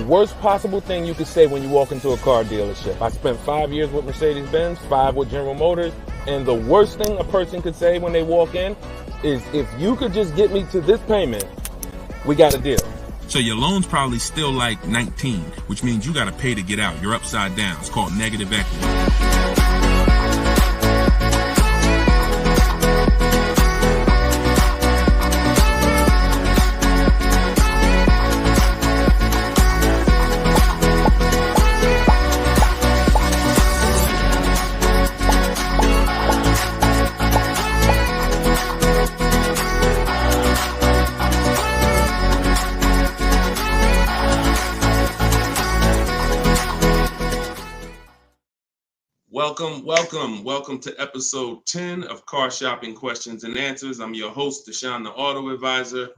worst possible thing you could say when you walk into a car dealership. I spent 5 years with Mercedes-Benz, 5 with General Motors, and the worst thing a person could say when they walk in is, if you could just get me to this payment, we got a deal. So your loan's probably still like 19, which means you got to pay to get out. You're upside down. It's called negative equity. Welcome to episode 10 of Car Shopping Questions and Answers. I'm your host, Deshone the Auto Advisor.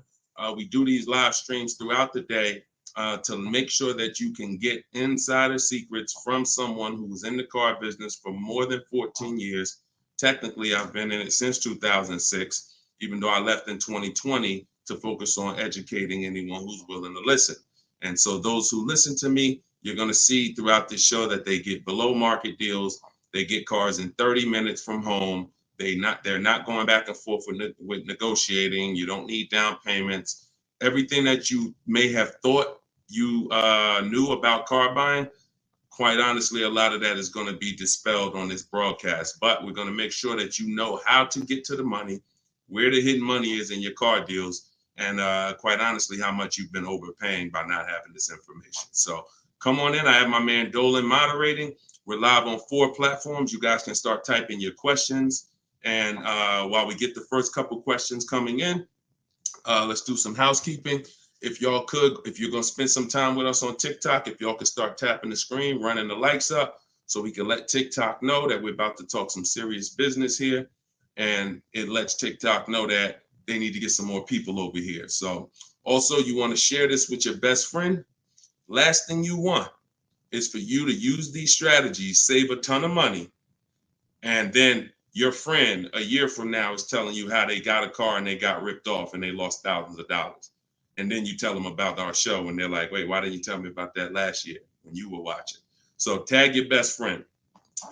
We do these live streams throughout the day to make sure that you can get insider secrets from someone who was in the car business for more than 14 years. Technically, I've been in it since 2006, even though I left in 2020 to focus on educating anyone who's willing to listen. And so those who listen to me, you're going to see throughout this show that they get below market deals. They get cars in 30 minutes from home. They're not going back and forth with negotiating. You don't need down payments. Everything that you may have thought you knew about car buying, quite honestly, a lot of that is going to be dispelled on this broadcast. But we're going to make sure that you know how to get to the money, where the hidden money is in your car deals, and quite honestly, how much you've been overpaying by not having this information. So come on in. I have my man Dolan moderating. We're live on 4 platforms. You guys can start typing your questions. And while we get the first couple questions coming in, let's do some housekeeping. If y'all could, if you're going to spend some time with us on TikTok, if y'all could start tapping the screen, running the likes up so we can let TikTok know that we're about to talk some serious business here. And it lets TikTok know that they need to get some more people over here. So also, you want to share this with your best friend. Last thing you want is for you to use these strategies, save a ton of money, and then your friend a year from now is telling you how they got a car and they got ripped off and they lost thousands of dollars. And then you tell them about our show and they're like, wait, why didn't you tell me about that last year when you were watching? So tag your best friend.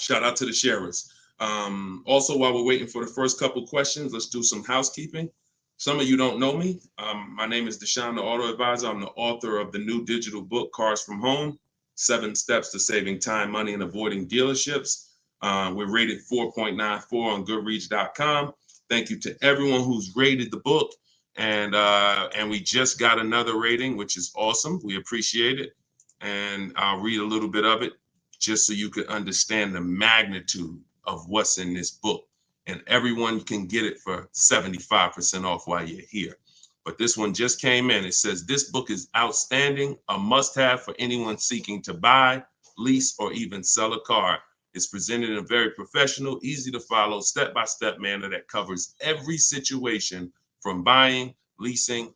Shout out to the sharers. Also, while we're waiting for the first couple questions, let's do some housekeeping. Some of you don't know me. My name is Deshone the Auto Advisor. I'm the author of the new digital book, Cars from Home, 7 Steps to Saving Time, Money, and Avoiding Dealerships. We're rated 4.94 on Goodreads.com. Thank you to everyone who's rated the book. And we just got another rating, which is awesome. We appreciate it. And I'll read a little bit of it just so you could understand the magnitude of what's in this book. And everyone can get it for 75% off while you're here. But this one just came in. It says, this book is outstanding, a must-have for anyone seeking to buy, lease, or even sell a car. It's presented in a very professional, easy to follow, step-by-step manner that covers every situation from buying, leasing,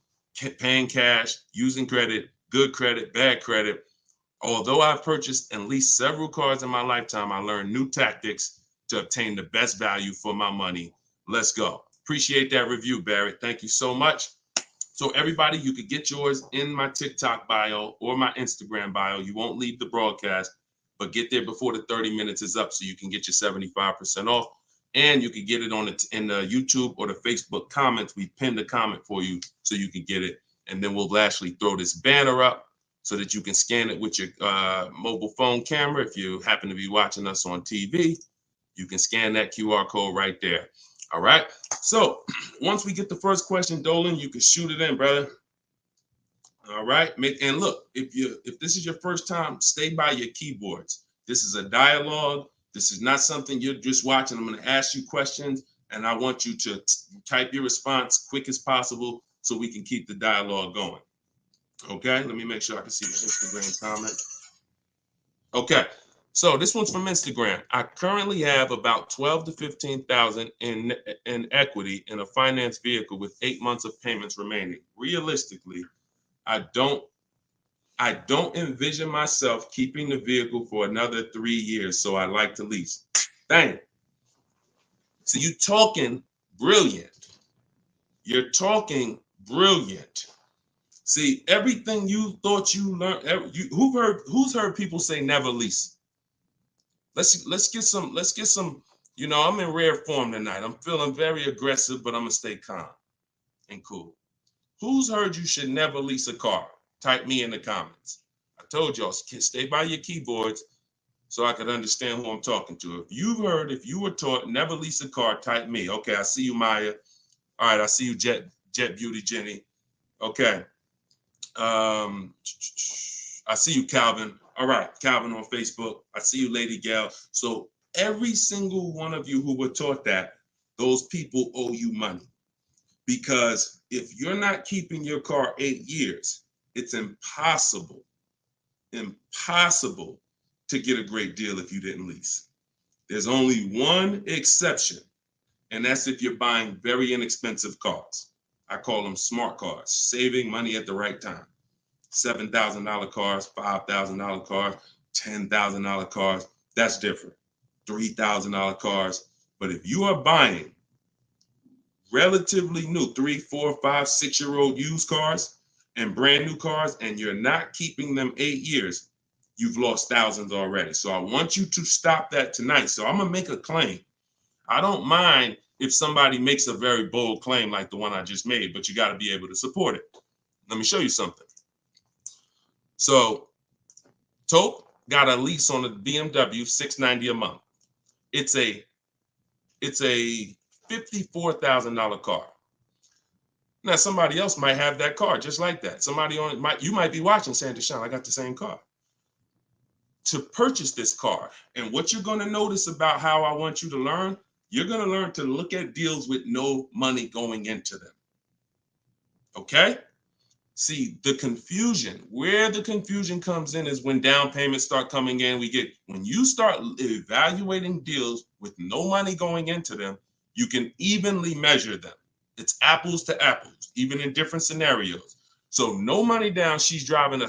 paying cash, using credit, good credit, bad credit. Although I've purchased and leased several cars in my lifetime, I learned new tactics to obtain the best value for my money. Let's go. Appreciate that review, Barrett. Thank you so much. So everybody, you could get yours in my TikTok bio or my Instagram bio. You won't leave the broadcast, but get there before the 30 minutes is up so you can get your 75% off. And you can get it in the YouTube or the Facebook comments. We pinned a comment for you so you can get it. And then we'll actually throw this banner up so that you can scan it with your mobile phone camera. If you happen to be watching us on TV, you can scan that QR code right there. All right. So once we get the first question, Dolan, you can shoot it in, brother. All right. And look, if this is your first time, stay by your keyboards. This is a dialogue. This is not something you're just watching. I'm going to ask you questions, and I want you to type your response quick as possible so we can keep the dialogue going. Okay. Let me make sure I can see the Instagram comment. Okay. So this one's from Instagram. I currently have about 12 to 15,000 in equity in a finance vehicle with 8 months of payments remaining. Realistically, I don't envision myself keeping the vehicle for another 3 years, so I like to lease. Dang. So you're talking brilliant. You're talking brilliant. See, everything you thought you learned, who's heard people say never lease? Let's get some, I'm in rare form tonight. I'm feeling very aggressive, but I'm gonna stay calm and cool. Who's heard you should never lease a car? Type me in the comments. I told y'all, stay by your keyboards so I could understand who I'm talking to. If you were taught never lease a car, type me. Okay, I see you, Maya. All right, I see you, Jet Beauty Jenny. Okay. I see you, Calvin. All right, Calvin on Facebook. I see you, Lady Gal. So every single one of you who were taught that, those people owe you money. Because if you're not keeping your car 8 years, it's impossible to get a great deal if you didn't lease. There's only one exception, and that's if you're buying very inexpensive cars. I call them smart cars, saving money at the right time. $7,000 cars, $5,000 cars, $10,000 cars, that's different. $3,000 cars. But if you are buying relatively new 3, 4, 5, 6-year-old used cars and brand new cars, and you're not keeping them 8 years, you've lost thousands already. So I want you to stop that tonight. So I'm gonna make a claim. I don't mind if somebody makes a very bold claim like the one I just made, but you got to be able to support it. Let me show you something. So Tope got a lease on a BMW $690 a month. It's a $54,000 car. Now somebody else might have that car just like that. You might be watching saying, Deshone, I got the same car. To purchase this car, and what you're going to notice about how I want you to learn, you're going to learn to look at deals with no money going into them. Okay? See, where the confusion comes in is when down payments start coming in. When you start evaluating deals with no money going into them, you can evenly measure them. It's apples to apples, even in different scenarios. So no money down, she's driving a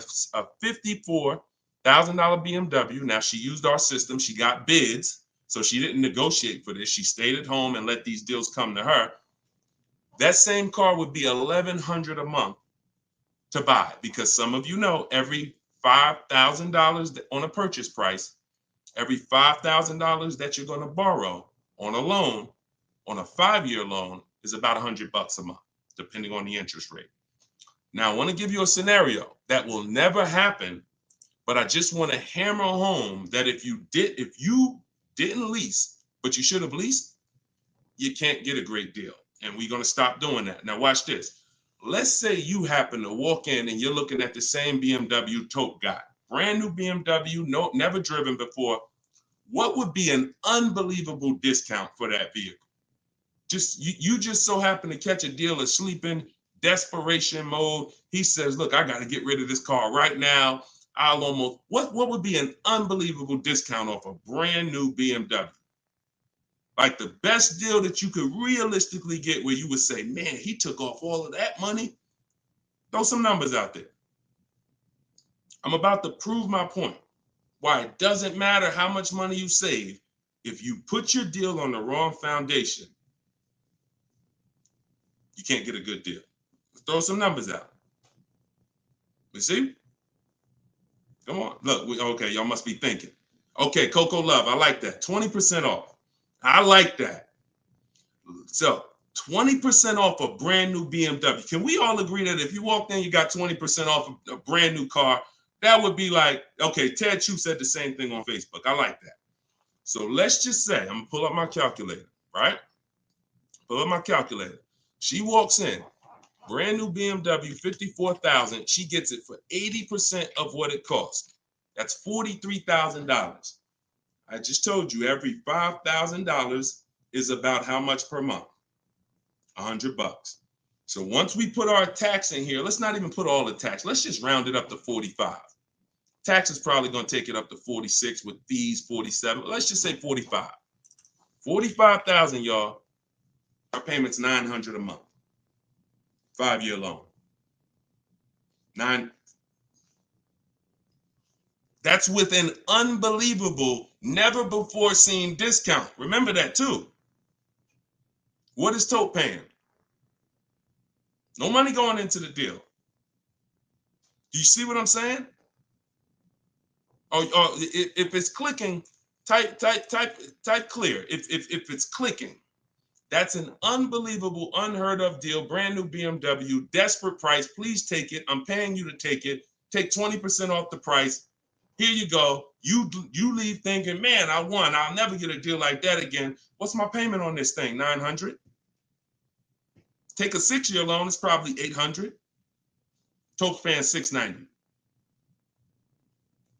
$54,000 BMW. Now she used our system. She got bids. So she didn't negotiate for this. She stayed at home and let these deals come to her. That same car would be $1,100 a month to buy, because some of you know every $5,000 on a purchase price, every $5,000 that you're going to borrow on a loan, on a 5-year loan, is about $100 a month, depending on the interest rate. Now, I want to give you a scenario that will never happen, but I just want to hammer home that if you didn't lease, but you should have leased, you can't get a great deal. And we're going to stop doing that. Now, watch this. Let's say you happen to walk in and you're looking at the same BMW Tope got. Brand new BMW, never driven before. What would be an unbelievable discount for that vehicle? You just so happen to catch a deal asleep in desperation mode. He says, look, I got to get rid of this car right now. What would be an unbelievable discount off a brand new BMW? Like the best deal that you could realistically get, where you would say, man, he took off all of that money. Throw some numbers out there. I'm about to prove my point. Why it doesn't matter how much money you save. If you put your deal on the wrong foundation, you can't get a good deal. Throw some numbers out. You see? Come on. Look, okay, y'all must be thinking. Okay, Coco Love, I like that. 20% off. I like that. So 20% off a brand new BMW. Can we all agree that if you walked in, you got 20% off a brand new car? That would be like, okay, Ted Chu said the same thing on Facebook. I like that. So let's just say, I'm going to pull up my calculator, right? Pull up my calculator. She walks in, brand new BMW, $54,000. She gets it for 80% of what it costs. That's $43,000. I just told you every $5,000 is about how much per month? $100. So once we put our tax in here, let's not even put all the tax. Let's just round it up to 45. Tax is probably going to take it up to 46 with fees, 47. Let's just say 45. 45,000, y'all. Our payment's $900 a month. 5-year loan. That's with an unbelievable, never before seen discount. Remember that too. What is Tope paying? No money going into the deal. Do you see what I'm saying? Or if it's clicking, type clear. If it's clicking, that's an unbelievable, unheard of deal. Brand new BMW, desperate price. Please take it. I'm paying you to take it. Take 20% off the price. Here you go. You leave thinking, man, I won. I'll never get a deal like that again. What's my payment on this thing? $900. Take a 6-year loan. It's probably $800. Toke fan $690.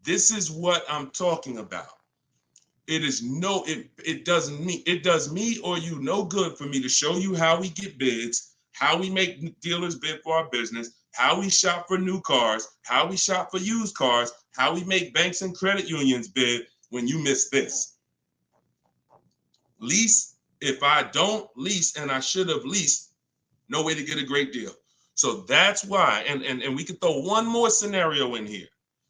This is what I'm talking about. It is it does me or you no good for me to show you how we get bids, how we make dealers bid for our business, how we shop for new cars, how we shop for used cars, how we make banks and credit unions bid when you miss this. Lease, if I don't lease and I should have leased, no way to get a great deal. So that's why, and we could throw one more scenario in here,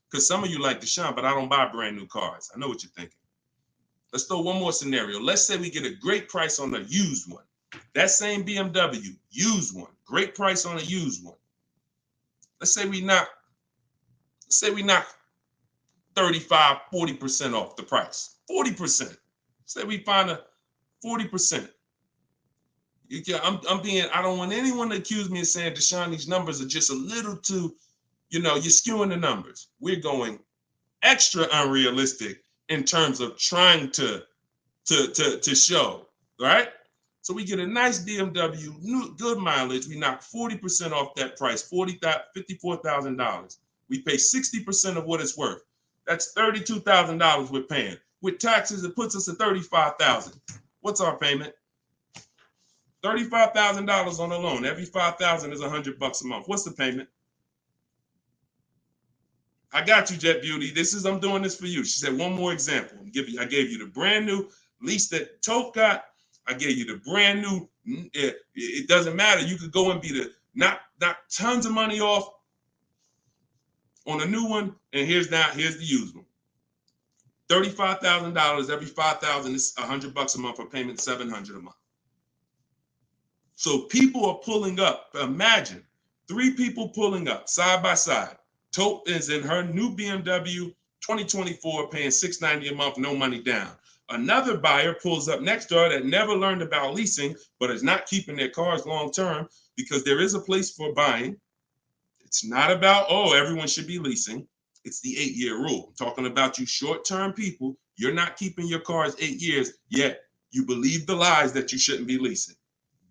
because some of you like Deshone, but I don't buy brand new cars. I know what you're thinking. Let's throw one more scenario. Let's say we get a great price on a used one. That same BMW, used one, great price on a used one. Let's say we knock 35, 40% off the price. 40%. Say we find a 40%. I don't want anyone to accuse me of saying, Deshone, these numbers are just a little too, you're skewing the numbers. We're going extra unrealistic in terms of trying to show, right? So we get a nice BMW, new, good mileage. We knock 40% off that price, $54,000. We pay 60% of what it's worth. That's $32,000 we're paying. With taxes, it puts us at $35,000. What's our payment? $35,000 on a loan. Every $5,000 is $100 a month. What's the payment? I got you, Jet Beauty. I'm doing this for you. She said, one more example. I gave you the brand new lease that Toke got. I gave you the brand new. It doesn't matter. You could go and be not tons of money off on a new one. And here's the used one. $35,000. Every $5,000 is $100 a month. For payment $700 a month. So people are pulling up. Imagine 3 people pulling up side by side. Toke is in her new BMW 2024, paying $690 a month, no money down. Another buyer pulls up next door that never learned about leasing, but is not keeping their cars long term, because there is a place for buying. It's not about, everyone should be leasing. It's the 8-year rule. I'm talking about you short-term people. You're not keeping your cars 8 years, yet you believe the lies that you shouldn't be leasing.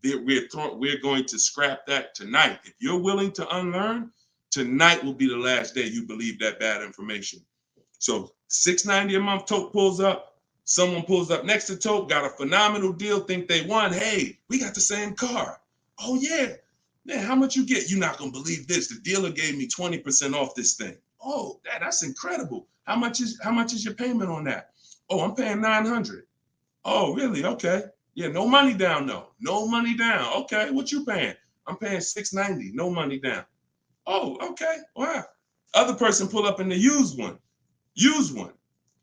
We're going to scrap that tonight. If you're willing to unlearn, tonight will be the last day you believe that bad information. So $690 a month, Toke pulls up. Someone pulls up next to Toke, got a phenomenal deal, think they won. Hey, we got the same car. Oh yeah, man, how much you get? You're not gonna believe this. The dealer gave me 20% off this thing. Oh, that's incredible. How much is your payment on that? Oh, I'm paying $900. Oh, really? Okay. Yeah, no money down though. No money down. Okay, what you paying? I'm paying $690. No money down. Oh, okay. Wow. Other person pull up in the used one.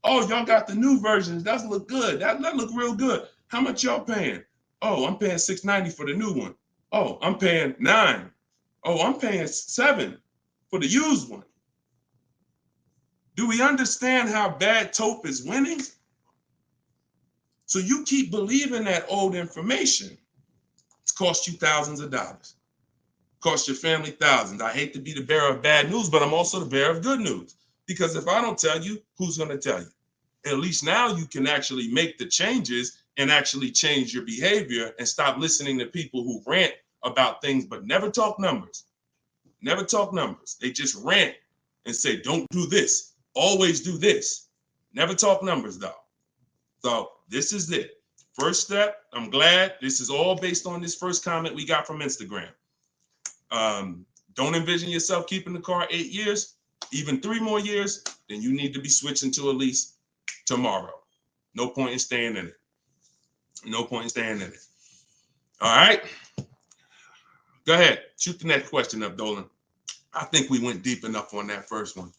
Oh, y'all got the new versions. That look good. That look real good. How much y'all paying? Oh, I'm paying $690 for the new one. Oh, I'm paying $9. Oh, I'm paying $7 for the used one. Do we understand how bad Toke is winning? So you keep believing that old information. It's cost you thousands of dollars. Cost your family thousands. I hate to be the bearer of bad news, but I'm also the bearer of good news. Because if I don't tell you, who's going to tell you? At least now you can actually make the changes and actually change your behavior and stop listening to people who rant about things but never talk numbers. Never talk numbers. They just rant and say, don't do this. Always do this. Never talk numbers though. So this is it. First step, I'm glad this is all based on this first comment we got from Instagram. Don't envision yourself keeping the car 8 years, even 3 more years, then you need to be switching to a lease tomorrow. No point in staying in it. No point in staying in it. All right. Go ahead. Shoot the next question up, Dolan. I think we went deep enough on that first one.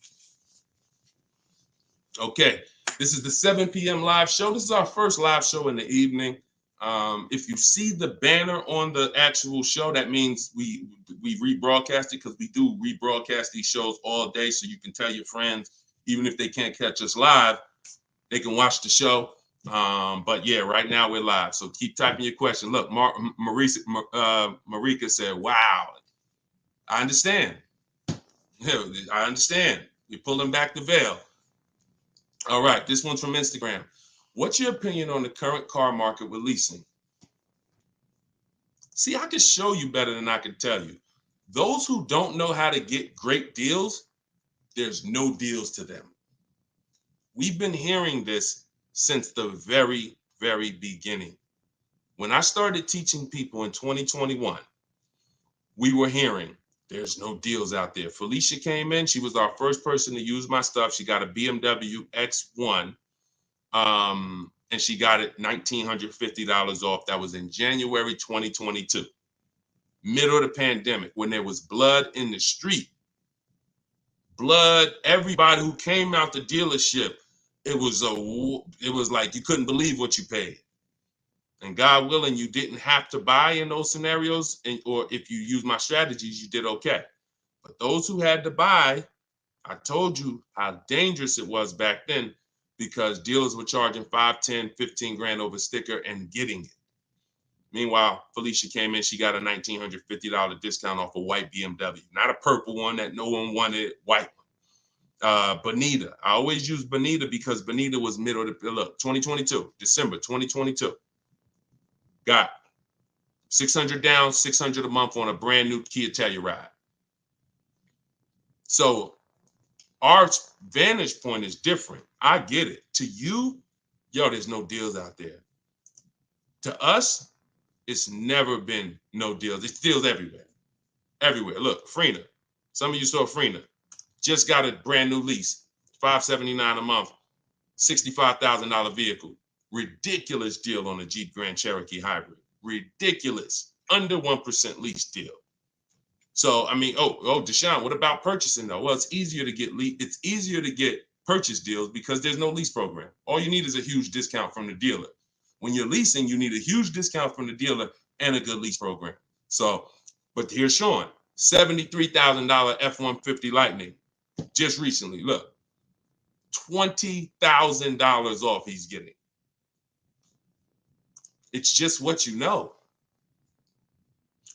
Okay. This is the 7 p.m. live show. This is our first live show in the evening. If you see the banner on the actual show, that means we rebroadcast it, because we do rebroadcast these shows all day, so you can tell your friends, even if they can't catch us live, they can watch the show. But yeah, right now we're live, so keep typing your question. Look, Marika said, "Wow, I understand. Yeah, I understand. You're pulling back the veil." All right, this one's from Instagram. What's your opinion on the current car market with leasing? See, I can show you better than I can tell you. Those who don't know how to get great deals, there's no deals to them. We've been hearing this since the very, very beginning. When I started teaching people in 2021, we were hearing there's no deals out there. Felicia came in. She was our first person to use my stuff. She got a BMW X1, and she got it $1,950 off. That was in January 2022, middle of the pandemic, when there was blood in the street. Blood, everybody who came out the dealership, it was like you couldn't believe what you paid. And God willing, you didn't have to buy in those scenarios, or if you use my strategies, you did okay. But those who had to buy, I told you how dangerous it was back then, because dealers were charging 5, 10, 15 grand over sticker and getting it. Meanwhile, Felicia came in, she got a $1,950 discount off a white BMW, not a purple one that no one wanted, white one. Bonita, I always use Bonita because Bonita was middle of the, look, 2022, December 2022. Got 600 down, 600 a month on a brand new Kia Telluride. So our vantage point is different. I get it. To you, yo, there's no deals out there. To us, it's never been no deals. It's deals everywhere. Everywhere. Look, Frena. Some of you saw Frena. Just got a brand new lease. $579 a month. $65,000 vehicle. Ridiculous deal on a Jeep Grand Cherokee Hybrid. Ridiculous. Under 1% lease deal. So, I mean, Deshone, what about purchasing though? Well, it's easier to get purchase deals because there's no lease program. All you need is a huge discount from the dealer. When you're leasing, you need a huge discount from the dealer and a good lease program. So, but here's Sean, $73,000 F-150 Lightning just recently. Look, $20,000 off he's getting. It's just what you know.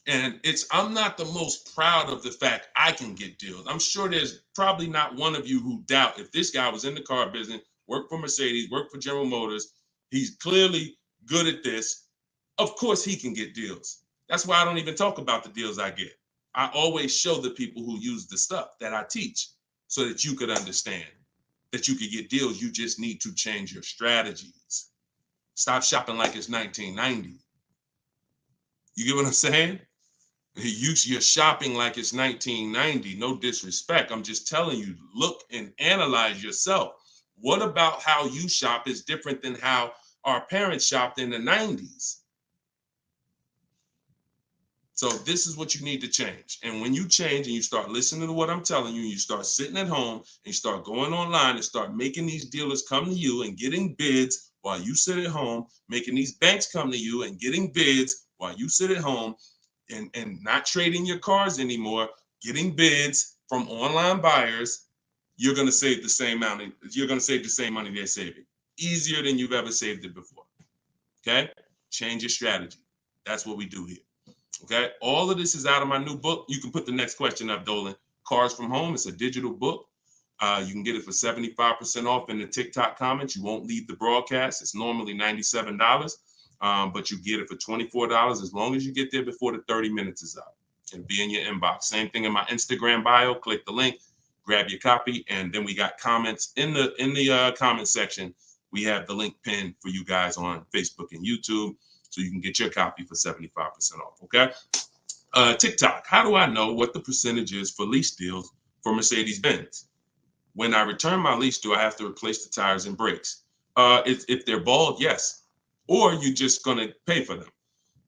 And I'm not the most proud of the fact I can get deals. I'm sure there's probably not one of you who doubt if this guy was in the car business, worked for Mercedes, worked for General Motors, he's clearly good at this. Of course he can get deals. That's why I don't even talk about the deals I get. I always show the people who use the stuff that I teach so that you could understand that you could get deals. You just need to change your strategies. Stop shopping like it's 1990. You get what I'm saying? You're shopping like it's 1990. No disrespect. I'm just telling you, look and analyze yourself. What about how you shop is different than how our parents shopped in the 90s? So this is what you need to change. And when you change and you start listening to what I'm telling you, you start sitting at home and you start going online and start making these dealers come to you and getting bids while you sit at home, making these banks come to you and getting bids while you sit at home, and not trading your cars anymore, getting bids from online buyers, you're going to save the same money. You're going to save the same money they're saving. Easier than you've ever saved it before. Okay? Change your strategy. That's what we do here. Okay? All of this is out of my new book. You can put the next question up, Dolan. Cars from Home. It's a digital book. You can get it for 75% off in the TikTok comments. You won't leave the broadcast. It's normally $97. But you get it for $24 as long as you get there before the 30 minutes is up and be in your inbox. Same thing in my Instagram bio. Click the link, grab your copy, and then we got comments in the comment section. We have the link pinned for you guys on Facebook and YouTube, so you can get your copy for 75% off. Okay. TikTok. How do I know what the percentage is for lease deals for Mercedes-Benz? When I return my lease, do I have to replace the tires and brakes? If they're bald, yes. Or you're just going to pay for them.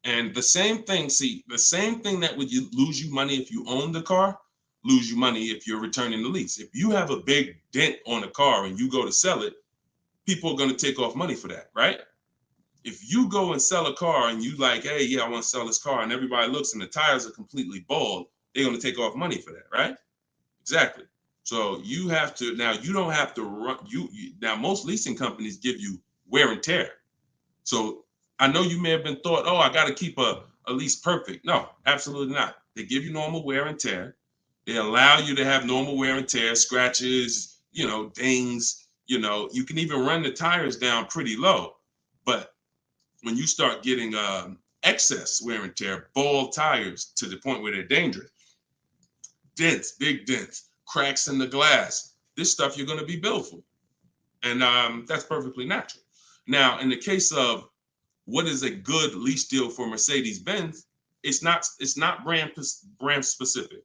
And the same thing that would lose you money if you own the car, lose you money if you're returning the lease. If you have a big dent on a car and you go to sell it, people are going to take off money for that, right? If you go and sell a car and you like, hey, yeah, I want to sell this car, and everybody looks and the tires are completely bald, they're going to take off money for that, right? Exactly. So you have to, now you don't have to run, now most leasing companies give you wear and tear. So I know you may have been thought, oh, I got to keep a lease perfect. No, absolutely not. They give you normal wear and tear. They allow you to have normal wear and tear, scratches, dings, you can even run the tires down pretty low. But when you start getting excess wear and tear, bald tires to the point where they're dangerous, dents, big dents, cracks in the glass, this stuff you're going to be billed for. And that's perfectly natural. Now, in the case of what is a good lease deal for Mercedes-Benz, it's not brand specific.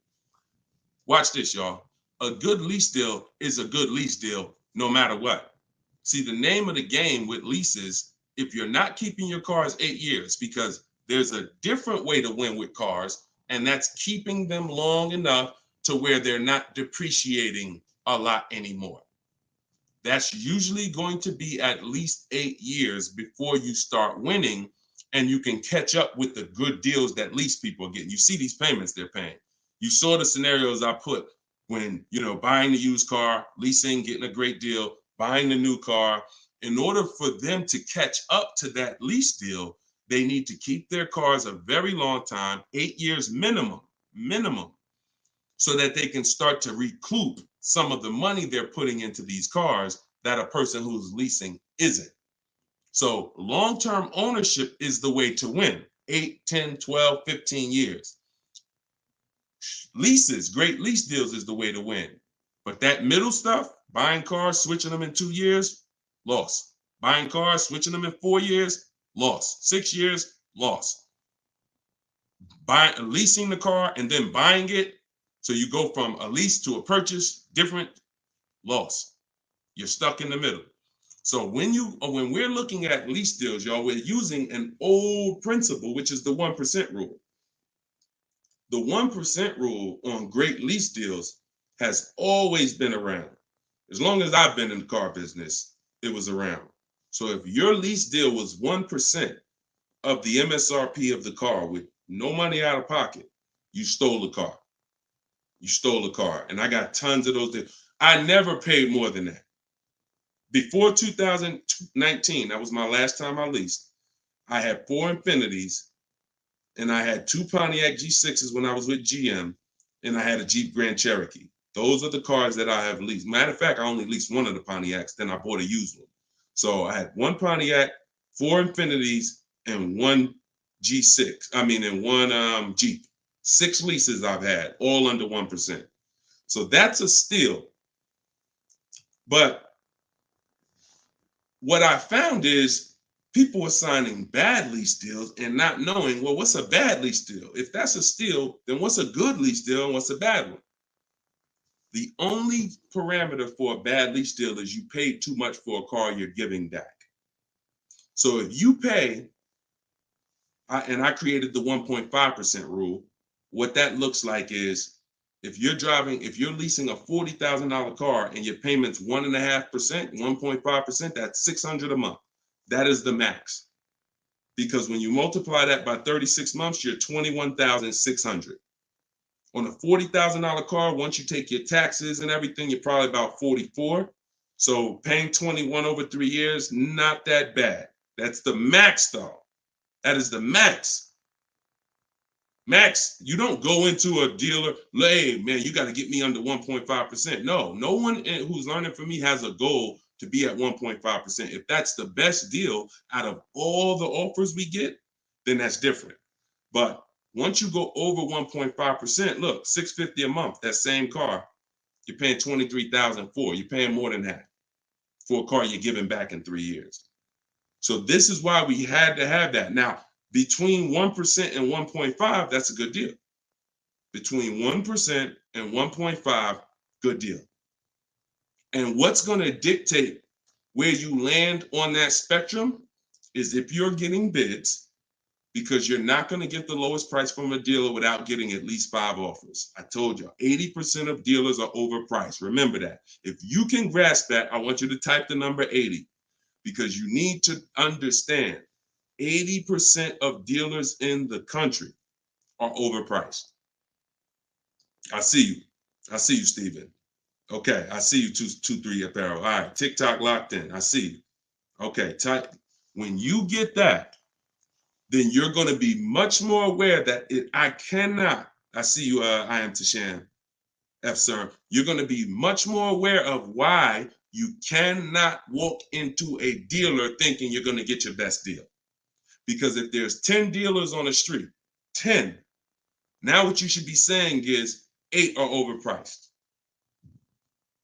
Watch this, y'all. A good lease deal is a good lease deal no matter what. See, the name of the game with leases, if you're not keeping your cars 8 years, because there's a different way to win with cars, and that's keeping them long enough to where they're not depreciating a lot anymore. That's usually going to be at least 8 years before you start winning, and you can catch up with the good deals that lease people are getting. You see these payments they're paying. You saw the scenarios I put when, buying the used car, leasing, getting a great deal, buying the new car. In order for them to catch up to that lease deal, they need to keep their cars a very long time, 8 years minimum, so that they can start to recoup some of the money they're putting into these cars that a person who's leasing isn't. So long-term ownership is the way to win. 8, 10, 12, 15 years. Leases, great lease deals is the way to win. But that middle stuff, buying cars, switching them in 2 years, loss. Buying cars, switching them in 4 years, loss. 6 years, loss. Leasing the car and then buying it, so you go from a lease to a purchase, different, loss. You're stuck in the middle. So when we're looking at lease deals, y'all, we're using an old principle, which is the 1% rule. The 1% rule on great lease deals has always been around. As long as I've been in the car business, it was around. So if your lease deal was 1% of the MSRP of the car with no money out of pocket, you stole the car. You stole the car. And I got tons of those deals. I never paid more than that. Before 2019, that was my last time I leased, I had 4 Infinities, and I had 2 Pontiac G6s when I was with GM, and I had a Jeep Grand Cherokee. Those are the cars that I have leased. Matter of fact, I only leased one of the Pontiacs, then I bought a used one. So I had 1 Pontiac, 4 Infinities, and 1 G6. And 1 Jeep. 6 leases I've had, all under 1%. So that's a steal. But what I found is people are signing bad lease deals and not knowing, well, what's a bad lease deal? If that's a steal, then what's a good lease deal and what's a bad one? The only parameter for a bad lease deal is you paid too much for a car you're giving back. So if you pay, and I created the 1.5% rule, what that looks like is if you're leasing a $40,000 car and your payment's 1.5%, 1.5%, that's $600 a month. That is the max. Because when you multiply that by 36 months, you're $21,600. On a $40,000 car, once you take your taxes and everything, you're probably about 44. So paying 21 over 3 years, not that bad. That's the max though. That is the max. Max, you don't go into a dealer, hey, man, you got to get me under 1.5%. No one who's learning from me has a goal to be at 1.5%. If that's the best deal out of all the offers we get, then that's different. But once you go over 1.5%, look, $650 a month, that same car, you're paying $23,000 for. You're paying more than that for a car you're giving back in 3 years. So this is why we had to have that. Now, between 1% and 1.5, that's a good deal. Between 1% and 1.5, good deal. And what's going to dictate where you land on that spectrum is if you're getting bids, because you're not going to get the lowest price from a dealer without getting at least 5 offers. I told you, 80% of dealers are overpriced. Remember that. If you can grasp that, I want you to type the number 80, because you need to understand 80% of dealers in the country are overpriced. I see you. I see you, Steven. Okay, I see you, 223 Apparel. All right, TikTok locked in. I see you. Okay, when you get that, then you're going to be much more aware that I cannot. I see you, I am Tashan F. Sir. You're going to be much more aware of why you cannot walk into a dealer thinking you're going to get your best deal. Because if there's 10 dealers on the street, 10, now what you should be saying is 8 are overpriced.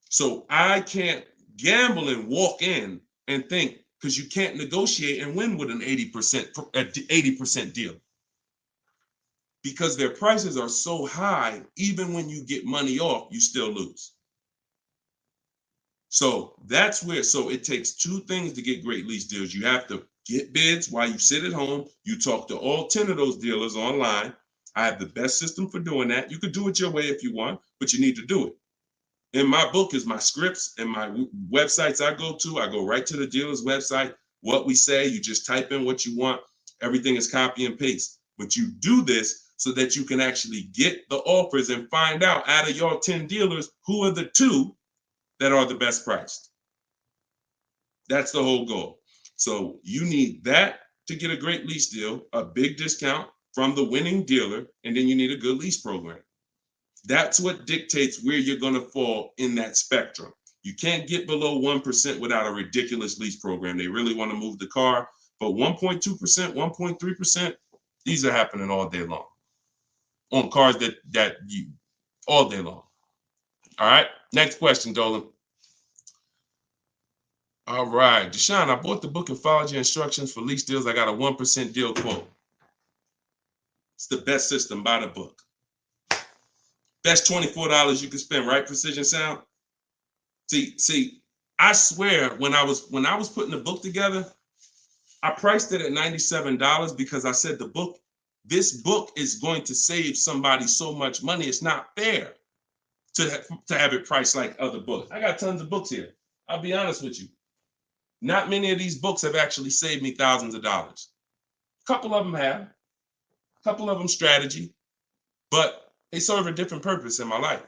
So I can't gamble and walk in and think, because you can't negotiate and win with an 80% deal. Because their prices are so high, even when you get money off, you still lose. So that's where, so it takes two things to get great lease deals. You have to get bids while you sit at home. You talk to all 10 of those dealers online. I have the best system for doing that. You could do it your way if you want, but you need to do it. In my book is my scripts and my websites I go to. I go right to the dealer's website. What we say, you just type in what you want. Everything is copy and paste. But you do this so that you can actually get the offers and find out of your 10 dealers, who are the 2 that are the best priced. That's the whole goal. So you need that to get a great lease deal, a big discount from the winning dealer, and then you need a good lease program. That's what dictates where you're going to fall in that spectrum. You can't get below 1% without a ridiculous lease program. They really want to move the car, but 1.2%, 1.3%, these are happening all day long on cars that you all day long. All right, next question, Dolan. All right, Deshaun, I bought the book and followed your instructions for lease deals. I got a 1% deal quote. It's the best system. Buy the book. Best $24 you can spend, right? Precision Sound. See, I swear when I was putting the book together, I priced it at $97 because I said this book is going to save somebody so much money. It's not fair to have it priced like other books. I got tons of books here. I'll be honest with you. Not many of these books have actually saved me thousands of dollars. A couple of them have. A couple of them strategy, but they serve a different purpose in my life.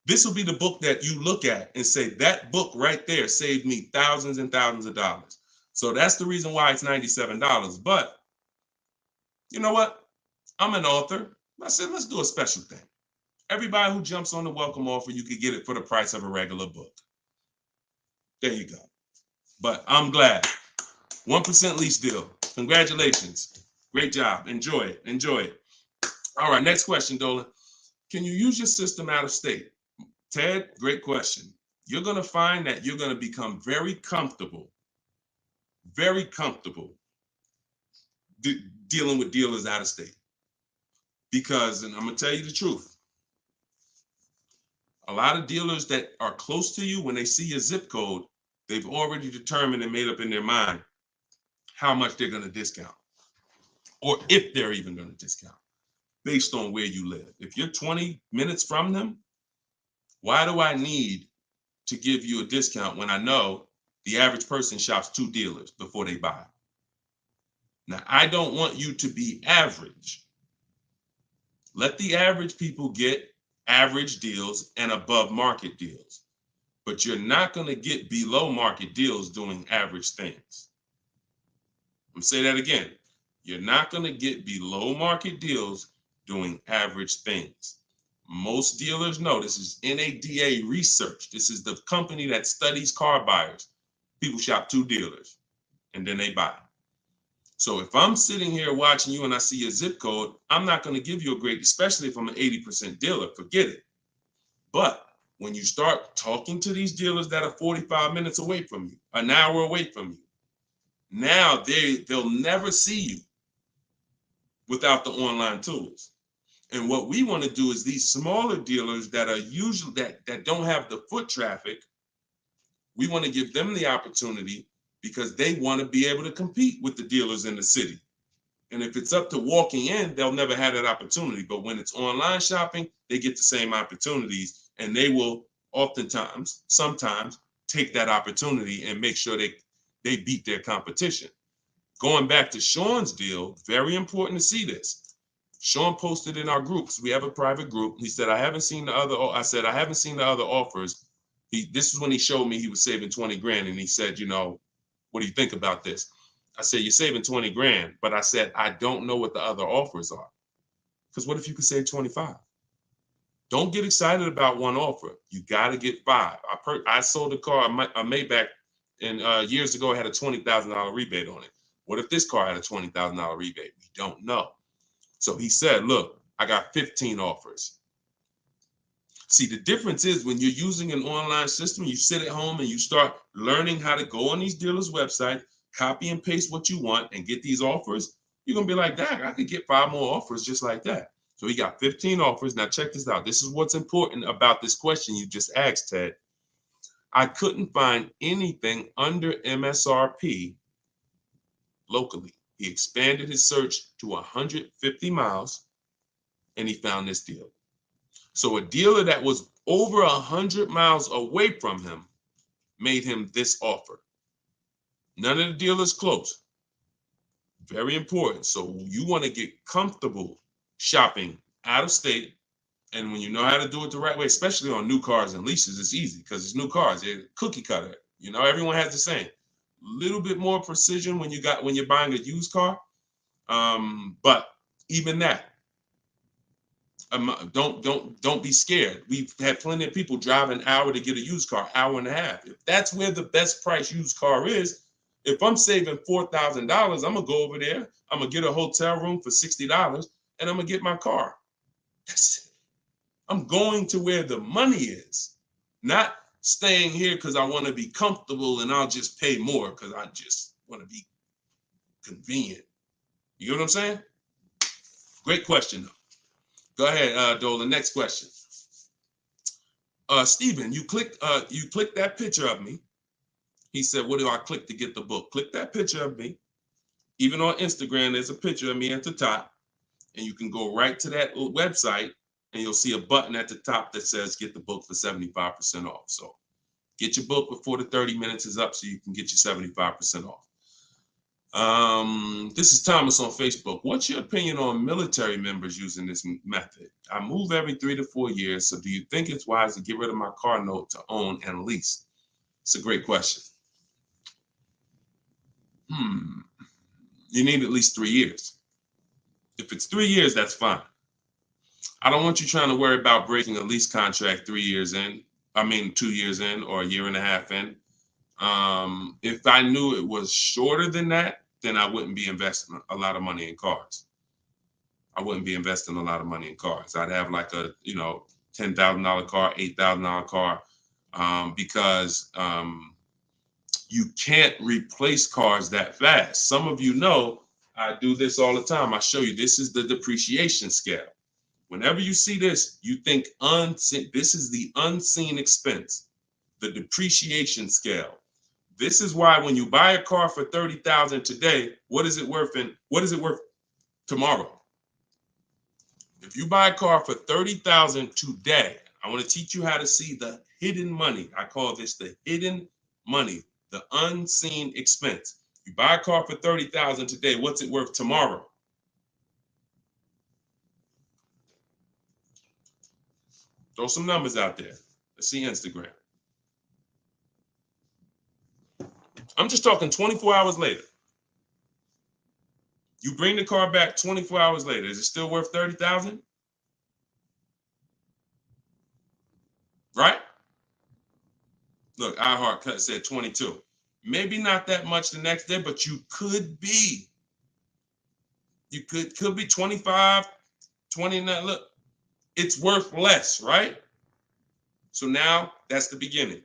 This will be the book that you look at and say, that book right there saved me thousands and thousands of dollars. So that's the reason why it's $97. But you know what? I'm an author. I said, let's do a special thing. Everybody who jumps on the welcome offer, you could get it for the price of a regular book. There you go. But I'm glad. 1% lease deal. Congratulations. Great job. Enjoy it. Enjoy it. All right, next question, Dolan. Can you use your system out of state? Ted, great question. You're going to find that you're going to become very comfortable dealing with dealers out of state. Because, and I'm going to tell you the truth, a lot of dealers that are close to you, when they see your zip code, they've already determined and made up in their mind how much they're going to discount, or if they're even going to discount, based on where you live. If you're 20 minutes from them, why do I need to give you a discount when I know the average person shops 2 dealers before they buy? Now, I don't want you to be average. Let the average people get average deals and above market deals, but you're not going to get below market deals doing average things. I'm gonna say that again. You're not going to get below market deals doing average things. Most dealers know, this is NADA research. This is the company that studies car buyers. People shop 2 dealers and then they buy. So if I'm sitting here watching you and I see your zip code, I'm not going to give you a grade, especially if I'm an 80% dealer. Forget it. But when you start talking to these dealers that are 45 minutes away from you, an hour away from you, now they'll never see you without the online tools. And what we want to do is these smaller dealers that are usually that don't have the foot traffic, we want to give them the opportunity because they want to be able to compete with the dealers in the city. And if it's up to walking in, they'll never have that opportunity. But when it's online shopping, they get the same opportunities, and they will sometimes take that opportunity and make sure they beat their competition. Going back to Sean's deal, very important to see this. Sean posted in our groups. We have a private group. He said, I haven't seen the other. I said, I haven't seen the other offers. This is when he showed me he was saving 20 grand. And he said, you know, what do you think about this? I said, you're saving 20 grand. But I said, I don't know what the other offers are. Because what if you could save 25? Don't get excited about one offer. You got to get 5. I sold a car, a Maybach, and years ago, it had a $20,000 rebate on it. What if this car had a $20,000 rebate? We don't know. So he said, look, I got 15 offers. See, the difference is when you're using an online system, you sit at home and you start learning how to go on these dealers' website, copy and paste what you want and get these offers. You're going to be like, dang, I could get 5 more offers just like that. So he got 15 offers. Now check this out. This is what's important about this question you just asked, Ted. I couldn't find anything under MSRP locally. He expanded his search to 150 miles and he found this deal. So a dealer that was over 100 miles away from him made him this offer. None of the dealers close. Very important. So you want to get comfortable shopping out of state. And when you know how to do it the right way, especially on new cars and leases, it's easy because it's new cars. They're cookie cutter. You know, everyone has the same. Little bit more precision when you're buying a used car. But even that, don't be scared. We've had plenty of people drive an hour to get a used car, hour and a half. If that's where the best price used car is, if I'm saving $4,000, I'm gonna go over there. I'm gonna get a hotel room for $60, and I'm gonna get my car. That's it. I'm going to where the money is, not staying here because I want to be comfortable and I'll just pay more because I just want to be convenient. You know what I'm saying? Great question, though. Go ahead, Dolan. Next question. Steven, you clicked that picture of me. He said, what do I click to get the book? Click that picture of me. Even on Instagram, there's a picture of me at the top. And you can go right to that website and you'll see a button at the top that says get the book for 75% off. So get your book before the 30 minutes is up so you can get your 75% off. This is Thomas on Facebook. What's your opinion on military members using this method? I move every 3 to 4 years. So do you think it's wise to get rid of my car note to own and lease? It's a great question. You need at least 3 years. If it's 3 years, that's fine. I don't want you trying to worry about breaking a lease contract 3 years in. 2 years in or a year and a half in. If I knew it was shorter than that, then I wouldn't be investing a lot of money in cars. I'd have like a, $10,000 car, $8,000 car, because you can't replace cars that fast. Some of you know I do this all the time. I show you, this is the depreciation scale. Whenever you see this, you think unseen. This is the unseen expense, the depreciation scale. This is why when you buy a car for $30,000 today, what is it worth tomorrow? If you buy a car for $30,000 today, I want to teach you how to see the hidden money. I call this the hidden money, the unseen expense. You buy a car for $30,000 today, what's it worth tomorrow? Throw some numbers out there. Let's see Instagram. I'm just talking 24 hours later. You bring the car back 24 hours later. Is it still worth $30,000? Right? Look, iHeart said 22. Maybe not that much the next day, but you could be. You could be 25, 29. Look, it's worth less, right? So now that's the beginning.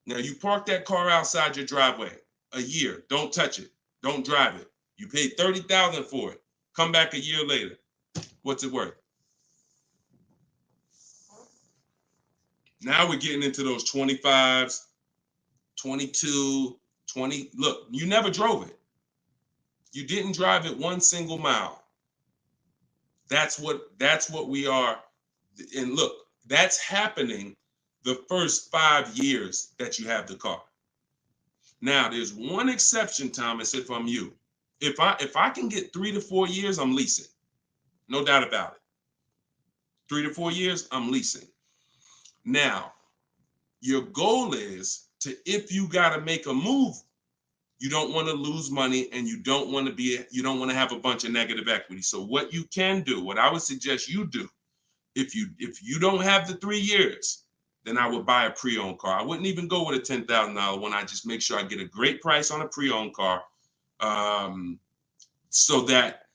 Now you park that car outside your driveway a year. Don't touch it. Don't drive it. You paid $30,000 for it. Come back a year later. What's it worth? Now we're getting into those 25s, 22, 20. Look, you never drove it. You didn't drive it one single mile. That's what we are. And look, that's happening the first 5 years that you have the car. Now, there's one exception, Thomas, if I'm you. If I can get 3 to 4 years, I'm leasing. No doubt about it. 3 to 4 years, I'm leasing. Now, your goal is to, if you got to make a move, you don't want to lose money and you don't want to have a bunch of negative equity. So what you can do, what I would suggest you do, if you don't have the 3 years, then I would buy a pre-owned car. I wouldn't even go with a $10,000 one. I just make sure I get a great price on a pre-owned car, so that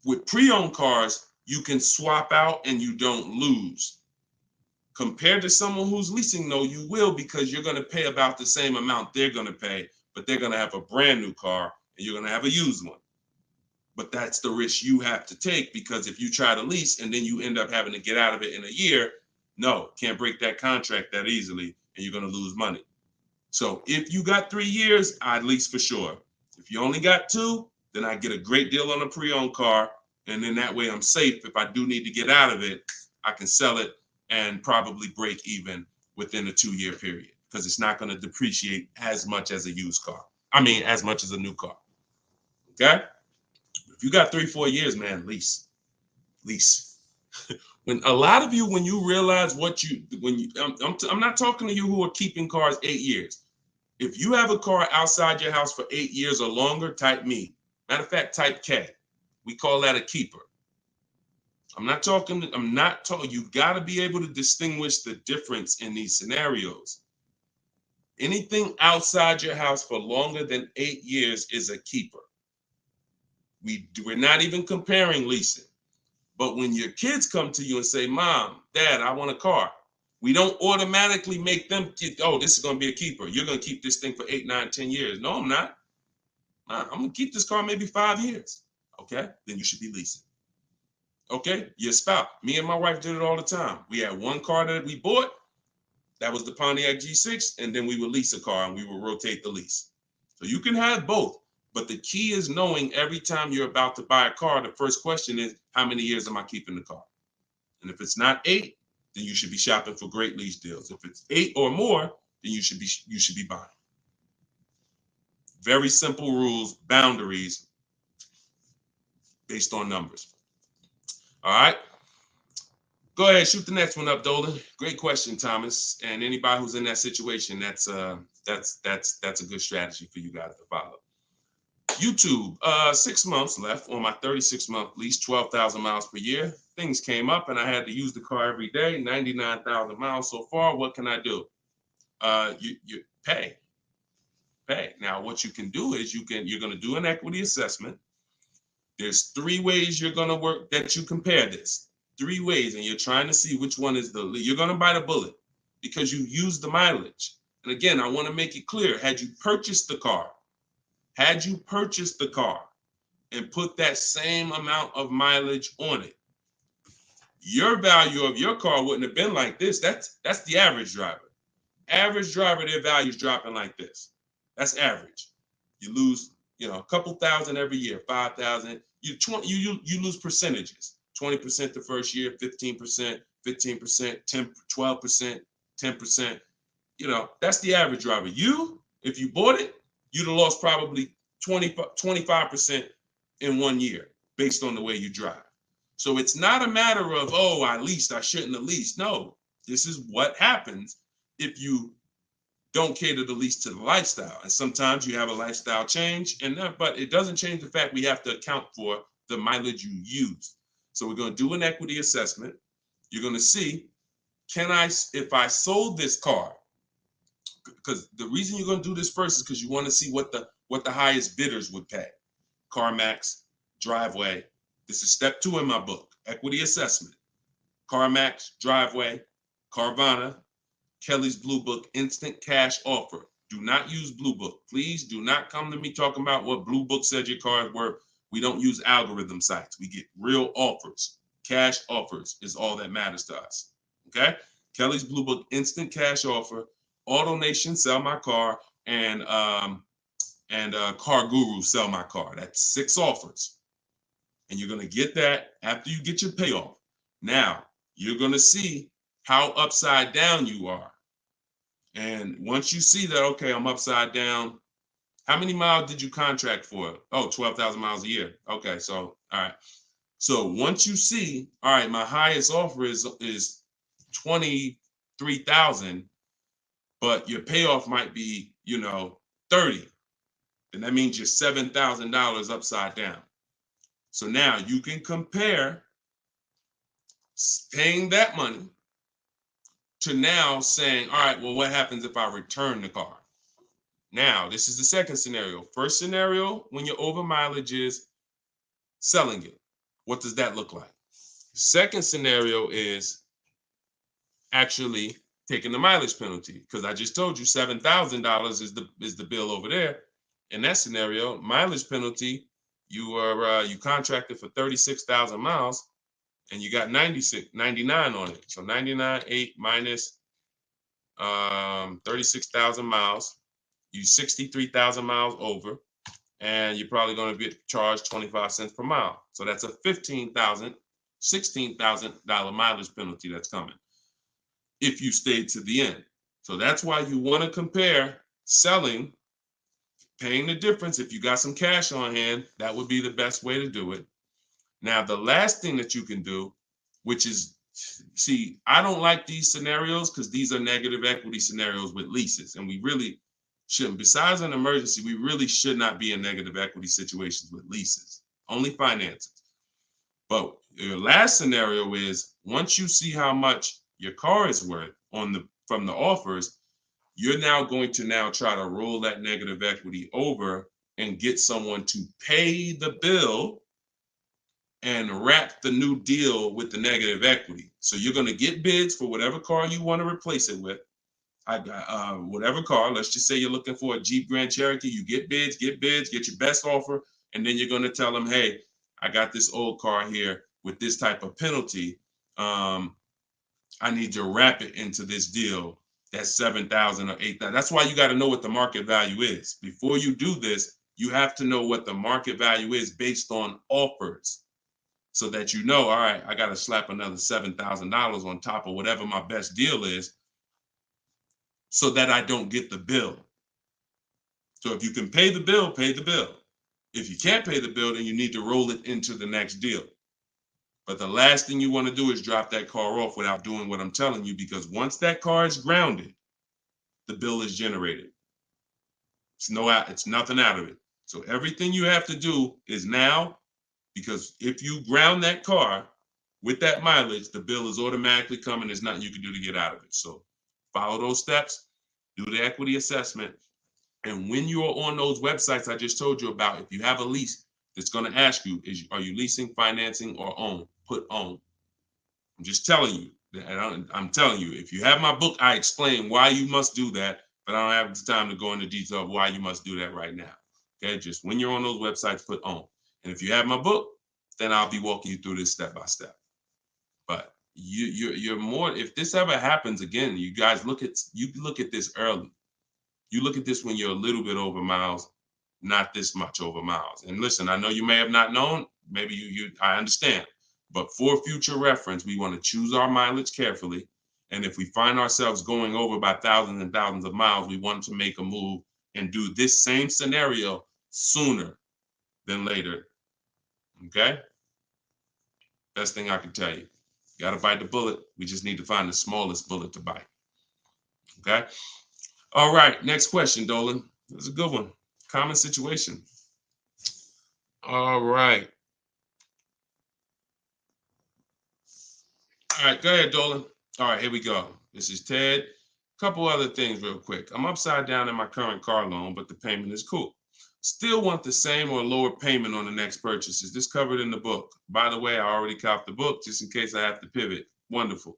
with pre-owned cars, you can swap out and you don't lose. Compared to someone who's leasing, though, you will, because you're going to pay about the same amount they're going to pay, but they're going to have a brand new car and you're going to have a used one. But that's the risk you have to take, because if you try to lease and then you end up having to get out of it in a year, no, can't break that contract that easily and you're going to lose money. So if you got 3 years, I'd lease for sure. If you only got 2, then I get a great deal on a pre-owned car. And then that way I'm safe. If I do need to get out of it, I can sell it and probably break even within a 2-year period, because it's not going to depreciate as much as a used car. I mean, as much as a new car. Okay? If you got 3, 4 years, man, lease. When a lot of you, when you realize I'm not talking to you who are keeping cars 8 years. If you have a car outside your house for 8 years or longer, type me. Matter of fact, type K. We call that a keeper. You got to be able to distinguish the difference in these scenarios. Anything outside your house for longer than 8 years is a keeper. We're not even comparing leasing. But when your kids come to you and say, Mom, Dad, I want a car, we don't automatically make them, this is going to be a keeper. You're going to keep this thing for 8, 9, 10 years. No, I'm not. I'm going to keep this car maybe 5 years. Okay, then you should be leasing. Okay, your spouse. Me and my wife did it all the time. We had one car that we bought. That was the Pontiac G6. And then we would lease a car and we would rotate the lease. So you can have both. But the key is knowing every time you're about to buy a car, the first question is, how many years am I keeping the car? And if it's not 8, then you should be shopping for great lease deals. If it's 8 or more, then you should be buying. Very simple rules, boundaries based on numbers. All right. Go ahead, shoot the next one up, Dolan. Great question, Thomas. And anybody who's in that situation, that's a good strategy for you guys to follow. YouTube, 6 months left on my 36-month lease, 12,000 miles per year. Things came up and I had to use the car every day, 99,000 miles so far. What can I do? You pay. Now, what you can do is you're going to do an equity assessment. There's 3 ways you're going to work that you compare this. 3 ways, and you're trying to see which one is you're going to bite a bullet because you use the mileage. And again, I want to make it clear, had you purchased the car and put that same amount of mileage on it, your value of your car wouldn't have been like this. That's the average driver. Average driver, their value is dropping like this. That's average. You lose, a couple thousand every year, 5,000. You lose percentages. 20% the first year, 15%, 10, 12%, 10%. That's the average driver. If you bought it, you'd have lost probably 25% in 1 year based on the way you drive. So it's not a matter of, I leased, I shouldn't have leased. No, this is what happens if you don't cater the lease to the lifestyle. And sometimes you have a lifestyle change, but it doesn't change the fact we have to account for the mileage you use. So we're going to do an equity assessment. You're going to see, if I sold this car, because the reason you're going to do this first is because you want to see what the highest bidders would pay. CarMax, Driveway. This is step 2 in my book, equity assessment. CarMax, Driveway, Carvana, Kelly's Blue Book, instant cash offer. Do not use Blue Book. Please do not come to me talking about what Blue Book said your car is worth. We don't use algorithm sites. We get real offers. Cash offers is all that matters to us. Okay? Kelly's Blue Book, instant cash offer. AutoNation, sell my car, and Car Guru, sell my car. That's 6 offers. And you're going to get that after you get your payoff. Now, you're going to see how upside down you are. And once you see that, okay, I'm upside down, How many miles did you contract for? Oh, 12,000 miles a year. Okay, so all right. So once you see, all right, my highest offer is 23,000, but your payoff might be, 30. Then that means you're $7,000 upside down. So now you can compare paying that money to now saying, all right, well, what happens if I return the car? Now, this is the second scenario. First scenario, when your over mileage is selling it. What does that look like? Second scenario is actually taking the mileage penalty, because I just told you $7,000 is the bill over there. In that scenario, mileage penalty, you contracted for 36,000 miles and you got 99 on it. So 99.8 minus 36,000 miles, you 63,000 miles over, and you're probably going to be charged 25 cents per mile. So that's a $16,000 mileage penalty that's coming if you stayed to the end. So that's why you want to compare selling, paying the difference. If you got some cash on hand, that would be the best way to do it. Now, the last thing that you can do, which is, see, I don't like these scenarios because these are negative equity scenarios with leases, and we really shouldn't. Besides an emergency, we really should not be in negative equity situations with leases, only finances. But your last scenario is, once you see how much your car is worth from the offers, you're now going to now try to roll that negative equity over and get someone to pay the bill and wrap the new deal with the negative equity. So you're going to get bids for whatever car you want to replace it with. I got whatever car. Let's just say you're looking for a Jeep Grand Cherokee. You get bids, get your best offer, and then you're going to tell them, hey, I got this old car here with this type of penalty. I need to wrap it into this deal. That's 7,000 or 8,000. That's why you got to know what the market value is. Before you do this, you have to know what the market value is based on offers, so that you know, all right, I got to slap another $7,000 on top of whatever my best deal is, so that I don't get the bill. So if you can pay the bill, pay the bill. If you can't pay the bill, then you need to roll it into the next deal. But the last thing you want to do is drop that car off without doing what I'm telling you, because once that car is grounded, the bill is generated. It's nothing out of it. So everything you have to do is now, because if you ground that car with that mileage, the bill is automatically coming. There's nothing you can do to get out of it. So follow those steps, do the equity assessment. And when you are on those websites I just told you about, if you have a lease, it's going to ask you, are you leasing, financing, or own? Put own. I'm just telling you. I'm telling you, if you have my book, I explain why you must do that, but I don't have the time to go into detail of why you must do that right now. Okay, just when you're on those websites, put own. And if you have my book, then I'll be walking you through this step by step. But you're more, if this ever happens again, you guys look at this early. You look at this when you're a little bit over miles, not this much over miles. And listen, I know you may have not known, maybe I understand. But for future reference, we want to choose our mileage carefully. And if we find ourselves going over by thousands and thousands of miles, we want to make a move and do this same scenario sooner than later. Okay? Best thing I can tell you. You got to bite the bullet. We just need to find the smallest bullet to bite. Okay? All right. Next question, Dolan. That's a good one. Common situation. All right. All right, go ahead, Dolan. All right, here we go. This is Ted. A couple other things real quick. I'm upside down in my current car loan, but the payment is cool. Still want the same or lower payment on the next purchase. Is this covered in the book? By the way, I already copied the book just in case I have to pivot. Wonderful.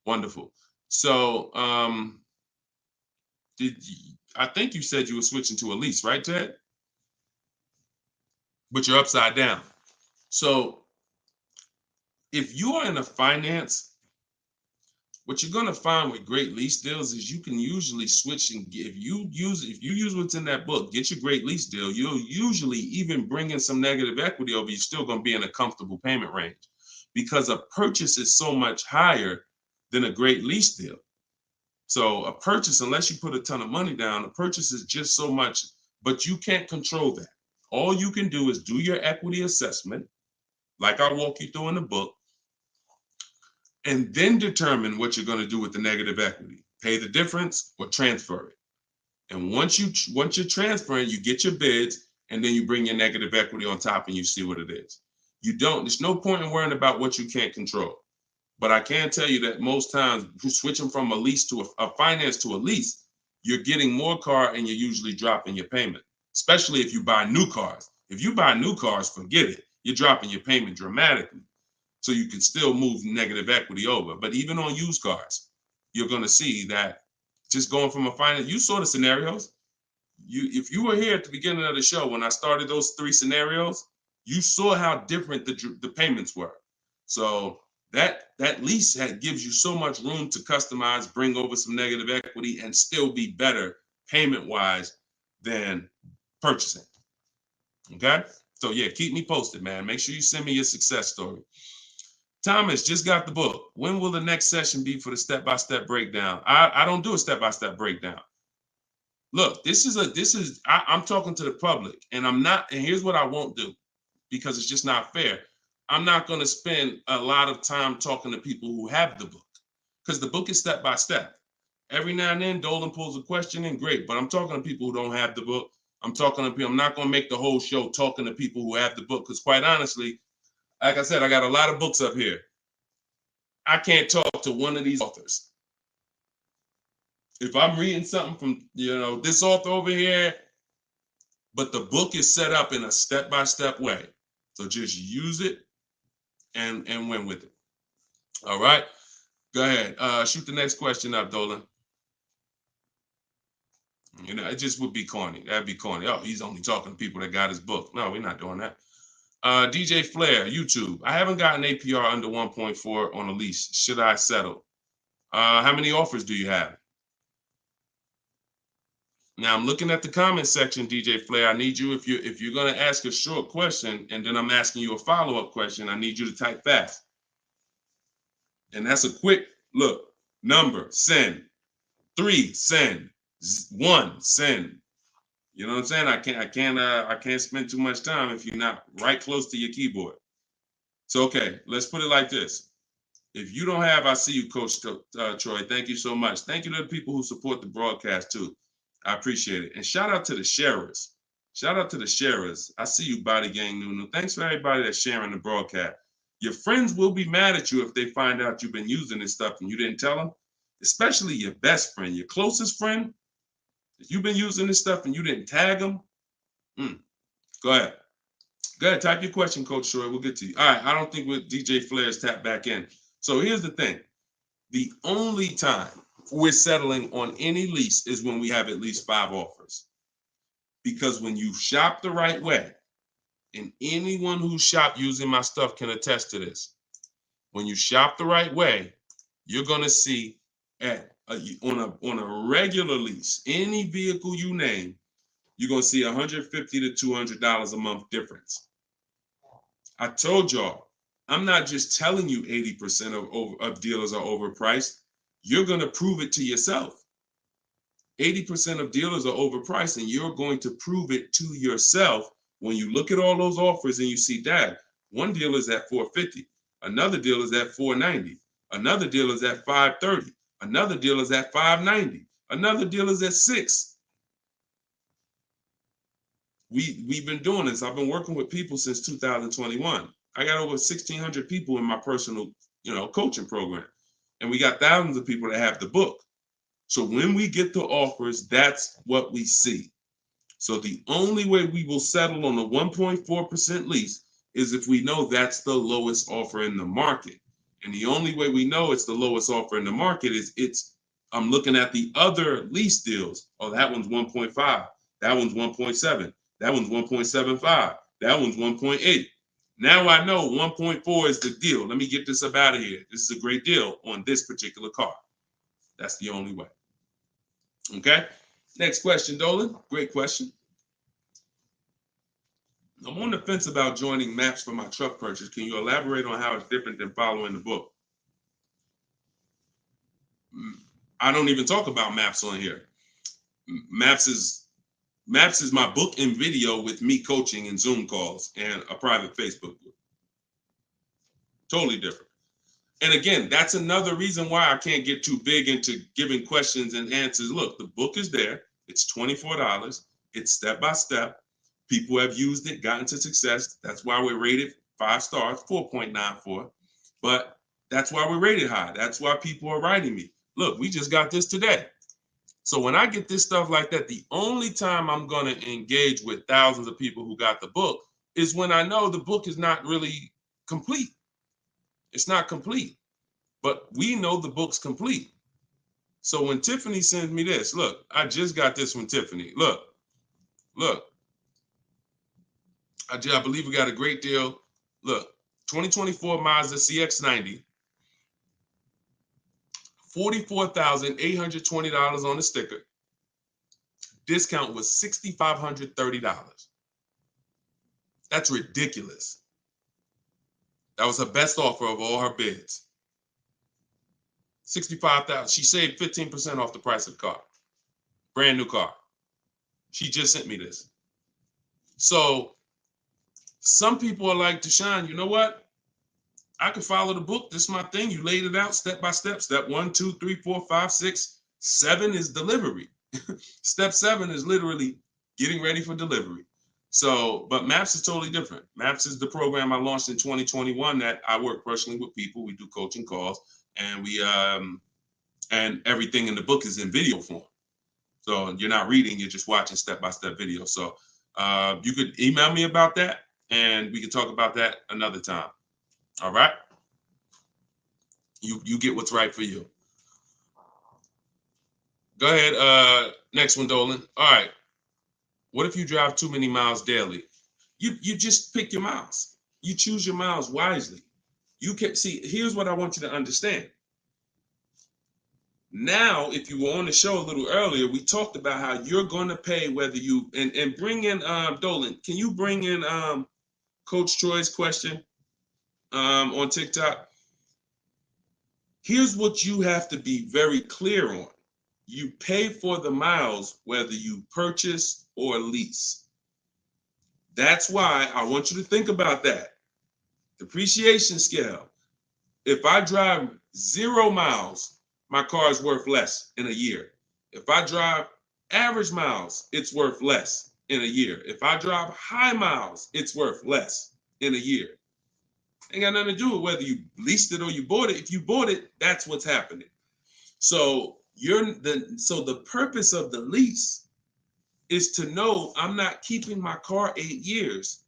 Wonderful. So I think you said you were switching to a lease, right, Ted? But you're upside down. So if you are in a finance, what you're going to find with great lease deals is you can usually switch, and if you use what's in that book, get your great lease deal, you'll usually even bring in some negative equity over, you're still going to be in a comfortable payment range, because a purchase is so much higher than a great lease deal. So a purchase, unless you put a ton of money down, a purchase is just so much but you can't control that. All you can do is do your equity assessment, like I walk you through in the book, and then determine what you're going to do with the negative equity. Pay the difference or transfer it. And once you're transferring, you get your bids, and then you bring your negative equity on top and you see what it is. There's no point in worrying about what you can't control. But I can tell you that most times, switching from a lease to a finance to a lease, you're getting more car and you're usually dropping your payment, especially if you buy new cars. If you buy new cars, forget it. You're dropping your payment dramatically. So you can still move negative equity over. But even on used cars, you're going to see that just going from a finance, you saw the scenarios. If you were here at the beginning of the show when I started those 3 scenarios, you saw how different the payments were. So that lease gives you so much room to customize, bring over some negative equity, and still be better payment-wise than purchasing. Okay? So yeah, keep me posted, man. Make sure you send me your success story. Thomas just got the book. When will the next session be for the step-by-step breakdown? I don't do a step-by-step breakdown. Look, I'm talking to the public, and here's what I won't do, because it's just not fair. I'm not going to spend a lot of time talking to people who have the book, because the book is step by step. Every now and then, Dolan pulls a question in, great, but I'm talking to people who don't have the book. I'm not going to make the whole show talking to people who have the book, because quite honestly, like I said, I got a lot of books up here. I can't talk to one of these authors. If I'm reading something from, this author over here, but the book is set up in a step-by-step way. So just use it and win with it. All right. Go ahead. Shoot the next question up, Dolan. It just would be corny. That'd be corny. Oh, he's only talking to people that got his book. No, we're not doing that. DJ Flair, YouTube. I haven't gotten APR under 1.4 on a lease. Should I settle? How many offers do you have? Now I'm looking at the comment section, DJ Flair. I need you, if you're going to ask a short question and then I'm asking you a follow-up question, I need you to type fast. And that's a quick look. Number, send. 3, send. 1, send. You know what I'm saying? I can't spend too much time if you're not right close to your keyboard. So okay, let's put it like this. If you don't have, I see you, Coach Troy. Thank you so much. Thank you to the people who support the broadcast too. I appreciate it. And shout out to the sharers. Shout out to the sharers. I see you, Body Gang Nunu. Thanks for everybody that's sharing the broadcast. Your friends will be mad at you if they find out you've been using this stuff and you didn't tell them, especially your best friend, your closest friend. If you've been using this stuff and you didn't tag them, go ahead. Go ahead, type your question, Coach Troy. We'll get to you. All right, I don't think DJ Flair's tapped back in. So here's the thing. The only time we're settling on any lease is when we have at least 5 offers. Because when you shop the right way, and anyone who shopped using my stuff can attest to this, when you shop the right way, you're going to see on a regular lease, any vehicle you name, you're going to see $150 to $200 a month difference. I told y'all, I'm not just telling you 80% of dealers are overpriced. You're going to prove it to yourself. 80% of dealers are overpriced, and you're going to prove it to yourself when you look at all those offers and you see that one dealer is at $450, another dealer is at $490, another dealer is at $530, another dealer is at $590, another dealer is at $6. We've been doing this. I've been working with people since 2021. I got over 1,600 people in my personal, coaching program, and we got thousands of people that have the book. So when we get the offers, that's what we see. So the only way we will settle on a 1.4% lease is if we know that's the lowest offer in the market. And the only way we know it's the lowest offer in the market is I'm looking at the other lease deals. Oh, that one's 1.5. That one's 1.7. That one's 1.75. That one's 1.8. Now I know 1.4 is the deal. Let me get this up out of here. This is a great deal on this particular car. That's the only way. Okay. Next question, Dolan. Great question. I'm on the fence about joining maps for my truck purchase. Can you elaborate on how it's different than following the book? I don't even talk about maps on here. Maps is Maps is my book and video with me coaching and Zoom calls and a private Facebook group. Totally different. And again, that's another reason why I can't get too big into giving questions and answers. Look, the book is there. It's $24. It's step by step. People have used it, gotten to success. That's why we're rated 5 stars, 4.94. But that's why we're rated high. That's why people are writing me. Look, we just got this today. So when I get this stuff like that, the only time I'm going to engage with thousands of people who got the book is when I know the book is not really complete. It's not complete, but we know the book's complete. So when Tiffany sends me this, look, I just got this from Tiffany. Look. I believe we got a great deal. Look, 2024 Mazda CX-90, $44,820 on the sticker. Discount was $6,530. That's ridiculous. That was her best offer of all her bids. $65,000. She saved 15% off the price of the car. Brand new car. She just sent me this. So some people are like, Deshone, you know what? I can follow the book. This is my thing. You laid it out step by step. Step 1, 2, 3, 4, 5, 6, 7 is delivery. Step 7 is literally getting ready for delivery. So, but Maps is totally different. Maps is the program I launched in 2021 that I work personally with people. We do coaching calls, and we and everything in the book is in video form. So you're not reading, you're just watching step-by-step video. So you could email me about that, and we can talk about that another time. All right? You get what's right for you. Go ahead. Next one, Dolan. All right. What if you drive too many miles daily? You just pick your miles. You choose your miles wisely. You can see, here's what I want you to understand. Now, if you were on the show a little earlier, we talked about how you're going to pay whether you, and bring in, Dolan, can you bring in Coach Troy's question on TikTok? Here's what you have to be very clear on. You pay for the miles whether you purchase or lease. That's why I want you to think about that. Depreciation scale. If I drive 0 miles, my car is worth less in a year. If I drive average miles, it's worth less in a year. If I drive high miles, it's worth less in a year. Ain't got nothing to do with whether you leased it or you bought it. If you bought it, that's what's happening. So the purpose of the lease is to know I'm not keeping my car 8 years.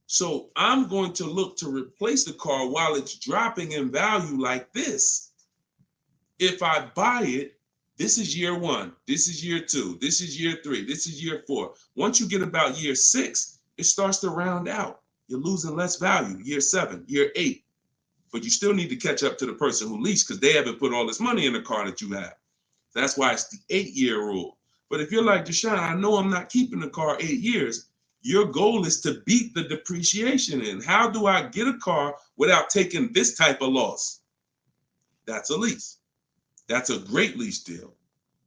So I'm going to look to replace the car while it's dropping in value like this. If I buy it, this is year 1, this is year 2, this is year 3, this is year 4. Once you get about year 6, it starts to round out. You're losing less value, year 7, year 8. But you still need to catch up to the person who leased because they haven't put all this money in the car that you have. That's why it's the 8-year rule. But if you're like, Deshone, I know I'm not keeping the car 8 years. Your goal is to beat the depreciation in. How do I get a car without taking this type of loss? That's a lease. That's a great lease deal.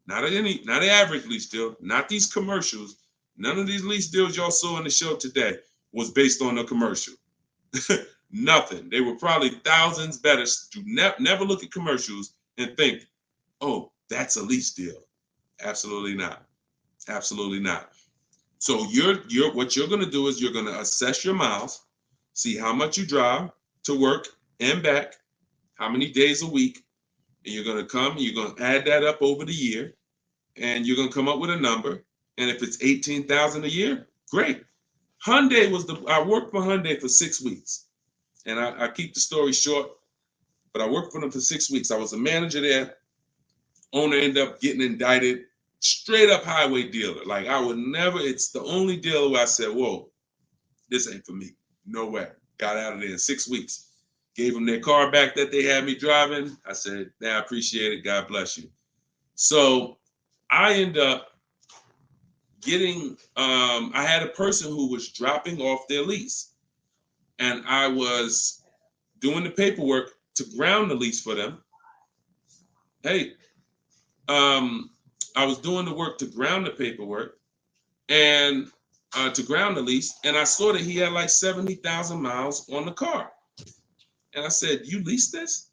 Not an average lease deal, not these commercials. None of these lease deals y'all saw in the show today was based on a commercial. Nothing. They were probably thousands better. Do never look at commercials and think, oh, that's a lease deal. Absolutely not. Absolutely not. So what you're going to do is you're going to assess your miles, see how much you drive to work and back, how many days a week, and you're going to add that up over the year, and you're going to come up with a number. And if it's $18,000 a year, great. I worked for Hyundai for 6 weeks, and I keep the story short, but I worked for them for 6 weeks. I was a manager there. Owner ended up getting indicted. Straight up highway dealer. Like I would never, it's the only dealer where I said, whoa, this ain't for me. No way. Got out of there in 6 weeks. Gave them their car back that they had me driving. I said, I appreciate it. God bless you. So I end up getting, I had a person who was dropping off their lease. And I was doing the paperwork to ground the lease for them. Hey, I was doing the work to ground the paperwork, and to ground the lease, and I saw that he had like 70,000 miles on the car. And I said, "You lease this?"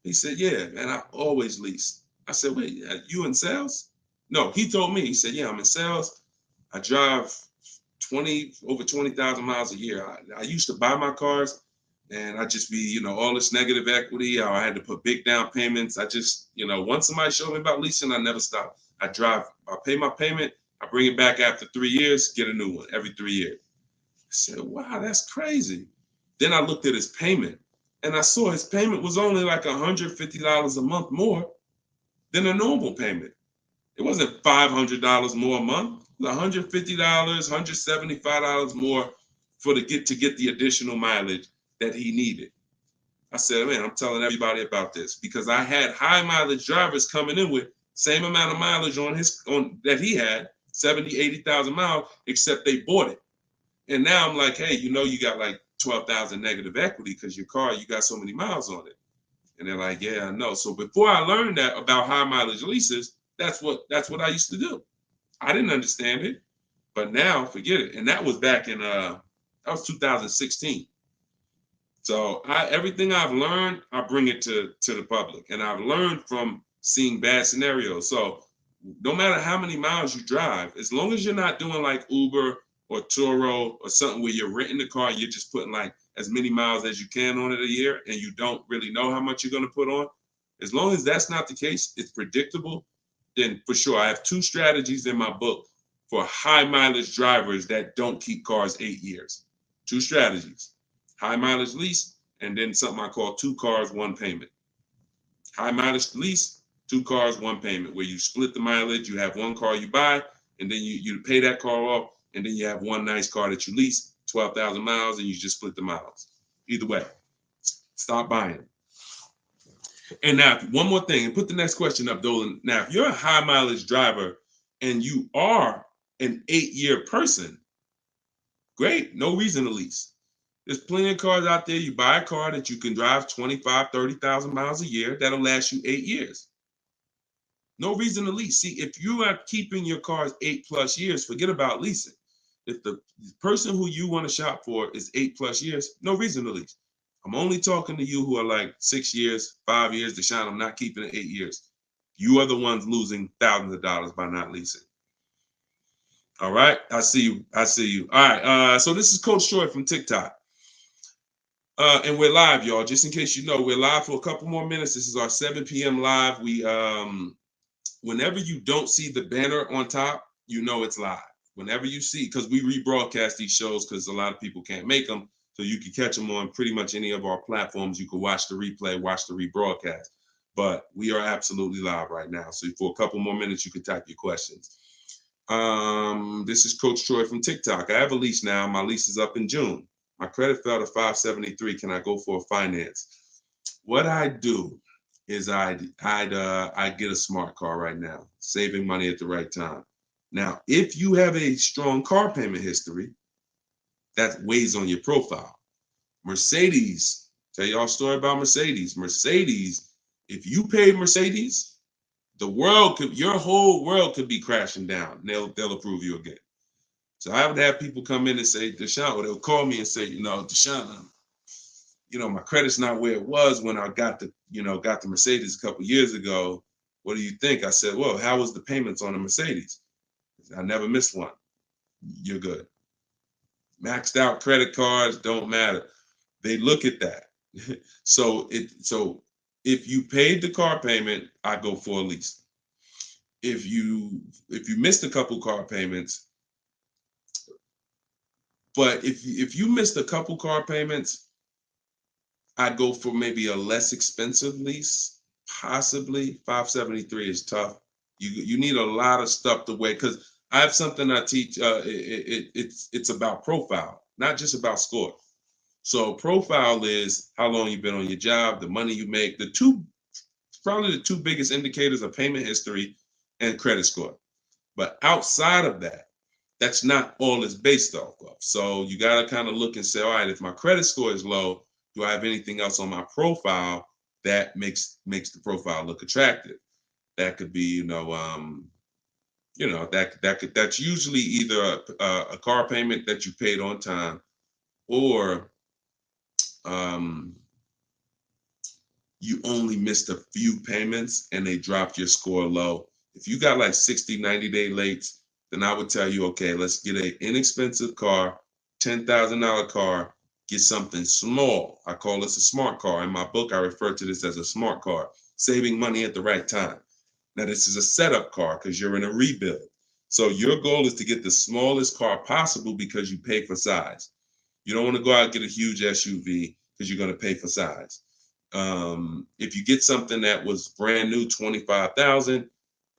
He said, "Yeah, man, I always lease." I said, "Wait, you in sales?" No, he told me. He said, "Yeah, I'm in sales. I drive over 20,000 miles a year. I used to buy my cars, and I just be, all this negative equity. I had to put big down payments. I just, once somebody showed me about leasing, I never stop. I pay my payment. I bring it back after 3 years, get a new one every 3 years." I said, "Wow, that's crazy." Then I looked at his payment, and I saw his payment was only like $150 a month more than a normal payment. It wasn't $500 more a month. It was $150, $175 more to get the additional mileage that he needed. I said, "Man, I'm telling everybody about this," because I had high mileage drivers coming in with same amount of mileage on that he had, 70, 80,000 miles, except they bought it. And now I'm like, "Hey, you got like 12,000 negative equity because your car, you got so many miles on it." And they're like, "Yeah, I know." So before I learned that about high mileage leases, that's what I used to do. I didn't understand it, but now forget it. And that was back in that was 2016. So everything I've learned, I bring it to the public, and I've learned from seeing bad scenarios. So no matter how many miles you drive, as long as you're not doing like Uber or Turo or something where you're renting the car, you're just putting like as many miles as you can on it a year, and you don't really know how much you're going to put on. As long as that's not the case, it's predictable, then for sure. I have 2 strategies in my book for high mileage drivers that don't keep cars 8 years. 2 strategies: high mileage lease, and then something I call 2 cars, 1 payment. High mileage lease, 2 cars, 1 payment, where you split the mileage. You have 1 car you buy, and then you pay that car off, and then you have 1 nice car that you lease, 12,000 miles, and you just split the miles. Either way, stop buying. And now, one more thing, and put the next question up, Dolan. Now, if you're a high mileage driver and you are an 8-year person, great, no reason to lease. There's plenty of cars out there. You buy a car that you can drive 25, 30,000 miles a year. That'll last you 8 years. No reason to lease. See, if you are keeping your cars 8+ years, forget about leasing. If the person who you want to shop for is 8+ years, no reason to lease. I'm only talking to you who are like 6 years, 5 years. Deshone, I'm not keeping it 8 years. You are the ones losing thousands of dollars by not leasing. All right, I see you. I see you. All right, so this is Coach Troy from TikTok. And we're live, y'all. Just in case you know, we're live for a couple more minutes. This is our 7 p.m. live. We, whenever you don't see the banner on top, you know it's live. Whenever you see, because we rebroadcast these shows because a lot of people can't make them, so you can catch them on pretty much any of our platforms. You can watch the replay, watch the rebroadcast. But we are absolutely live right now. So for a couple more minutes, you can type your questions. This is Coach Troy from TikTok. I have a lease now. My lease is up in June. My credit fell to 573. Can I go for a finance? What I do is I'd get a smart car right now, saving money at the right time. Now, if you have a strong car payment history, that weighs on your profile. Mercedes, tell y'all a story about Mercedes. Mercedes, if you pay Mercedes, your whole world could be crashing down. They'll approve you again. So I would have people come in and say, "Deshone," or they'll call me and say, "Deshone, my credit's not where it was when I got the Mercedes a couple years ago. What do you think?" I said, "Well, how was the payments on the Mercedes?" I never missed one. You're good. Maxed out credit cards don't matter. They look at that. So if you paid the car payment, I go for a lease. If you missed a couple car payments, but if you missed a couple car payments, I'd go for maybe a less expensive lease. Possibly 573 is tough. You need a lot of stuff to weigh, because I have something I teach. It's about profile, not just about score. So profile is how long you've been on your job, the money you make. Probably the 2 biggest indicators are payment history and credit score. But outside of that, that's not all it's based off of. So you got to kind of look and say, all right, if my credit score is low, do I have anything else on my profile that makes the profile look attractive? That could be, that's usually either a car payment that you paid on time, or um, you only missed a few payments and they dropped your score low. If you got like 60, 90-day late, then I would tell you, okay, let's get an inexpensive car, $10,000 car, get something small. I call this a smart car. In my book, I refer to this as a smart car, saving money at the right time. Now, this is a setup car because you're in a rebuild. So your goal is to get the smallest car possible because you pay for size. You don't want to go out and get a huge SUV because you're going to pay for size. If you get something that was brand new, 25,000,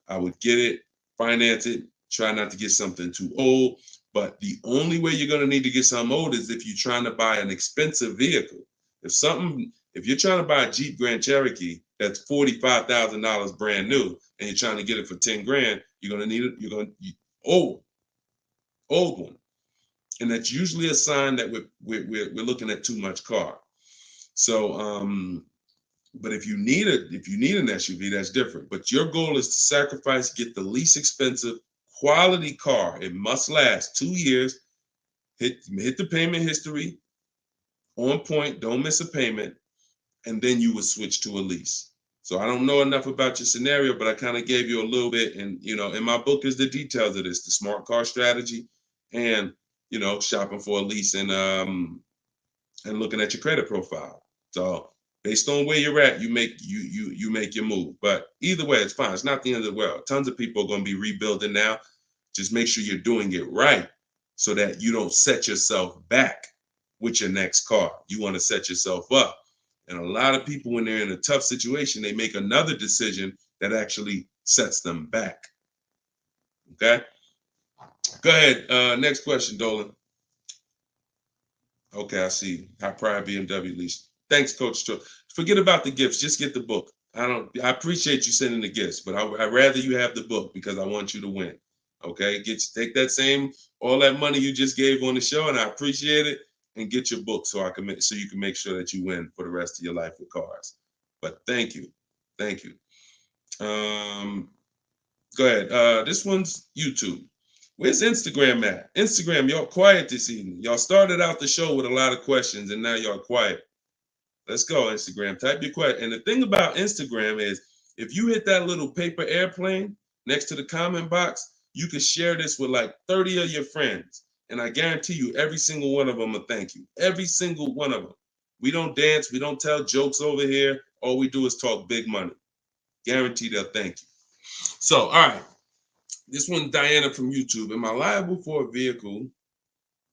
I would get it, finance it, try not to get something too old. But the only way you're going to need to get something old is if you're trying to buy an expensive vehicle. If you're trying to buy a Jeep Grand Cherokee that's $45,000 brand new and you're trying to get it for 10 grand, you're going to need it. Old one. And that's usually a sign that we're looking at too much car. So, but if you need an SUV, that's different. But your goal is to sacrifice, get the least expensive quality car. It must last 2 years. Hit the payment history on point. Don't miss a payment, and then you would switch to a lease. So I don't know enough about your scenario, but I kind of gave you a little bit. And in my book is the details of this: the smart car strategy, and shopping for a lease, and looking at your credit profile. So based on where you're at, you make your move. But either way, it's fine. It's not the end of the world. Tons of people are going to be rebuilding now. Just make sure you're doing it right so that you don't set yourself back with your next car. You want to set yourself up. And a lot of people, when they're in a tough situation, they make another decision that actually sets them back. Okay? Go ahead. Next question, Dolan. Okay, I see. High pride BMW lease. Thanks, Coach. Forget about the gifts. Just get the book. I appreciate you sending the gifts, but I'd rather you have the book because I want you to win. Okay, take all that money you just gave on the show, and I appreciate it, and get your book so you can make sure that you win for the rest of your life with cars. But thank you. Go ahead. This one's YouTube. Where's Instagram at? Instagram, y'all quiet this evening. Y'all started out the show with a lot of questions, and now y'all quiet. Let's go, Instagram. Type your question. And the thing about Instagram is, if you hit that little paper airplane next to the comment box, you can share this with like 30 of your friends. And I guarantee you, every single one of them will thank you. Every single one of them. We don't dance. We don't tell jokes over here. All we do is talk big money. Guaranteed they'll thank you. So, all right. This one, Diana from YouTube. Am I liable for a vehicle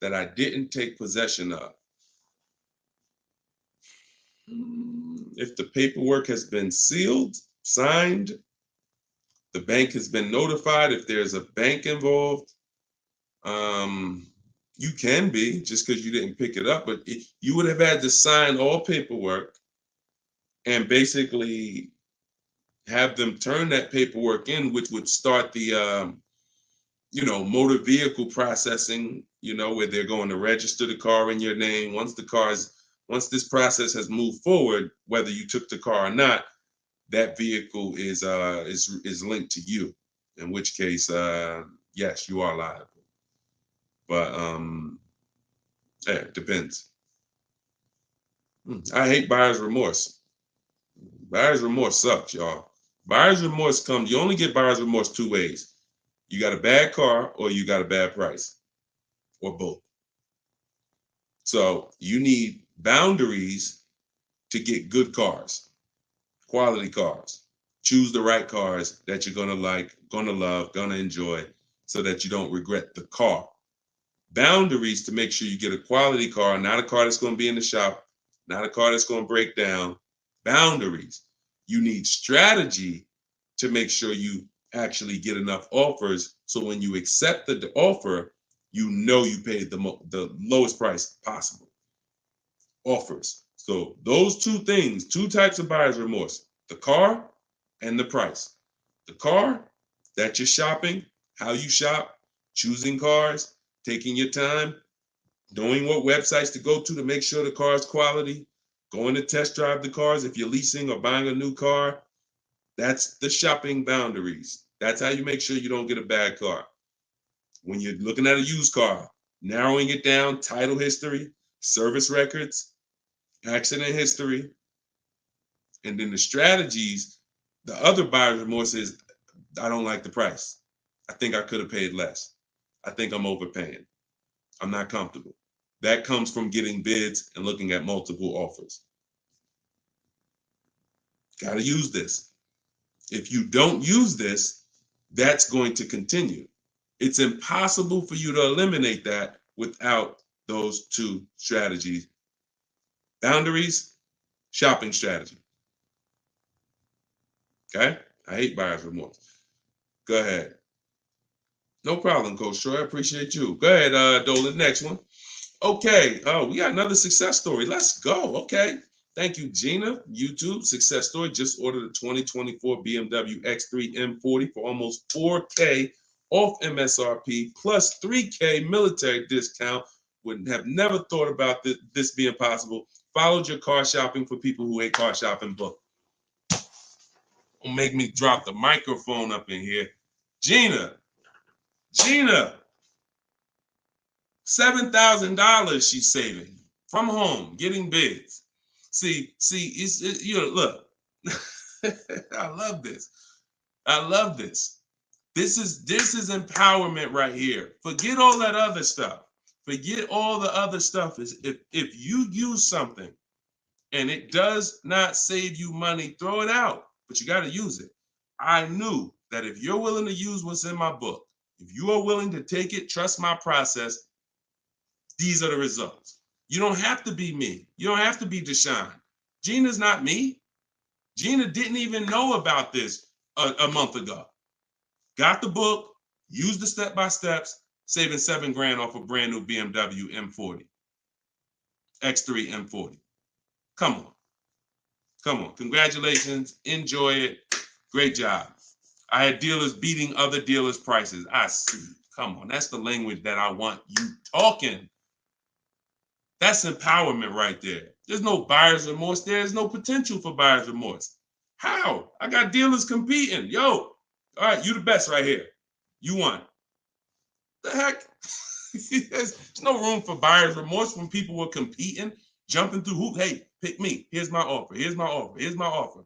that I didn't take possession of? If the paperwork has been sealed, signed, the bank has been notified, if there's a bank involved, you can be, just because you didn't pick it up, but you would have had to sign all paperwork and basically have them turn that paperwork in, which would start the motor vehicle processing, where they're going to register the car in your name. Once this process has moved forward, whether you took the car or not, that vehicle is linked to you. In which case, yes, you are liable. But it depends. I hate buyer's remorse. Buyer's remorse sucks, y'all. Buyer's remorse you only get buyer's remorse two ways. You got a bad car or you got a bad price, or both. So you need boundaries to get good cars, quality cars. Choose the right cars that you're going to like, going to love, going to enjoy, so that you don't regret the car. Boundaries to make sure you get a quality car, not a car that's going to be in the shop, not a car that's going to break down. Boundaries. You need strategy to make sure you actually get enough offers, so when you accept the offer, you paid the lowest price possible. Offers. So those two things, two types of buyer's remorse: the car and the price. The car that you're shopping, how you shop, choosing cars, taking your time, knowing what websites to go to make sure the car is quality, going to test drive the cars if you're leasing or buying a new car. That's the shopping boundaries. That's how you make sure you don't get a bad car. When you're looking at a used car, narrowing it down, title history, service records, accident history, and then the strategies. The other buyer's remorse is, I don't like the price. I think I could have paid less. I think I'm overpaying. I'm not comfortable. That comes from getting bids and looking at multiple offers. Got to use this. If you don't use this, that's going to continue. It's impossible for you to eliminate that without those two strategies. Boundaries, shopping strategy. Okay? I hate buyer's remorse. Go ahead. No problem, Coach Troy. I appreciate you. Go ahead, Dolan. Next one. Okay. Oh, we got another success story. Let's go. Okay. Thank you, Gina. YouTube success story. Just ordered a 2024 BMW X3 M40 for almost $4K off MSRP plus $3K military discount. Would have never thought about this being possible. Followed your car shopping for people who hate car shopping book. Don't make me drop the microphone up in here. Gina, $7,000 she's saving from home, getting bids. See, look, I love this. I love this. This is empowerment right here. Forget all that other stuff. Forget all the other stuff. Is if you use something and it does not save you money, throw it out. But you got to use it. I knew that if you're willing to use what's in my book, if you are willing to take it, trust my process, these are the results. You don't have to be me. You don't have to be Deshone. Gina's not me. Gina didn't even know about this a month ago. Got the book, used the step-by-steps, saving $7,000 off a brand new BMW M40, X3 M40. Come on. Come on. Congratulations. Enjoy it. Great job. I had dealers beating other dealers' prices. I see. Come on. That's the language that I want you talking. That's empowerment right there. There's no buyer's remorse. There's no potential for buyer's remorse. How? I got dealers competing. Yo, all right, you the best right here. You won. The heck? There's no room for buyer's remorse when people were competing, jumping through hoops. Hey, pick me. Here's my offer. Here's my offer. Here's my offer.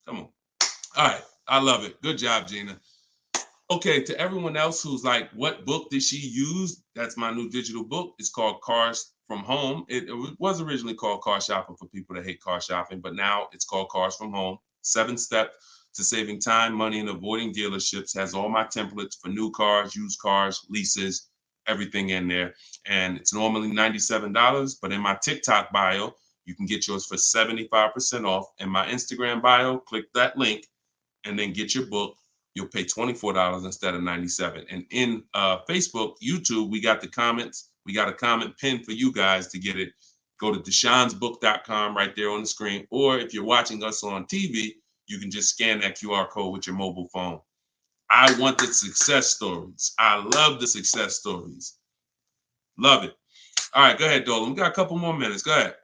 Come on. All right. I love it. Good job, Gina. Okay, to everyone else who's like, what book did she use? That's my new digital book. It's called Cars from Home. It was originally called Car Shopping for people that hate car shopping, but now it's called Cars from Home. 7 steps to saving time, money, and avoiding dealerships. Has all my templates for new cars, used cars, leases, everything in there. And it's normally $97, but in my TikTok bio, you can get yours for 75% off. In my Instagram bio, click that link and then get your book. You'll pay $24 instead of $97. And in Facebook, YouTube, we got the comments. We got a comment pinned for you guys to get it. Go to deshonesbook.com right there on the screen. Or if you're watching us on TV, you can just scan that QR code with your mobile phone. I want the success stories. I love the success stories. Love it. All right, go ahead, Dolan. We got a couple more minutes. Go ahead.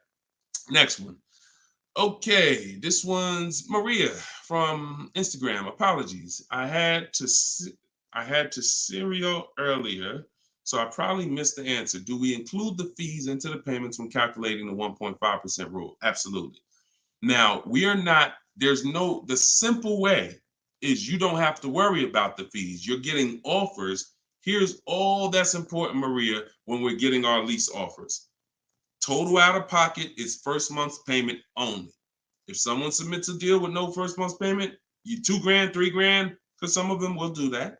Next one. Okay, this one's Maria from Instagram. Apologies. I had to serial earlier, so I probably missed the answer. Do we include the fees into the payments when calculating the 1.5% rule? Absolutely. Now, the simple way is you don't have to worry about the fees. You're getting offers. Here's all that's important, Maria, when we're getting our lease offers. Total out of pocket is first month's payment only. If someone submits a deal with no first month's payment, you $2,000, $3,000, because some of them will do that.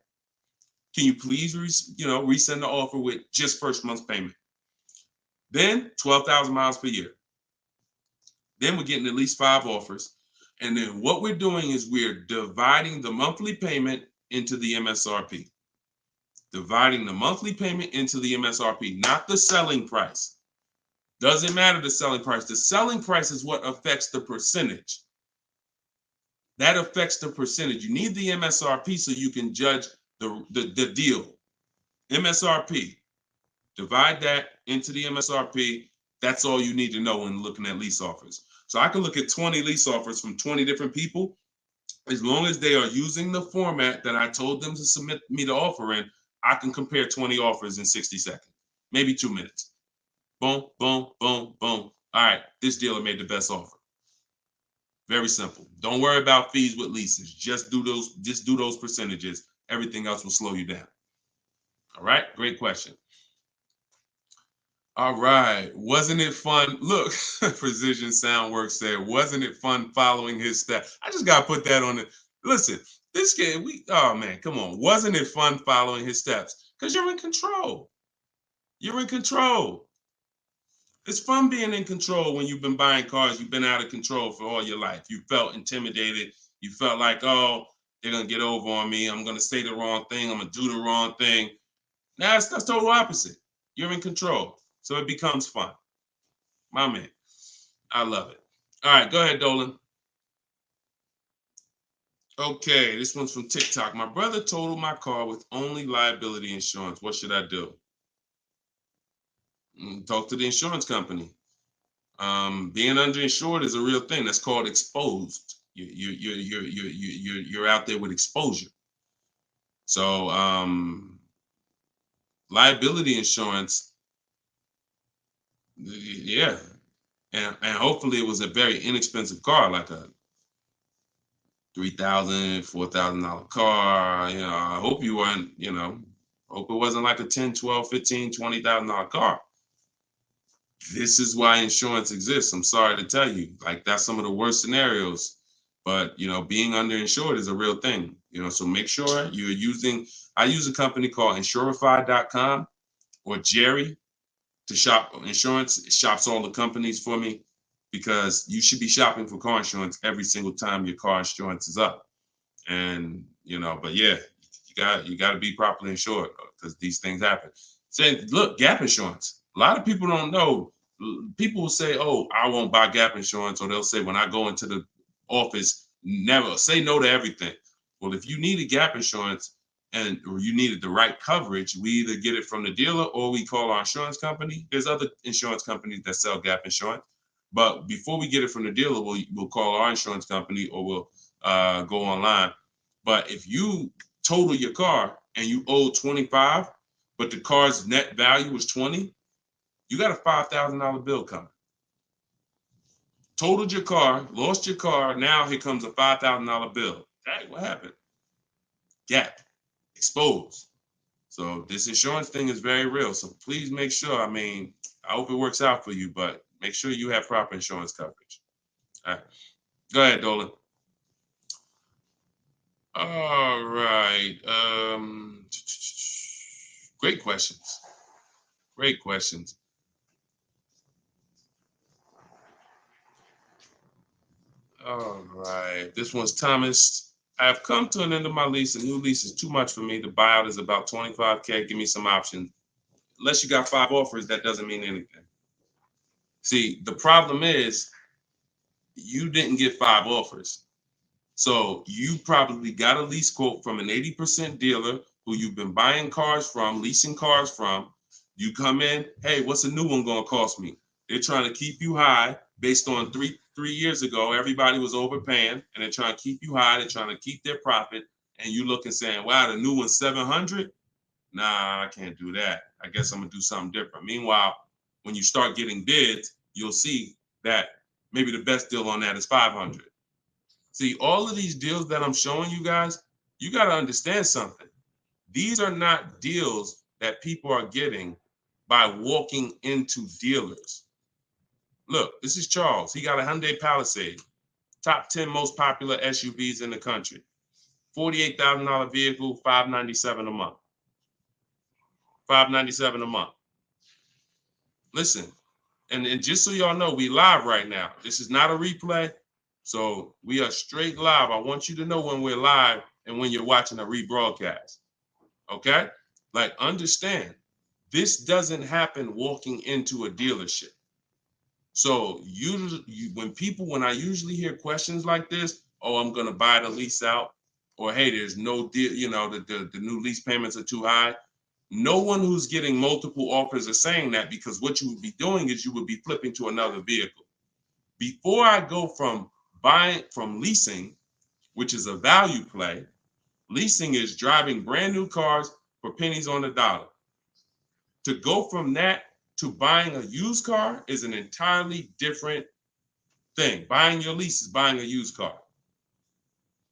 Can you please, resend the offer with just first month's payment? Then 12,000 miles per year. Then we're getting at least 5 offers. And then what we're doing is we're dividing the monthly payment into the MSRP. Dividing the monthly payment into the MSRP, not the selling price. Doesn't matter the selling price. The selling price is what affects the percentage. That affects the percentage. You need the MSRP so you can judge the deal. MSRP. Divide that into the MSRP. That's all you need to know when looking at lease offers. So I can look at 20 lease offers from 20 different people. As long as they are using the format that I told them to submit me the offer in, I can compare 20 offers in 60 seconds, maybe 2 minutes. Boom, boom, boom, boom. All right, this dealer made the best offer. Very simple. Don't worry about fees with leases. Just do those percentages. Everything else will slow you down. All right, great question. All right, wasn't it fun? Look, Precision Soundworks said, wasn't it fun following his steps? I just gotta put that on it. Listen, this game, oh man, come on. Wasn't it fun following his steps? Because you're in control. You're in control. It's fun being in control when you've been buying cars. You've been out of control for all your life. You felt intimidated. You felt like, oh, they're gonna get over on me. I'm gonna say the wrong thing. I'm gonna do the wrong thing. Now it's the total opposite. You're in control. So it becomes fun. My man. I love it. All right, go ahead, Dolan. Okay, this one's from TikTok. My brother totaled my car with only liability insurance. What should I do? Talk to the insurance company. Being underinsured is a real thing. That's called exposed. You're out there with exposure. So liability insurance, yeah, and hopefully it was a very inexpensive car, like a $3,000, $4,000 car. You know, I hope you weren't. You know, hope it wasn't like a $10, $12, $15, $20,000 car. This is why insurance exists. I'm sorry to tell you, like that's some of the worst scenarios. But you know, being underinsured is a real thing. You know, so make sure you're using. I use a company called Insurify.com or Jerry to shop insurance. It shops all the companies for me because you should be shopping for car insurance every single time your car insurance is up. And you know, but yeah, you got to be properly insured because these things happen. Say, look, gap insurance. A lot of people don't know. People will say, "Oh, I won't buy gap insurance," or they'll say, "When I go into the office, never say no to everything." Well, if you needed gap insurance or you needed the right coverage, we either get it from the dealer or we call our insurance company. There's other insurance companies that sell gap insurance, but before we get it from the dealer, we'll call our insurance company or we'll go online. But if you total your car and you owe 25, but the car's net value was 20, you got a $5,000 bill coming. Totaled your car, lost your car. Now here comes a $5,000 bill. Hey, what happened? Gap, exposed. So this insurance thing is very real. So please make sure. I mean, I hope it works out for you, but make sure you have proper insurance coverage. All right, go ahead, Dolan. All right. Great questions. Great questions. All right. This one's Thomas. I have come to an end of my lease. A new lease is too much for me. The buyout is about 25K. Give me some options. Unless you got 5 offers, that doesn't mean anything. See, the problem is you didn't get 5 offers. So you probably got a lease quote from an 80% dealer who you've been buying cars from, leasing cars from. You come in, hey, what's a new one going to cost me? They're trying to keep you high based on three years ago. Everybody was overpaying and they're trying to keep you high. They're trying to keep their profit. And you look and saying, wow, the new one's 700. Nah, I can't do that. I guess I'm going to do something different. Meanwhile, when you start getting bids, you'll see that maybe the best deal on that is 500. See, all of these deals that I'm showing you guys, you got to understand something. These are not deals that people are getting by walking into dealers. Look, this is Charles. He got a Hyundai Palisade, top 10 most popular SUVs in the country. $48,000 vehicle, $597 a month. $597 a month. Listen, and just so y'all know, we live right now. This is not a replay. So we are straight live. I want you to know when we're live and when you're watching a rebroadcast. Okay? Like, understand, this doesn't happen walking into a dealership. So when I usually hear questions like this, oh, I'm gonna buy the lease out, or hey, there's no deal, you know, the new lease payments are too high. No one who's getting multiple offers are saying that, because what you would be doing is you would be flipping to another vehicle. Before I go from leasing which is a value play. Leasing is driving brand new cars for pennies on the dollar. To go from that to buying a used car is an entirely different thing. Buying your lease is buying a used car.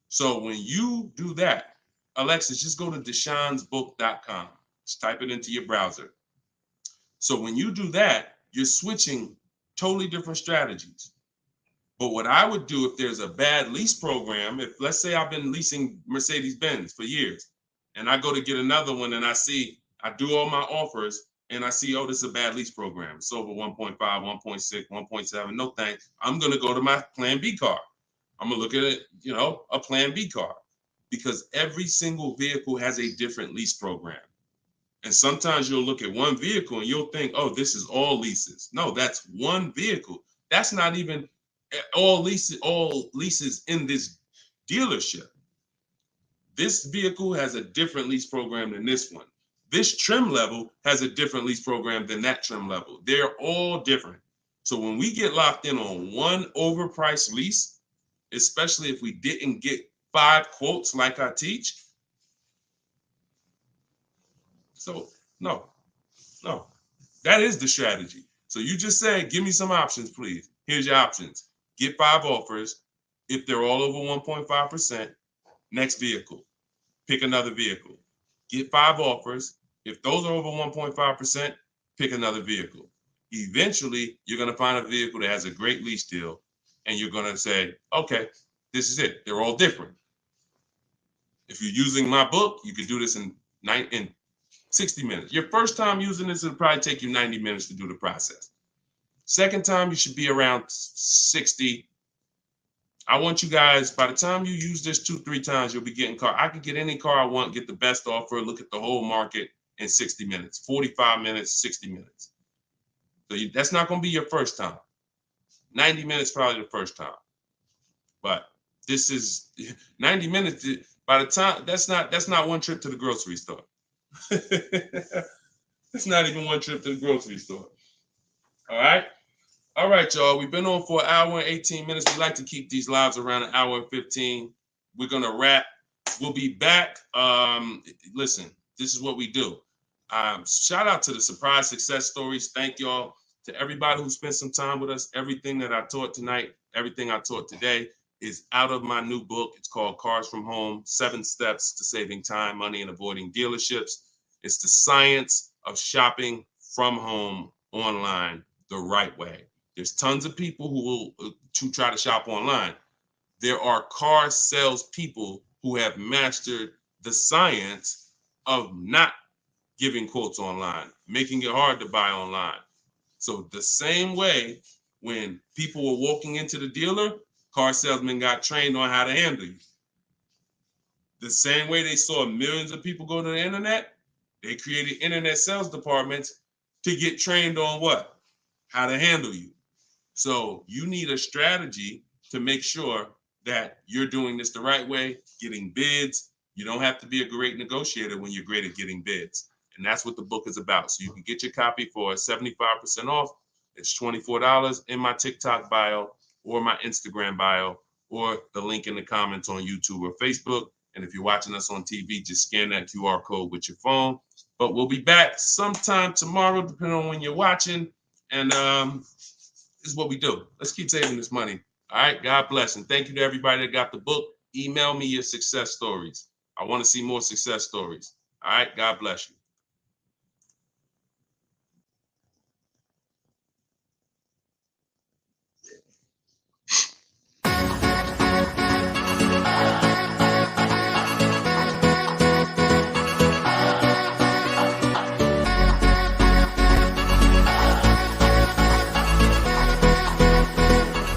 So when you do that, Alexis, just go to deshonsbook.com. Just type it into your browser. So when you do that, you're switching totally different strategies. But what I would do if there's a bad lease program, if let's say I've been leasing Mercedes-Benz for years and I go to get another one and I do all my offers and I see, oh, this is a bad lease program. It's over 1.5, 1.6, 1.7. No thanks. I'm going to go to my plan B car. I'm going to look at it, a plan B car, because every single vehicle has a different lease program. And sometimes you'll look at one vehicle and you'll think, oh, this is all leases. No, that's one vehicle. That's not even all leases in this dealership. This vehicle has a different lease program than this one. This trim level has a different lease program than that trim level. They're all different. So when we get locked in on one overpriced lease, especially if we didn't get 5 quotes like I teach, so no, that is the strategy. So you just say, give me some options, please. Here's your options. Get 5 offers. If they're all over 1.5%, next vehicle. Pick another vehicle. Get 5 offers. If those are over 1.5%, pick another vehicle. Eventually, you're going to find a vehicle that has a great lease deal, and you're going to say, okay, this is it. They're all different. If you're using my book, you can do this in 60 minutes. Your first time using this, it'll probably take you 90 minutes to do the process. Second time, you should be around 60. I want you guys, by the time you use this 2-3 times, you'll be getting car. I can get any car I want, get the best offer, look at the whole market in 60 minutes, 45 minutes, 60 minutes. So that's not going to be your first time. 90 minutes probably the first time. But this is 90 minutes. By the time, that's not one trip to the grocery store. It's not even one trip to the grocery store. All right, y'all. We've been on for an hour and 18 minutes. We like to keep these lives around an hour and 15. We're gonna wrap. We'll be back. Listen, this is what we do. Shout out to the surprise success stories. Thank y'all to everybody who spent some time with us. Everything that I taught tonight, everything I taught today is out of my new book. It's called Cars from Home, 7 Steps to Saving Time, Money, and Avoiding Dealerships. It's the science of shopping from home online the right way. There's tons of people who will try to shop online. There are car sales people who have mastered the science of not giving quotes online, making it hard to buy online. So the same way when people were walking into the dealer, car salesmen got trained on how to handle you. The same way they saw millions of people go to the internet, they created internet sales departments to get trained on what? How to handle you. So you need a strategy to make sure that you're doing this the right way, getting bids. You don't have to be a great negotiator when you're great at getting bids. And that's what the book is about. So you can get your copy for 75% off. It's $24 in my TikTok bio or my Instagram bio or the link in the comments on YouTube or Facebook. And if you're watching us on TV, just scan that QR code with your phone. But we'll be back sometime tomorrow, depending on when you're watching. And this is what we do. Let's keep saving this money. All right. God bless. And thank you to everybody that got the book. Email me your success stories. I want to see more success stories. All right. God bless you.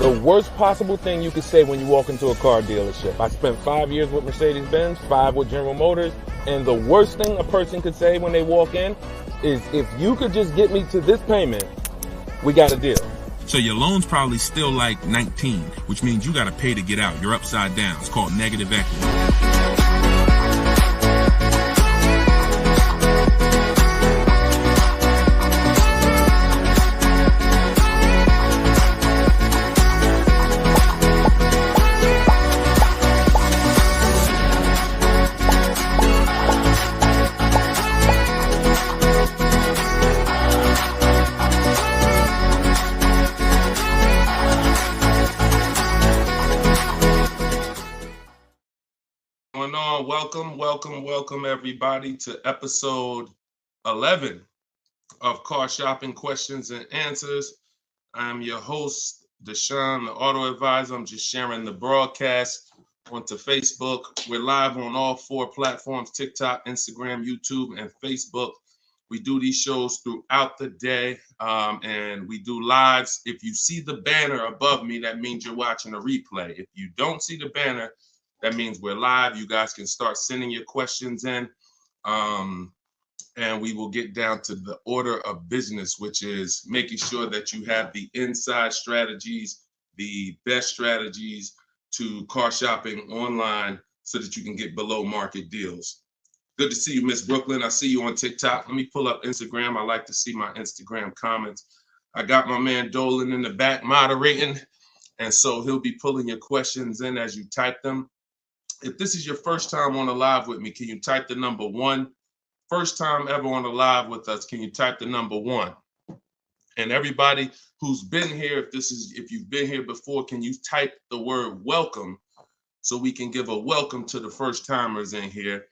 The worst possible thing you could say when you walk into a car dealership. I spent 5 years with Mercedes-Benz, 5 with General Motors, and the worst thing a person could say when they walk in is, if you could just get me to this payment, we got a deal. So your loan's probably still like 19, which means you got to pay to get out. You're upside down. It's called negative equity. Welcome everybody to episode 11 of Car Shopping Questions and Answers. I'm your host, Deshone the Auto Advisor. I'm just sharing the broadcast onto Facebook. We're live on all 4 platforms: TikTok, Instagram, YouTube, and Facebook. We do these shows throughout the day, and we do lives. If you see the banner above me, that means you're watching a replay. If you don't see the banner, that means we're live. You guys can start sending your questions in, and we will get down to the order of business, which is making sure that you have the inside strategies, the best strategies to car shopping online so that you can get below market deals. Good to see you, Miss Brooklyn. I see you on TikTok. Let me pull up Instagram. I like to see my Instagram comments. I got my man Dolan in the back moderating, and so he'll be pulling your questions in as you type them. If this is your first time on a live with me, can you type the number 1? First time ever on a live with us, can you type the number 1? And everybody who's been here, if you've been here before, can you type the word welcome so we can give a welcome to the first timers in here,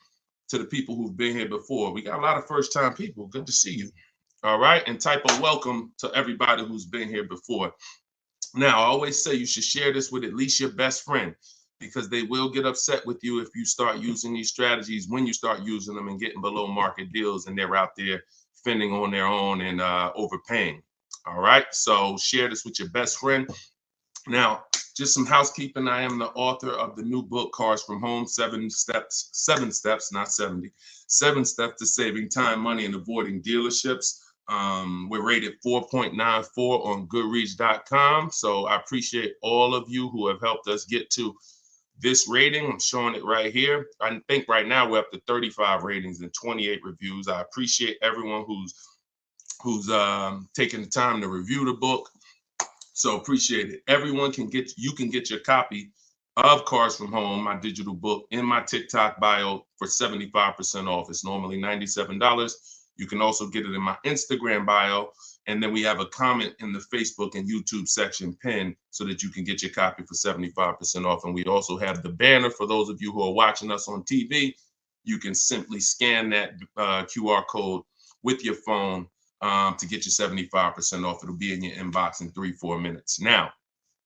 to the people who've been here before. We got a lot of first time people. Good to see you. All right. And type a welcome to everybody who's been here before. Now, I always say you should share this with at least your best friend, because they will get upset with you if you start using these strategies, when you start using them and getting below market deals and they're out there fending on their own and overpaying. All right. So share this with your best friend. Now, just some housekeeping. I am the author of the new book, Cars from Home, 7 steps, not 70, 7 steps to saving time, money, and avoiding dealerships. We're rated 4.94 on Goodreads.com. So I appreciate all of you who have helped us get to this rating. I'm showing it right here. I think right now we're up to 35 ratings and 28 reviews. I appreciate everyone who's taking the time to review the book. So appreciate it. Everyone can get your copy of Cars from Home, my digital book, in my TikTok bio for 75% off. It's normally $97. You can also get it in my Instagram bio. And then we have a comment in the Facebook and YouTube section pinned so that you can get your copy for 75% off. And we also have the banner for those of you who are watching us on TV. You can simply scan that QR code with your phone to get your 75% off. It'll be in your inbox in 3-4 minutes. Now,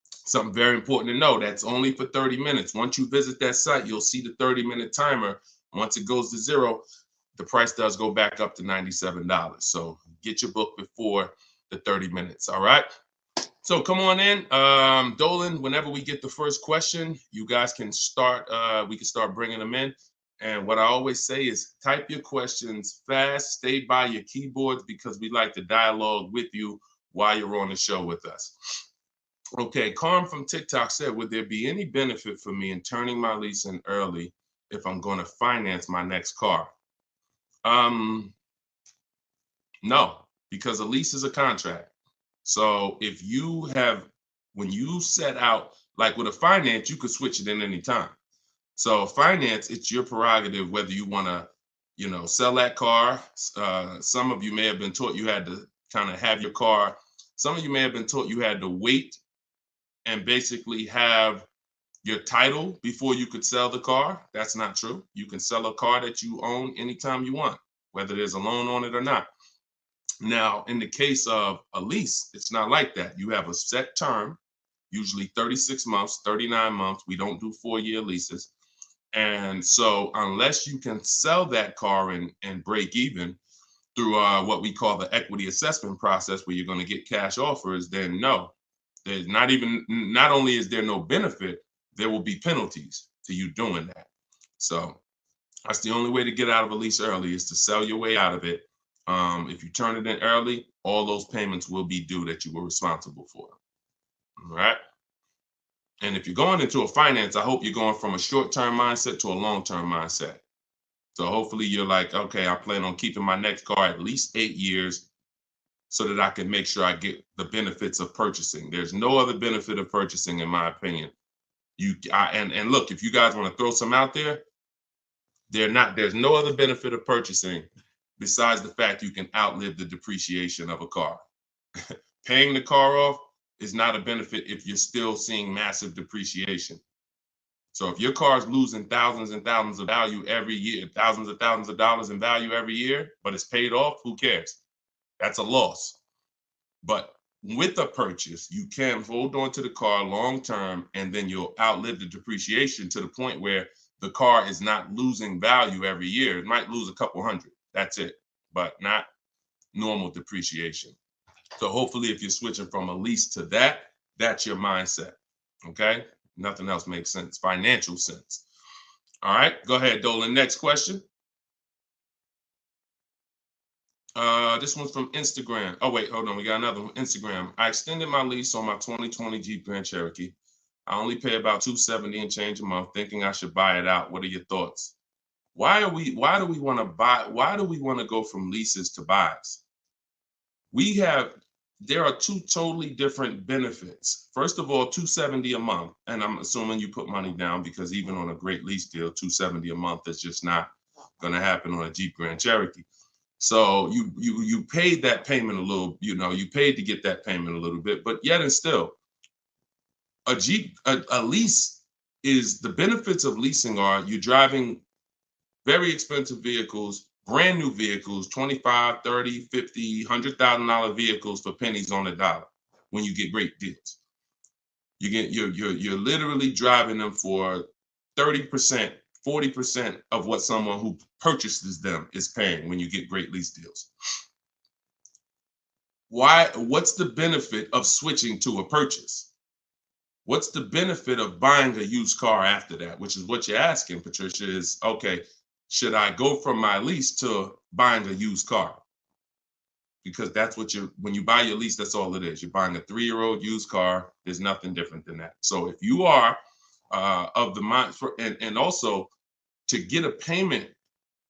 something very important to know, that's only for 30 minutes. Once you visit that site, you'll see the 30-minute timer. Once it goes to 0, the price does go back up to $97. So get your book before the 30 minutes. All right. So come on in. Dolan, whenever we get the first question, you guys can start. We can start bringing them in. And what I always say is type your questions fast. Stay by your keyboards because we like to dialogue with you while you're on the show with us. Okay. Carm from TikTok said, would there be any benefit for me in turning my lease in early if I'm going to finance my next car? No, because a lease is a contract. So if when you set out, like with a finance, you could switch it in any time. So finance, it's your prerogative whether you want to, sell that car. Some of you may have been taught you had to kind of have your car. Some of you may have been taught you had to wait and basically have your title before you could sell the car. That's not true. You can sell a car that you own anytime you want, whether there's a loan on it or not. Now, in the case of a lease, it's not like that. You have a set term, usually 36 months, 39 months. We don't do 4-year leases. And so unless you can sell that car and break even through what we call the equity assessment process, where you're going to get cash offers, then no, there's not only is there no benefit, there will be penalties to you doing that. So that's the only way to get out of a lease early, is to sell your way out of it. If you turn it in early, all those payments will be due that you were responsible for. All right. And if you're going into a finance, I hope you're going from a short-term mindset to a long-term mindset. So hopefully you're like, okay, I plan on keeping my next car at least 8 years so that I can make sure I get the benefits of purchasing. There's no other benefit of purchasing, in my opinion. And look, if you guys want to throw some out there, there's no other benefit of purchasing besides the fact you can outlive the depreciation of a car. Paying the car off is not a benefit if you're still seeing massive depreciation. So if your car is losing thousands and thousands of value every year, thousands of dollars in value every year, but it's paid off, who cares? That's a loss. But with a purchase, you can hold on to the car long term, and then you'll outlive the depreciation to the point where the car is not losing value every year. It might lose a couple hundred. That's it, but not normal depreciation. So hopefully if you're switching from a lease to that, that's your mindset, okay? Nothing else makes sense, financial sense. All right, go ahead, Dolan. Next question. This one's from Instagram. Oh, wait, hold on. We got another one. Instagram. I extended my lease on my 2020 Jeep Grand Cherokee. I only pay about $270 and change a month, thinking I should buy it out. What are your thoughts? Why do we want to go from leases to buys? There are two totally different benefits. First of all, $270 a month, and I'm assuming you put money down, because even on a great lease deal, $270 a month is just not going to happen on a Jeep Grand Cherokee. So you paid that payment a little, you paid to get that payment a little bit, but yet and still, a lease is, the benefits of leasing are you're driving very expensive vehicles, brand new vehicles, $25,000, $30,000, $50,000, $100,000 vehicles for pennies on the dollar when you get great deals. You're literally driving them for 30%, 40% of what someone who purchases them is paying when you get great lease deals. What's the benefit of switching to a purchase? What's the benefit of buying a used car after that? Which is what you're asking, Patricia, is, okay, should I go from my lease to buying a used car? Because that's when you buy your lease, that's all it is. You're buying a 3-year-old used car. There's nothing different than that. So if you are of the mind, and also to get a payment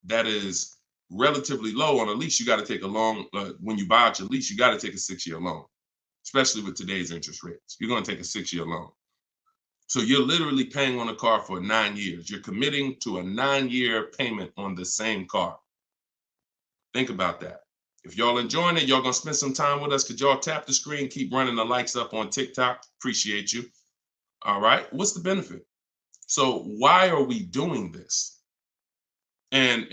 that is relatively low on a lease, you got to take a long, when you buy out your lease, you got to take a 6-year loan, especially with today's interest rates. You're going to take a 6-year loan. So you're literally paying on a car for 9 years. You're committing to a 9-year payment on the same car. Think about that. If y'all enjoying it, y'all gonna spend some time with us. Could y'all tap the screen, keep running the likes up on TikTok? Appreciate you. All right, what's the benefit? So why are we doing this? And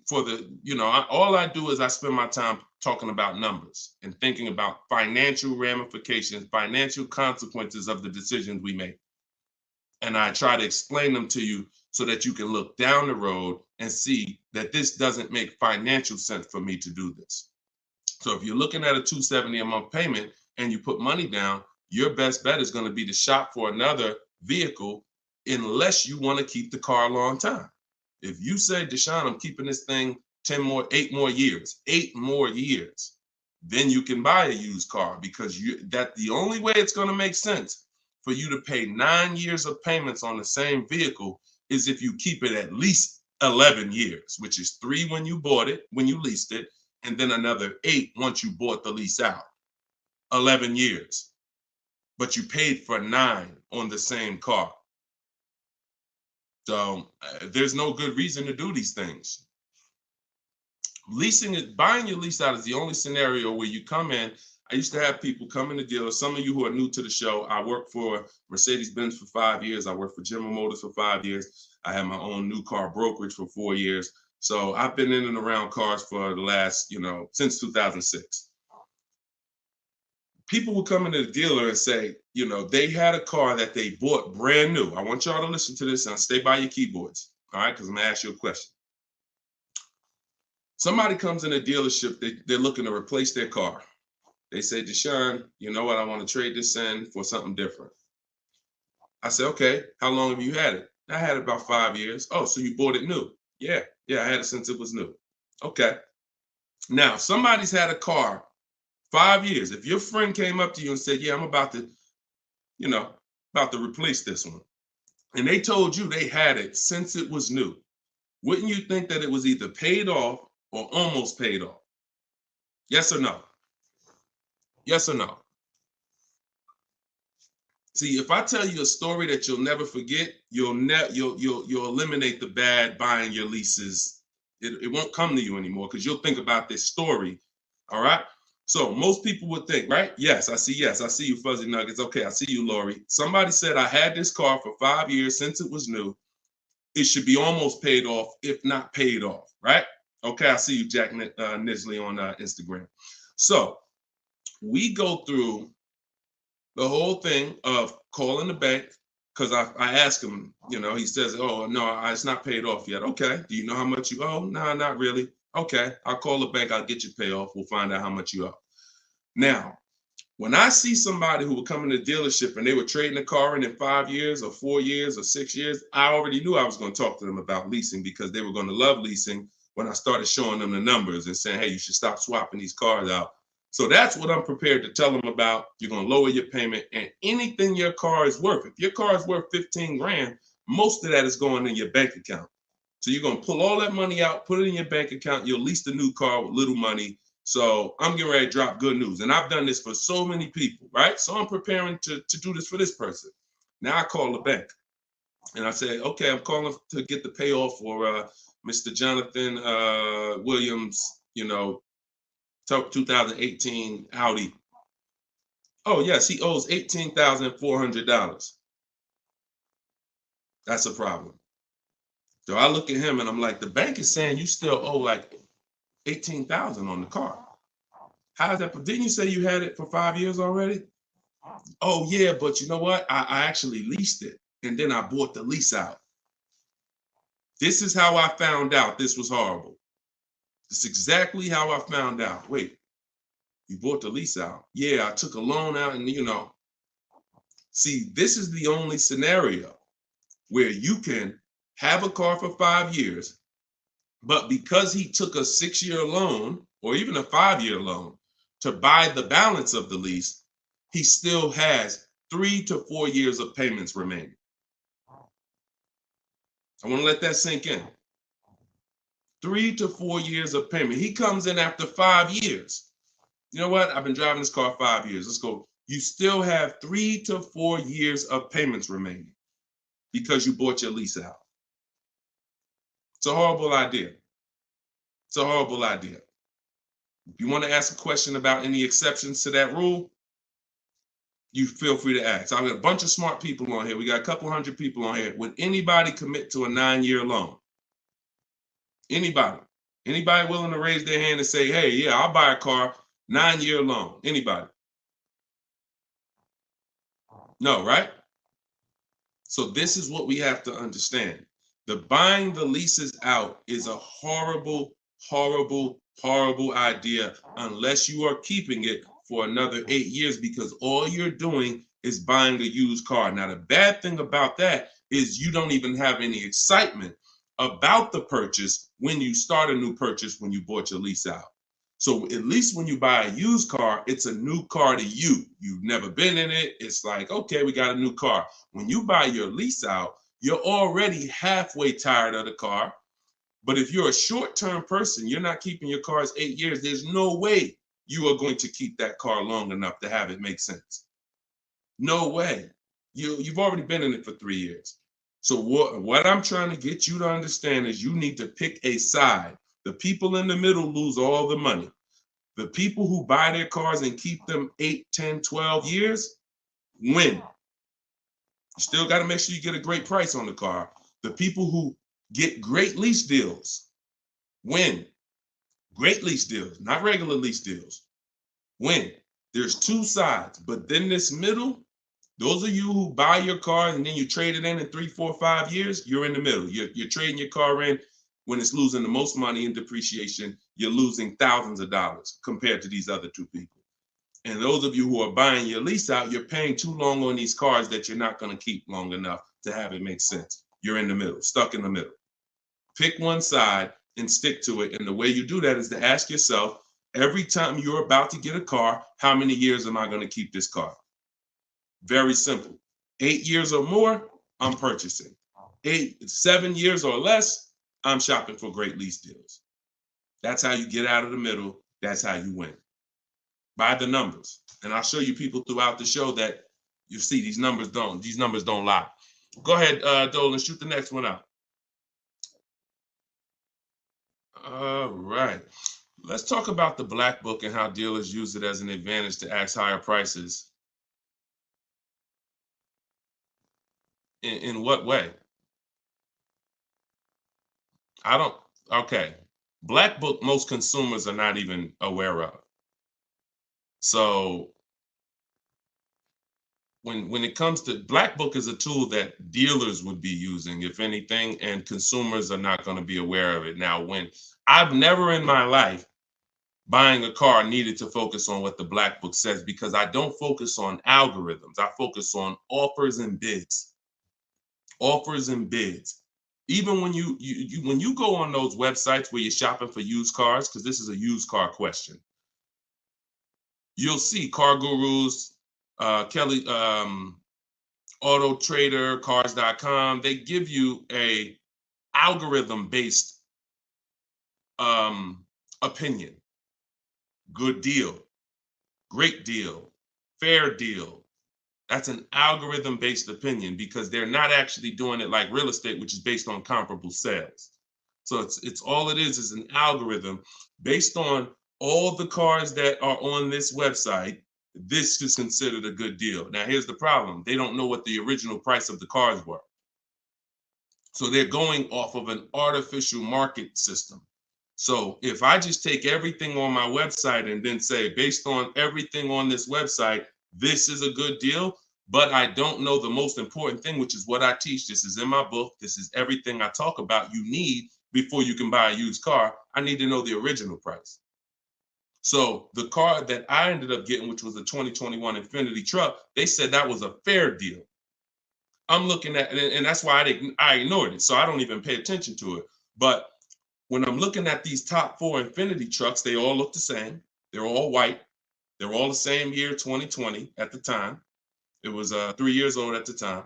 for the, all I do is I spend my time talking about numbers and thinking about financial ramifications, financial consequences of the decisions we make. And I try to explain them to you so that you can look down the road and see that this doesn't make financial sense for me to do this. So if you're looking at a $270 a month payment and you put money down, your best bet is going to be to shop for another vehicle, unless you want to keep the car a long time. If you say, Deshone, I'm keeping this thing 8 more years, then you can buy a used car, because the only way it's going to make sense for you to pay 9 years of payments on the same vehicle is if you keep it at least 11 years, which is 3 when you bought it, when you leased it, and then another 8 once you bought the lease out. 11 years. But you paid for 9 on the same car. So there's no good reason to do these things. Buying your lease out is the only scenario where you come in. I used to have people come in the dealer. Some of you who are new to the show, I worked for Mercedes-Benz for 5 years. I worked for General Motors for 5 years. I had my own new car brokerage for 4 years. So I've been in and around cars for the last, since 2006. People would come into the dealer and say, they had a car that they bought brand new. I want y'all to listen to this and stay by your keyboards, all right? Because I'm going to ask you a question. Somebody comes in a dealership, they're looking to replace their car. They say, Deshone, you know what? I want to trade this in for something different. I said, okay, how long have you had it? I had it about 5 years. Oh, so you bought it new? Yeah, I had it since it was new. Okay. Now, somebody's had a car 5 years. If your friend came up to you and said, yeah, I'm about to replace this one, and they told you they had it since it was new, wouldn't you think that it was either paid off or almost paid off? Yes or no? Yes or no? See, if I tell you a story that you'll never forget, you'll eliminate the bad buying your leases. It won't come to you anymore because you'll think about this story. All right. So most people would think, right? Yes, I see you, Fuzzy Nuggets. Okay, I see you, Lori. Somebody said I had this car for 5 years since it was new. It should be almost paid off, if not paid off, right? Okay, I see you, Jack Nisley on Instagram. So we go through the whole thing of calling the bank, because I ask him, he says, oh, no, it's not paid off yet. Okay, do you know how much you owe? No, not really. Okay, I'll call the bank. I'll get you payoff. We'll find out how much you owe. Now, when I see somebody who would come in the dealership and they were trading a car in 5 years or 4 years or 6 years, I already knew I was going to talk to them about leasing, because they were going to love leasing when I started showing them the numbers and saying, hey, you should stop swapping these cars out. So that's what I'm prepared to tell them about. You're going to lower your payment, and anything your car is worth. If your car is worth 15 grand, most of that is going in your bank account. So you're going to pull all that money out, put it in your bank account. You'll lease the new car with little money. So I'm getting ready to drop good news. And I've done this for so many people, right? So I'm preparing to do this for this person. Now I call the bank and I say, okay, I'm calling to get the payoff for Mr. Jonathan Williams, 2018 Audi. Oh, yes, he owes $18,400. That's a problem. So I look at him and I'm like, the bank is saying you still owe like $18,000 on the car. How's that? Didn't you say you had it for 5 years already? Oh, yeah, but you know what? I actually leased it, and then I bought the lease out. This is how I found out this was horrible. This is exactly how I found out. Wait, you bought the lease out? Yeah, I took a loan out, and see, this is the only scenario where you can have a car for 5 years, but because he took a 6-year loan or even a 5-year loan to buy the balance of the lease, he still has 3 to 4 years of payments remaining. I want to let that sink in. 3 to 4 years of payment. He comes in after 5 years. You know what? I've been driving this car 5 years. Let's go. You still have 3 to 4 years of payments remaining because you bought your lease out. It's a horrible idea. It's a horrible idea. If you want to ask a question about any exceptions to that rule, you feel free to ask. I've got a bunch of smart people on here. We got a couple hundred people on here. Would anybody commit to a 9-year loan? Anybody? Anybody willing to raise their hand and say, hey, yeah, I'll buy a car, 9-year loan? Anybody? No, right? So this is what we have to understand. The buying the leases out is a horrible, horrible, horrible idea unless you are keeping it for another 8 years, because all you're doing is buying a used car. Now, the bad thing about that is you don't even have any excitement about the purchase when you start a new purchase, when you bought your lease out. So at least when you buy a used car, it's a new car to you. You've never been in it. It's like, okay, we got a new car. When you buy your lease out, you're already halfway tired of the car. But if you're a short-term person, you're not keeping your cars 8 years, there's no way you are going to keep that car long enough to have it make sense. No way. You've already been in it for 3 years. So what I'm trying to get you to understand is you need to pick a side. The people in the middle lose all the money. The people who buy their cars and keep them 8, 10, 12 years win. You still got to make sure you get a great price on the car. The people who get great lease deals win. Great lease deals, not regular lease deals. Win. There's two sides, but then this middle, those of you who buy your car and then you trade it in 3, 4, 5 years, you're in the middle. You're trading your car in when it's losing the most money in depreciation. You're losing thousands of dollars compared to these other two people. And those of you who are buying your lease out, you're paying too long on these cars that you're not going to keep long enough to have it make sense. You're in the middle, stuck in the middle. Pick one side and stick to it. And the way you do that is to ask yourself, every time you're about to get a car, how many years am I going to keep this car? Very simple. 8 years or more, I'm purchasing. 7 years or less, I'm shopping for great lease deals. That's how you get out of the middle. That's how you win. By the numbers. And I'll show you people throughout the show that you see these numbers don't lie. Go ahead, Dolan, shoot the next one out. All right. Let's talk about the black book and how dealers use it as an advantage to ask higher prices. In what way? Okay. Black book, most consumers are not even aware of. So when it comes to black book is a tool that dealers would be using, if anything, and consumers are not going to be aware of it. Now, when I've never in my life buying a car needed to focus on what the black book says, because I don't focus on algorithms. I focus on offers and bids. Offers and bids. Even when you go on those websites where you're shopping for used cars, because this is a used car question, you'll see Car Gurus, Kelly, Auto Trader, Cars.com. They give you a algorithm-based opinion. Good deal, great deal, fair deal. That's an algorithm-based opinion because they're not actually doing it like real estate, which is based on comparable sales. So it's all it is an algorithm based on all the cars that are on this website. This is considered a good deal. Now, here's the problem. They don't know what the original price of the cars were. So they're going off of an artificial market system. So if I just take everything on my website and then say, based on everything on this website, this is a good deal, but I don't know the most important thing, which is what I teach. This is in my book. This is everything I talk about you need before you can buy a used car. I need to know the original price. So the car that I ended up getting, which was a 2021 Infiniti truck, they said that was a fair deal. I'm looking at it, and that's why I ignored it. So I don't even pay attention to it. But when I'm looking at these top 4 Infiniti trucks, they all look the same. They're all white. They're all the same year, 2020 at the time. It was 3 years old at the time.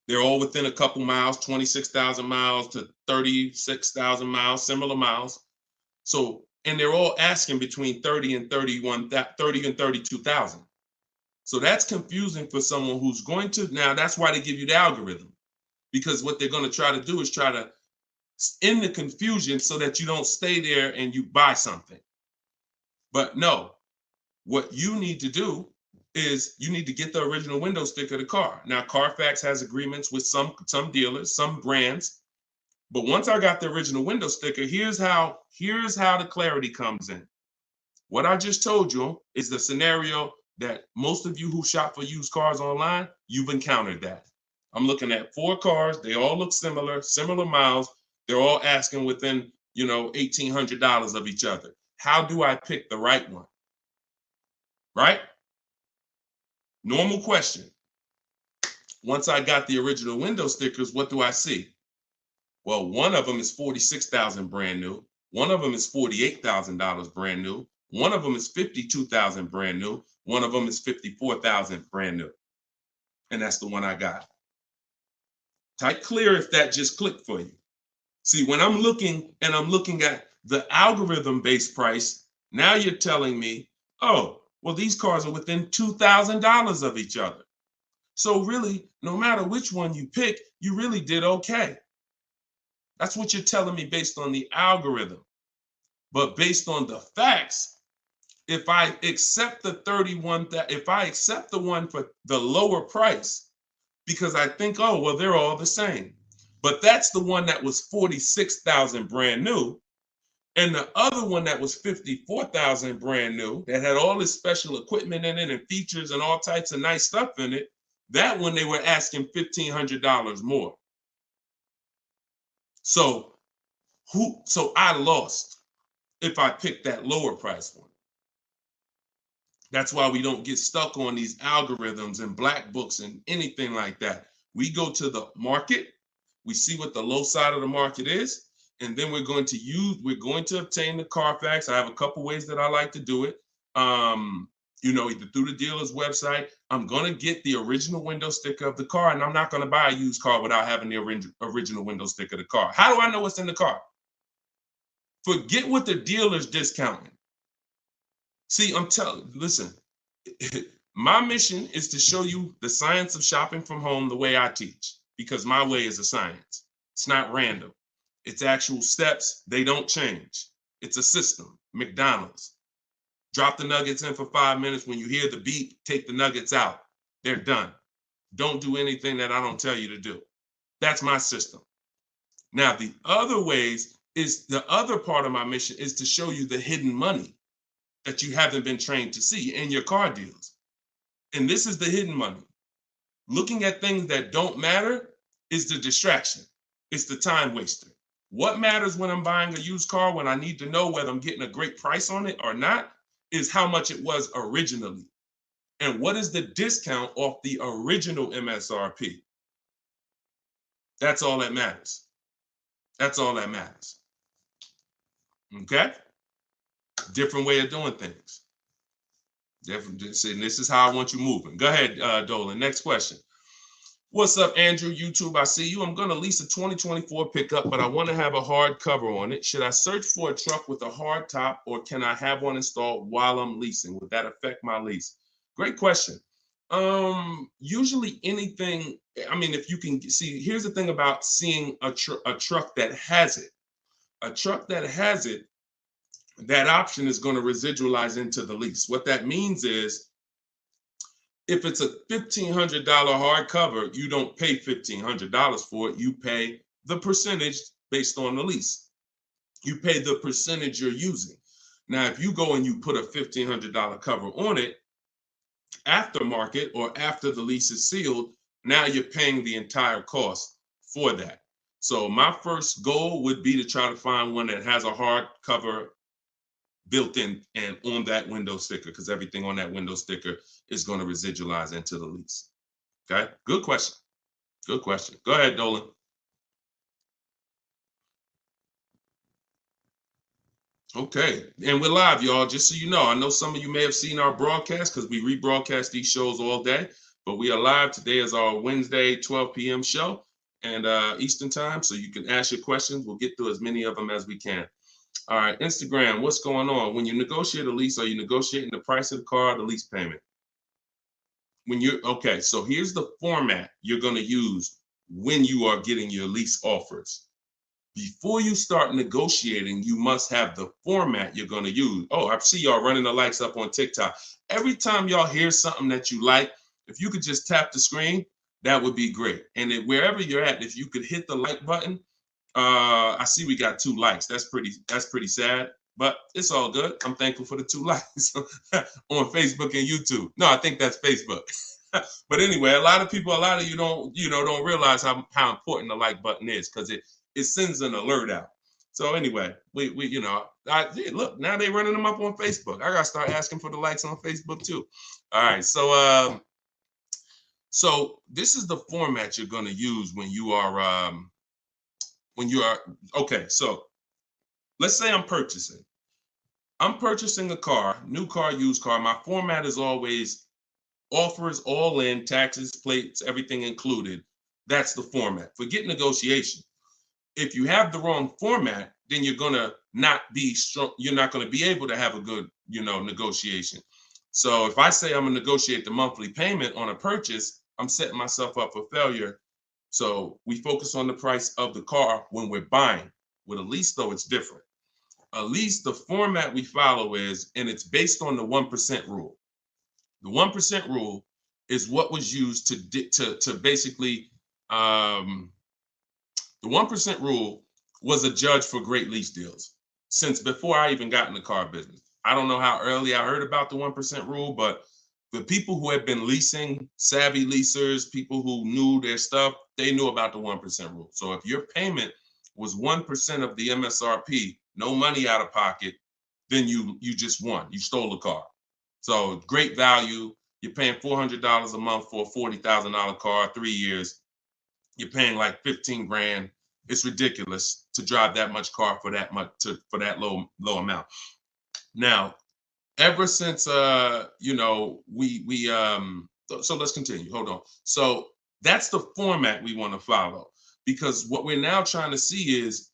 They're all within a couple miles, 26,000 miles to 36,000 miles, similar miles. So, and they're all asking between 30 and 32,000. So that's confusing for someone who's going to, now that's why they give you the algorithm, because what they're going to try to do is try to end the confusion so that you don't stay there and you buy something. But no, what you need to do is you need to get the original window sticker of the car. Now, Carfax has agreements with some dealers, some brands. But once I got the original window sticker, here's how the clarity comes in. What I just told you is the scenario that most of you who shop for used cars online, you've encountered that. I'm looking at 4 cars. They all look similar miles. They're all asking within, $1,800 of each other. How do I pick the right one? Right? Normal question. Once I got the original window stickers, what do I see? Well, one of them is $46,000 brand new. One of them is $48,000 brand new. One of them is $52,000 brand new. One of them is $54,000 brand new. And that's the one I got. Type clear if that just clicked for you. See, when I'm looking at the algorithm-based price, now you're telling me, oh, well, these cars are within $2,000 of each other. So really, no matter which one you pick, you really did okay. That's what you're telling me based on the algorithm. But based on the facts, if I accept the one for the lower price, because I think, oh, well, they're all the same. But that's the one that was $46,000 brand new. And the other one that was $54,000 brand new, that had all this special equipment in it and features and all types of nice stuff in it, that one they were asking $1,500 more. So I lost if I picked that lower price one. That's why we don't get stuck on these algorithms and black books and anything like that. We go to the market, we see what the low side of the market is, and then we're going to obtain the Carfax. I have a couple ways that I like to do it. Either through the dealer's website. I'm going to get the original window sticker of the car, and I'm not going to buy a used car without having the original window sticker of the car. How do I know what's in the car? Forget what the dealer's discounting. See, listen, my mission is to show you the science of shopping from home the way I teach, because my way is a science. It's not random. It's actual steps. They don't change. It's a system. McDonald's. Drop the nuggets in for 5 minutes. When you hear the beep, take the nuggets out. They're done. Don't do anything that I don't tell you to do. That's my system. Now, the other ways is the other part of my mission is to show you the hidden money that you haven't been trained to see in your car deals. And this is the hidden money. Looking at things that don't matter is the distraction. It's the time waster. What matters when I'm buying a used car, when I need to know whether I'm getting a great price on it or not, is how much it was originally. And what is the discount off the original MSRP? That's all that matters. That's all that matters. Okay? Different way of doing things. Different. And this is how I want you moving. Go ahead, Dolan. Next question. What's up, Andrew? YouTube, I see you. I'm going to lease a 2024 pickup, but I want to have a hard cover on it. Should I search for a truck with a hard top, or can I have one installed while I'm leasing? Would that affect my lease? Great question. Usually anything, I mean, if you can see, here's the thing about seeing a truck that has it. A truck that has it, that option is going to residualize into the lease. What that means is, if it's a $1,500 hardcover, you don't pay $1,500 for it. You pay the percentage based on the lease. You pay the percentage you're using. Now, if you go and you put a $1,500 cover on it, aftermarket or after the lease is sealed, now you're paying the entire cost for that. So my first goal would be to try to find one that has a hard cover built in and on that window sticker, because everything on that window sticker is going to residualize into the lease. Okay, good question. Good question. Go ahead, Dolan. Okay, and we're live, y'all. Just so you know, I know some of you may have seen our broadcast because we rebroadcast these shows all day, but we are live. Today is our Wednesday 12 p.m. show and Eastern time, so you can ask your questions. We'll get through as many of them as we can. All right, Instagram, what's going on? When you negotiate a lease, are you negotiating the price of the car or the lease payment? Okay, so here's the format you're going to use when you are getting your lease offers. Before you start negotiating, you must have the format you're going to use. Oh, I see y'all running the likes up on TikTok. Every time y'all hear something that you like, if you could just tap the screen, that would be great. And wherever you're at, if you could hit the like button, I see we got 2 likes. That's pretty sad, but it's all good. I'm thankful for the 2 likes on Facebook and YouTube. No, I think that's Facebook. But anyway, a lot of you don't realize how important the like button is, because it sends an alert out. So anyway, we look, now they're running them up on Facebook. I gotta start asking for the likes on Facebook too. All right, so this is the format you're gonna use when you are okay. So let's say I'm purchasing a car, new car, used car. My format is always offers all in, taxes, plates, everything included. That's the format. Forget negotiation. If you have the wrong format, then you're gonna not be strong. You're not gonna be able to have a good, negotiation. So if I say I'm gonna negotiate the monthly payment on a purchase, I'm setting myself up for failure. So we focus on the price of the car when we're buying. With a lease, though, it's different. A lease, the format we follow is, and it's based on the 1% rule. The 1% rule is what was used to basically, the 1% rule was a judge for great lease deals since before I even got in the car business. I don't know how early I heard about the 1% rule, but the people who had been leasing, savvy leasers, people who knew their stuff, they knew about the 1% rule. So if your payment was 1% of the MSRP, no money out of pocket, then you just won. You stole the car. So great value. You're paying $400 a month for a $40,000 car, 3 years. You're paying like 15 grand. It's ridiculous to drive that much car for that low amount. Now, ever since so let's continue. Hold on. So that's the format we want to follow, because what we're now trying to see is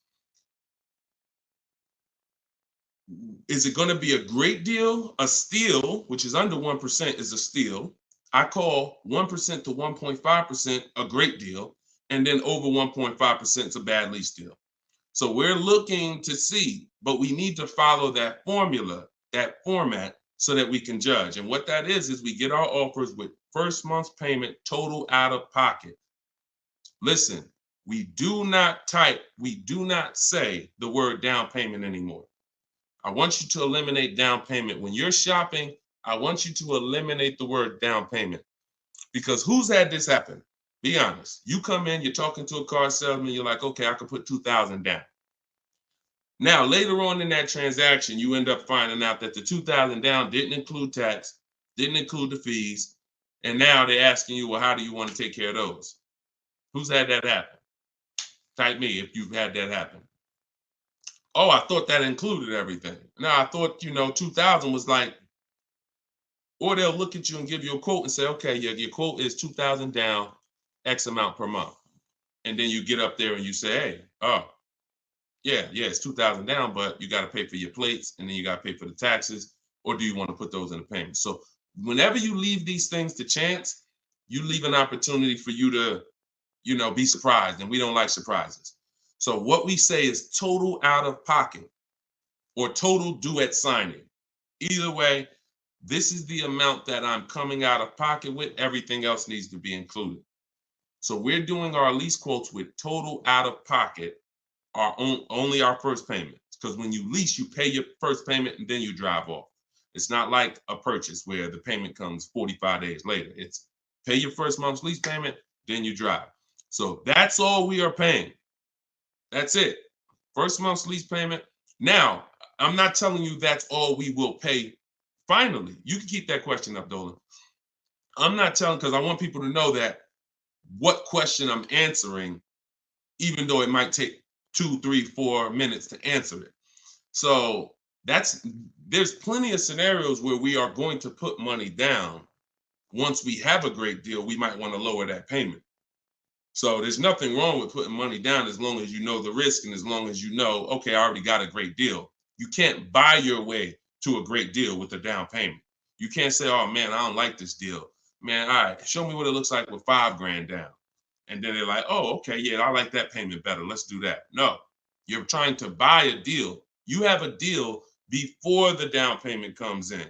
it going to be a great deal? A steal, which is under 1%, is a steal. I call 1% to 1.5% a great deal, and then over 1.5% is a bad lease deal. So we're looking to see but we need to follow that formula, that format, so that we can judge. And what that is we get our offers with first month's payment total out of pocket. Listen, we do not say the word down payment anymore. I want you to eliminate down payment. When you're shopping, I want you to eliminate the word down payment, because who's had this happen? Be honest. You come in, you're talking to a car salesman, you're like, okay, I can put $2,000 down. Now, later on in that transaction, you end up finding out that the $2,000 down didn't include tax, didn't include the fees, and now they're asking you, well, how do you want to take care of those? Who's had that happen? Type me if you've had that happen. Oh, I thought that included everything. Now, I thought, 2,000 was like, or they'll look at you and give you a quote and say, okay, your quote is 2,000 down, X amount per month. And then you get up there and you say, hey, oh, yeah, it's 2,000 down, but you got to pay for your plates, and then you got to pay for the taxes, or do you want to put those in the payment? So whenever you leave these things to chance, you leave an opportunity for you to, be surprised, and we don't like surprises. So what we say is total out of pocket or total due at signing. Either way, this is the amount that I'm coming out of pocket with. Everything else needs to be included. So we're doing our lease quotes with total out of pocket, only our first payment. Because when you lease, you pay your first payment and then you drive off. It's not like a purchase where the payment comes 45 days later. It's pay your first month's lease payment, then you drive. So that's all we are paying. That's it. First month's lease payment. Now, I'm not telling you that's all we will pay finally. You can keep that question up, Dolan. I'm not telling, because I want people to know that what question I'm answering, even though it might take 2, 3, 4 minutes to answer it. So there's plenty of scenarios where we are going to put money down. Once we have a great deal, we might want to lower that payment. So there's nothing wrong with putting money down as long as you know the risk and as long as you know, okay, I already got a great deal. You can't buy your way to a great deal with a down payment. You can't say, oh man, I don't like this deal. Man, all right, show me what it looks like with $5,000 down. And then they're like, oh, okay, yeah, I like that payment better. Let's do that. No, you're trying to buy a deal. You have a deal before the down payment comes in.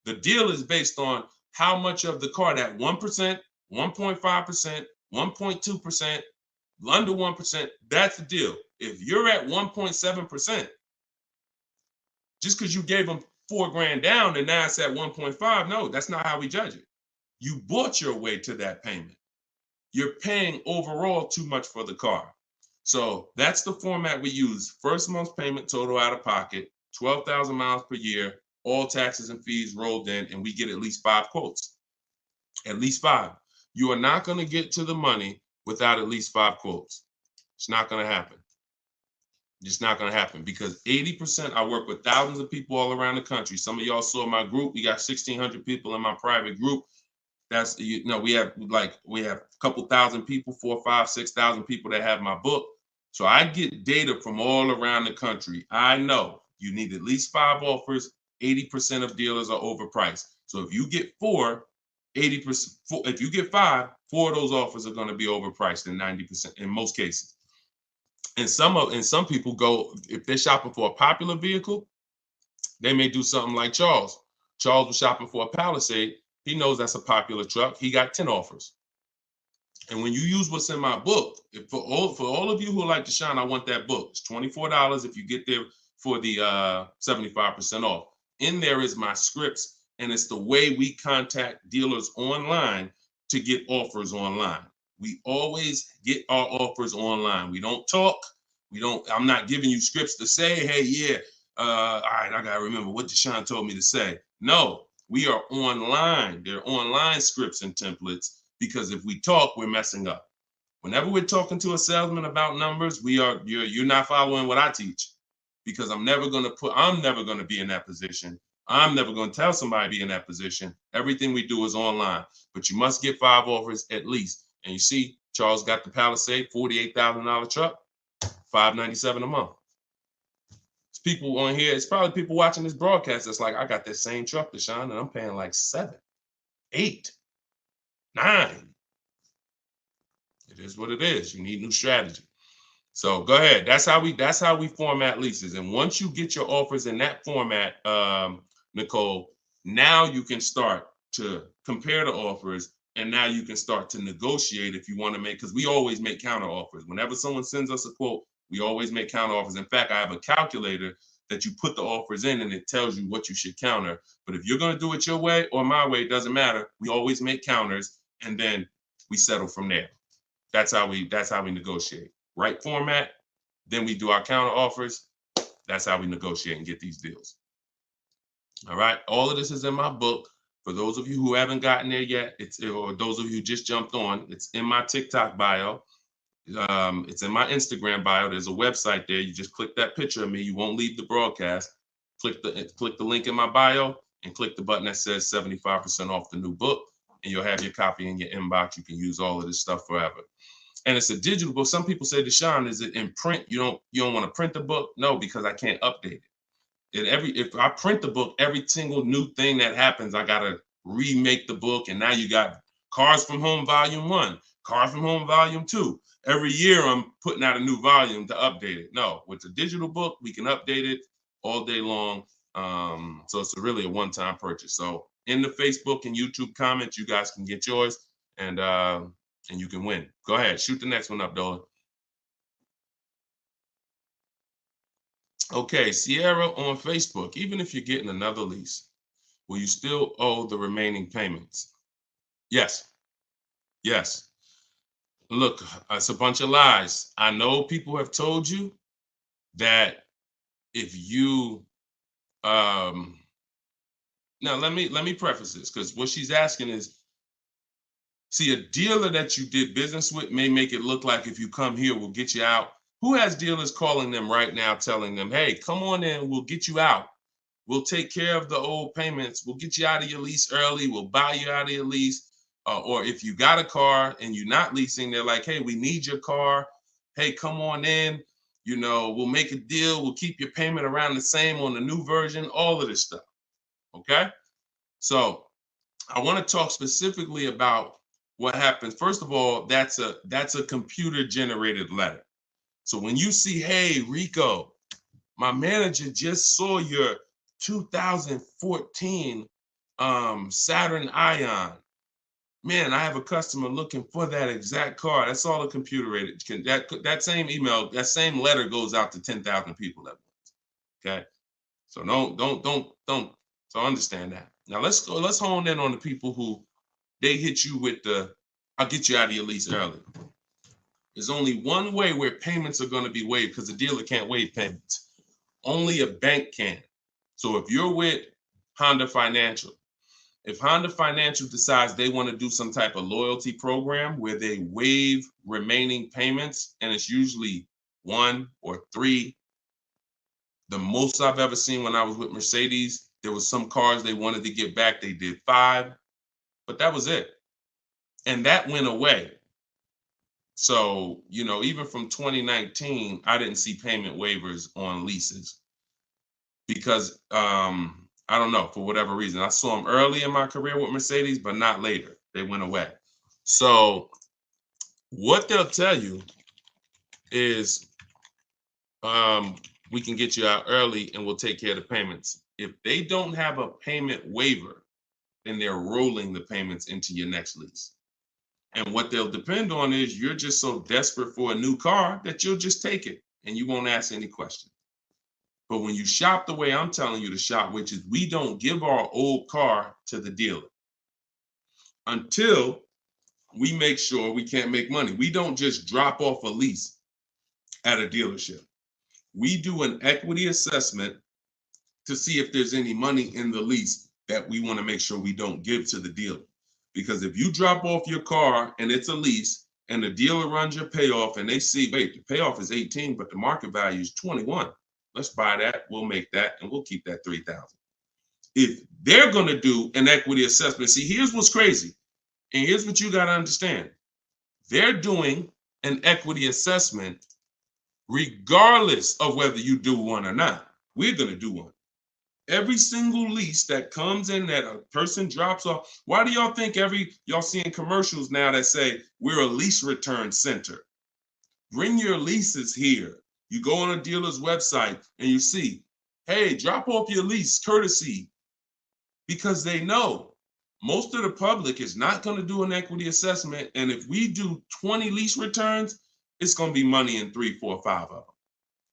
The deal is based on how much of the car, that 1%, 1.5%, 1.2%, under 1%, that's the deal. If you're at 1.7%, just because you gave them $4,000 down and now it's at 1.5, no, that's not how we judge it. You bought your way to that payment. You're paying overall too much for the car. So that's the format we use. First month's payment total out of pocket, 12,000 miles per year, all taxes and fees rolled in, and we get at least 5 quotes. At least 5. You are not going to get to the money without at least 5 quotes. It's not going to happen. It's not going to happen because 80%, I work with thousands of people all around the country. Some of y'all saw my group. We got 1,600 people in my private group. That's, we have a couple thousand people, 4, 5, 6,000 people that have my book. So I get data from all around the country. I know you need at least 5 offers. 80% of dealers are overpriced. So if you get 4, 80%, if you get 5, 4 of those offers are going to be overpriced in 90% in most cases. And some people go, if they're shopping for a popular vehicle, they may do something like Charles. Charles was shopping for a Palisade. He knows that's a popular truck. He got 10 offers. And when you use what's in my book, for all of you who like Deshone, I want that book. It's $24 if you get there for the 75% off. In there is my scripts, and it's the way we contact dealers online to get offers online. We always get our offers online. We don't talk. I'm not giving you scripts to say, hey, yeah, all right, I got to remember what Deshone told me to say. No, we are online. They're online scripts and templates, because if we talk, we're messing up. Whenever we're talking to a salesman about numbers, you're not following what I teach, because I'm never going to be in that position. I'm never going to tell somebody to be in that position. Everything we do is online, but you must get 5 offers at least. And you see, Charles got the Palisade, $48,000 truck, $597 a month. It's people on here. It's probably people watching this broadcast that's like, I got that same truck, Deshone, and I'm paying like 7, 8, 9. It is what it is. You need new strategy. So go ahead. That's how we format leases. And once you get your offers in that format, Nicole, now you can start to compare the offers, and now you can start to negotiate if you want to make, because we always make counter offers. Whenever someone sends us a quote, we always make counter offers. In fact, I have a calculator that you put the offers in and it tells you what you should counter. But if you're going to do it your way or my way, it doesn't matter. We always make counters and then we settle from there. That's how we negotiate. Right format, then we do our counter offers. That's how we negotiate and get these deals. All right. All of this is in my book. For those of you who haven't gotten there yet, or those of you who just jumped on, it's in my TikTok bio. It's in my Instagram bio. There's a website there. You just click that picture of me. You won't leave the broadcast. Click the link in my bio and click the button that says 75% off the new book, and you'll have your copy in your inbox. You can use all of this stuff forever. And it's a digital book. Some people say, Deshone, is it in print? You don't want to print the book? No, because I can't update it. If I print the book, every single new thing that happens, I gotta remake the book. And now you got Cars from Home Volume 1, Cars from Home Volume 2. Every year I'm putting out a new volume to update it. No, with the digital book, we can update it all day long. So it's really a one-time purchase. So in the Facebook and YouTube comments, you guys can get yours, and you can win. Go ahead, shoot the next one up, Dolan. Okay, Sierra on Facebook. Even if you're getting another lease, will you still owe the remaining payments? Yes. Yes. Look, it's a bunch of lies. I know people have told you that if you now let me preface this, because what she's asking is, see, a dealer that you did business with may make it look like if you come here, we'll get you out. Who has dealers calling them right now, telling them, hey, come on in, we'll get you out. We'll take care of the old payments. We'll get you out of your lease early. We'll buy you out of your lease. Or if you got a car and you're not leasing, they're like, hey, we need your car. Hey, come on in. We'll make a deal. We'll keep your payment around the same on the new version, all of this stuff. Okay? So I want to talk specifically about what happens. First of all, that's a computer generated letter. So when you see, hey, Rico, my manager just saw your 2014 Saturn Ion. Man, I have a customer looking for that exact car. That's all a computer rated. That same email, that same letter goes out to 10,000 people at once. Okay, so don't. So understand that. Now let's hone in on the people who they hit you with I'll get you out of your lease early. There's only one way where payments are going to be waived, because the dealer can't waive payments. Only a bank can. So if you're with Honda Financial, if Honda Financial decides they want to do some type of loyalty program where they waive remaining payments, and it's usually 1 or 3. The most I've ever seen when I was with Mercedes, there was some cars they wanted to get back. They did 5, but that was it. And that went away. So, even from 2019, I didn't see payment waivers on leases because I don't know, for whatever reason. I saw them early in my career with Mercedes, but not later. They went away. So what they'll tell you is we can get you out early and we'll take care of the payments. If they don't have a payment waiver, then they're rolling the payments into your next lease. And what they'll depend on is you're just so desperate for a new car that you'll just take it and you won't ask any questions. But when you shop the way I'm telling you to shop, which is we don't give our old car to the dealer until we make sure we can't make money. We don't just drop off a lease at a dealership. We do an equity assessment to see if there's any money in the lease that we want to make sure we don't give to the dealer. Because if you drop off your car and it's a lease and the dealer runs your payoff and they see, wait, the payoff is 18, but the market value is 21. Let's buy that, we'll make that, and we'll keep that 3,000. If they're going to do an equity assessment, see, here's what's crazy. And here's what you got to understand. They're doing an equity assessment regardless of whether you do one or not. We're going to do one. Every single lease that comes in that a person drops off. Why do y'all think y'all seeing commercials now that say we're a lease return center? Bring your leases here. You go on a dealer's website and you see, hey, drop off your lease courtesy, because they know most of the public is not going to do an equity assessment. And if we do 20 lease returns, it's going to be money in 3, 4, 5 of them.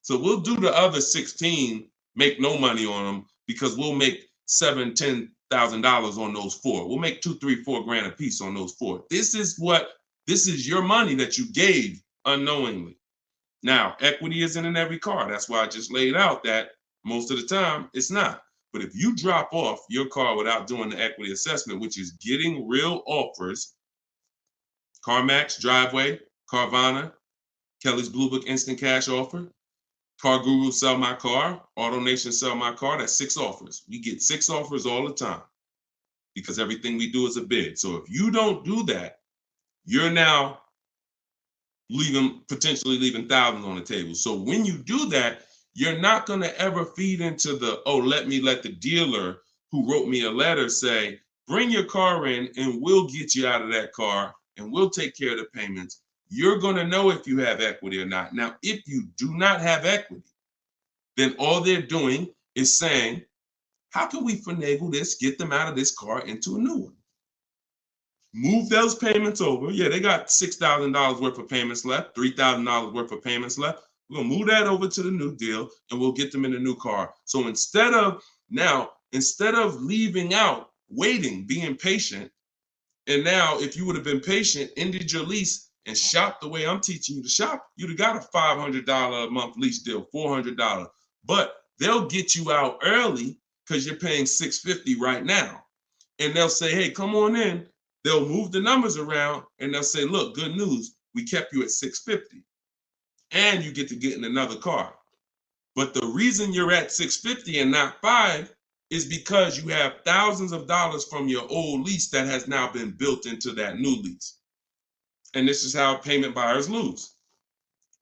So we'll do the other 16, make no money on them, because we'll make $7,000, $10,000 on those 4. We'll make 2, 3, 4 grand a piece on those 4. This is your money that you gave unknowingly. Now, equity isn't in every car. That's why I just laid out that most of the time it's not. But if you drop off your car without doing the equity assessment, which is getting real offers, CarMax, Driveway, Carvana, Kelly's Blue Book Instant Cash Offer, Car Guru Sell My Car, AutoNation Sell My Car, that's 6 offers. We get 6 offers all the time because everything we do is a bid. So if you don't do that, you're now potentially leaving thousands on the table. So when you do that, you're not going to ever feed into the, oh, let the dealer who wrote me a letter say, bring your car in and we'll get you out of that car and we'll take care of the payments. You're going to know if you have equity or not. Now, if you do not have equity, then all they're doing is saying, how can we finagle this, get them out of this car into a new one? Move those payments over. Yeah, they got $6,000 worth of payments left, $3,000 worth of payments left. We're going to move that over to the new deal and we'll get them in a new car. So instead of leaving out, waiting, being patient, and now if you would have been patient, ended your lease and shopped the way I'm teaching you to shop, you'd have got a $500 a month lease deal, $400. But they'll get you out early because you're paying $650 right now. And they'll say, hey, come on in. They'll move the numbers around and they'll say, look, good news, we kept you at $650 and you get to get in another car. But the reason you're at $650 and not $5 is because you have thousands of dollars from your old lease that has now been built into that new lease. And this is how payment buyers lose.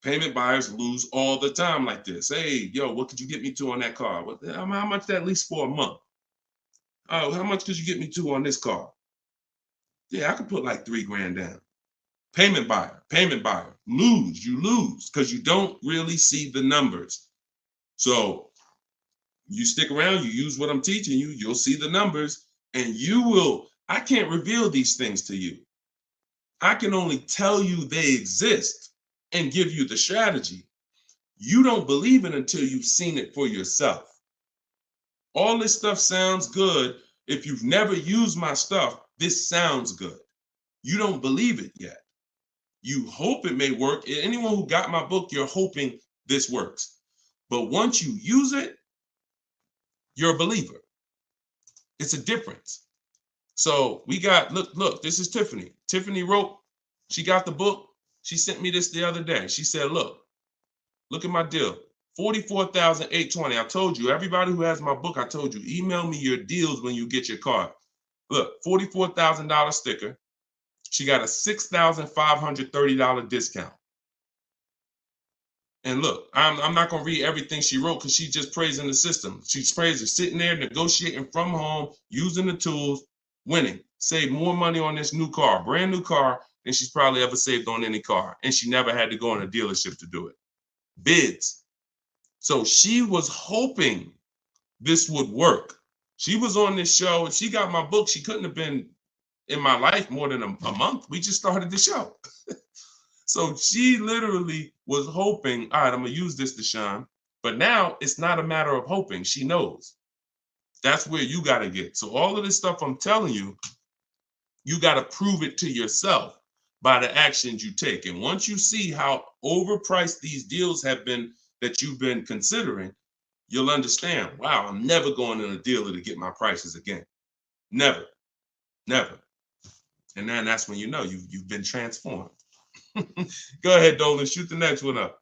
Payment buyers lose all the time like this. Hey, yo, what could you get me to on that car? How much that lease for a month? Oh, how much could you get me to on this car? Yeah, I could put like $3 grand down. Payment buyer, you lose because you don't really see the numbers. So you stick around, you use what I'm teaching you, you'll see the numbers and I can't reveal these things to you. I can only tell you they exist and give you the strategy. You don't believe it until you've seen it for yourself. All this stuff sounds good. If you've never used my stuff, this sounds good. You don't believe it yet. You hope it may work. Anyone who got my book, you're hoping this works. But once you use it, you're a believer. It's a difference. So we got, look, this is Tiffany. Tiffany wrote, she got the book. She sent me this the other day. She said, look at my deal. $44,820. I told you, everybody who has my book, I told you, email me your deals when you get your card. Look, $44,000 sticker. She got a $6,530 discount. And look, I'm not going to read everything she wrote because she's just praising the system. She's praising sitting there, negotiating from home, using the tools, winning. Save more money on this new car, brand new car, than she's probably ever saved on any car. And she never had to go in a dealership to do it. Bids. So she was hoping this would work. She was on this show. If she got my book, she couldn't have been in my life more than a month. We just started the show. So she literally was hoping, all right, I'm going to use this, Deshone. But now it's not a matter of hoping. She knows. That's where you got to get. So all of this stuff I'm telling you, you got to prove it to yourself by the actions you take. And once you see how overpriced these deals have been that you've been considering, you'll understand, wow, I'm never going to a dealer to get my prices again. Never. And then that's when you know you've been transformed. Go ahead, Dolan, shoot the next one up.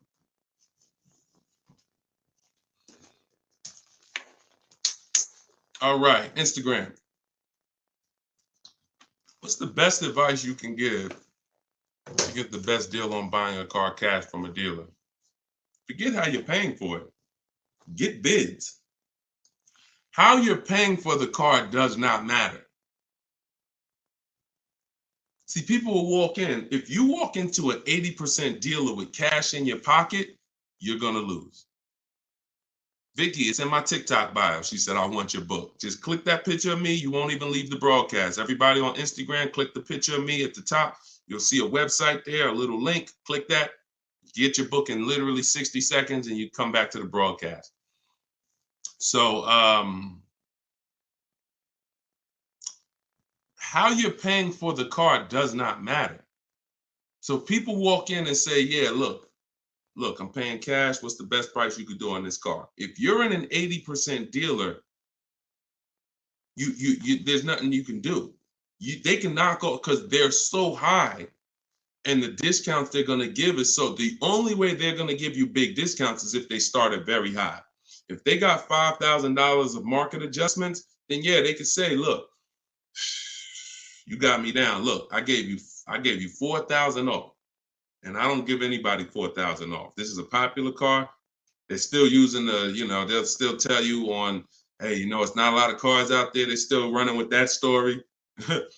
All right, Instagram. What's the best advice you can give to get the best deal on buying a car cash from a dealer? Forget how you're paying for it. Get bids. How you're paying for the car does not matter. See, people will walk in. If you walk into an 80% dealer with cash in your pocket, you're going to lose. Vicky, it's in my TikTok bio. She said, I want your book. Just click that picture of me. You won't even leave the broadcast. Everybody on Instagram, click the picture of me at the top. You'll see a website there, a little link. Click that. Get your book in literally 60 seconds and you come back to the broadcast. So how you're paying for the car does not matter. So people walk in and say, yeah, look, I'm paying cash. What's the best price you could do on this car? If you're in an 80% dealer, you there's nothing you can do. They can knock off because they're so high, and the discounts they're going to give is so. The only way they're going to give you big discounts is if they start at very high. If they got $5,000 of market adjustments, then yeah, they could say, look, you got me down. Look, I gave you 4,000 off. And I don't give anybody 4,000 off. This is a popular car. They're still using they'll still tell you on, hey, it's not a lot of cars out there. They're still running with that story, because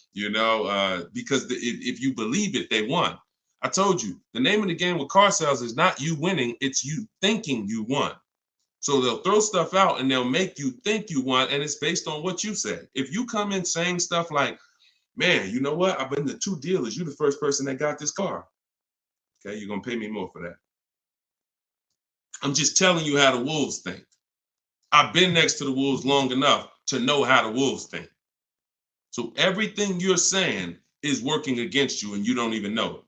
if you believe it, they won. I told you, the name of the game with car sales is not you winning, it's you thinking you won. So they'll throw stuff out and they'll make you think you won, and it's based on what you say. If you come in saying stuff like, man, you know what? I've been to 2 dealers. You're the first person that got this car. Okay, you're going to pay me more for that. I'm just telling you how the wolves think. I've been next to the wolves long enough to know how the wolves think. So everything you're saying is working against you and you don't even know it.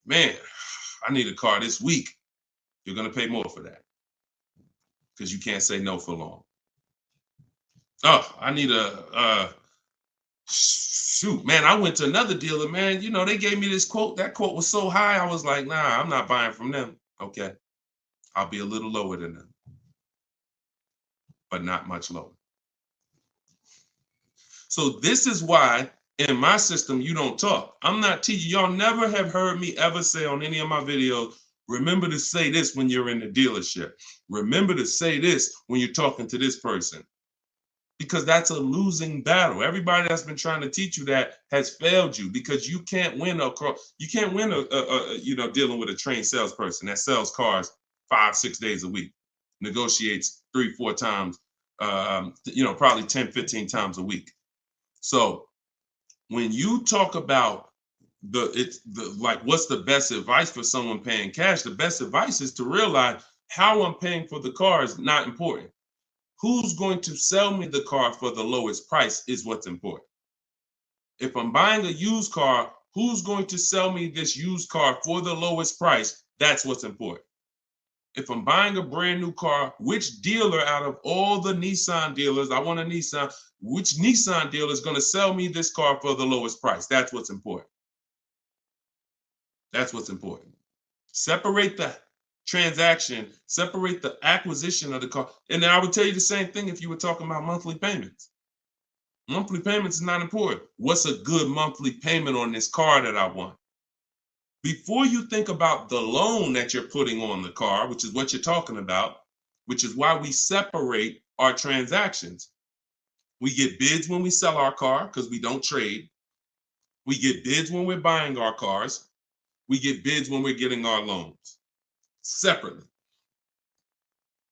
Man, I need a car this week. You're going to pay more for that because you can't say no for long. Oh, I need shoot, man, I went to another dealer, man. They gave me this quote. That quote was so high, I was like, nah, I'm not buying from them. Okay, I'll be a little lower than them, but not much lower. So this is why in my system, you don't talk. I'm not teaching. Y'all never have heard me ever say on any of my videos, remember to say this when you're in the dealership. Remember to say this when you're talking to this person. Because that's a losing battle. Everybody that's been trying to teach you that has failed you because you can't win dealing with a trained salesperson that sells cars 5-6 days a week, negotiates 3-4 times, probably 10-15 times a week. So when you talk about what's the best advice for someone paying cash, the best advice is to realize how I'm paying for the car is not important. Who's going to sell me the car for the lowest price is what's important. If I'm buying a used car, who's going to sell me this used car for the lowest price? That's what's important. If I'm buying a brand new car, which dealer out of all the Nissan dealers, I want a Nissan, which Nissan dealer is going to sell me this car for the lowest price? That's what's important. That's what's important. Separate the transaction, separate the acquisition of the car. And then I would tell you the same thing if you were talking about monthly payments. Monthly payments is not important. What's a good monthly payment on this car that I want? Before you think about the loan that you're putting on the car, which is what you're talking about, which is why we separate our transactions. We get bids when we sell our car because we don't trade. We get bids when we're buying our cars. We get bids when we're getting our loans. Separately.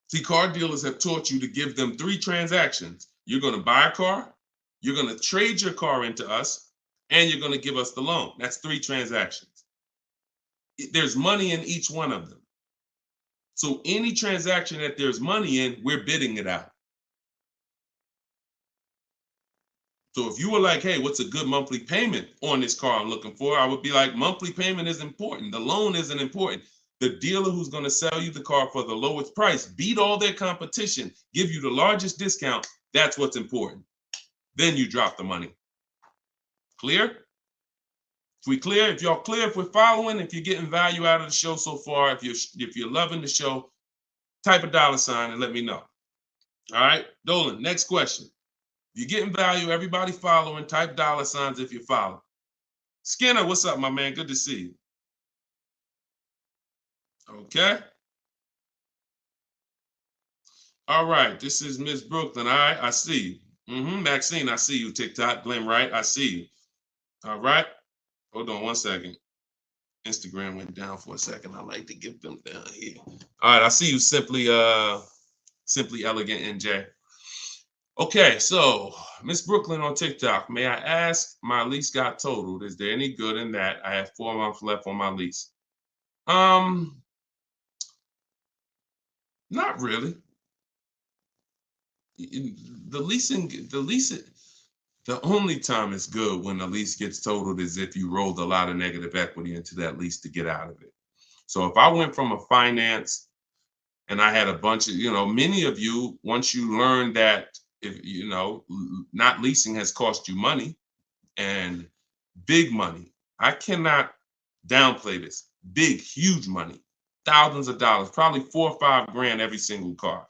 See, car dealers have taught you to give them 3 transactions. You're going to buy a car, you're going to trade your car into us, and you're going to give us the loan. That's 3 transactions. There's money in each one of them. So any transaction that there's money in, we're bidding it out. So if you were like, hey, what's a good monthly payment on this car I'm looking for? I would be like, monthly payment is important. The loan isn't important. The dealer who's going to sell you the car for the lowest price, beat all their competition, give you the largest discount. That's what's important. Then you drop the money. Clear? If we clear, if y'all clear, if we're following, if you're getting value out of the show so far, if you're loving the show, type a $ and let me know. All right, Dolan, next question. If you're getting value, everybody following, type $ if you follow. Skinner, what's up, my man? Good to see you. Okay. All right, this is Miss Brooklyn. All right, I see you. Maxine, I see you. TikTok, Glenn Wright, I see you. All right. Hold on 1 second. Instagram went down for a second. I like to get them down here. All right, I see you, Simply Elegant NJ. Okay, so Miss Brooklyn on TikTok. May I ask, my lease got totaled. Is there any good in that? I have 4 months left on my lease. Not really. The only time it's good when the lease gets totaled is if you rolled a lot of negative equity into that lease to get out of it. So if I went from a finance and I had a bunch of, many of you, once you learn that, if not leasing has cost you money, and big money. I cannot downplay this. Big, huge money, thousands of dollars, probably $4 or $5 grand every single car.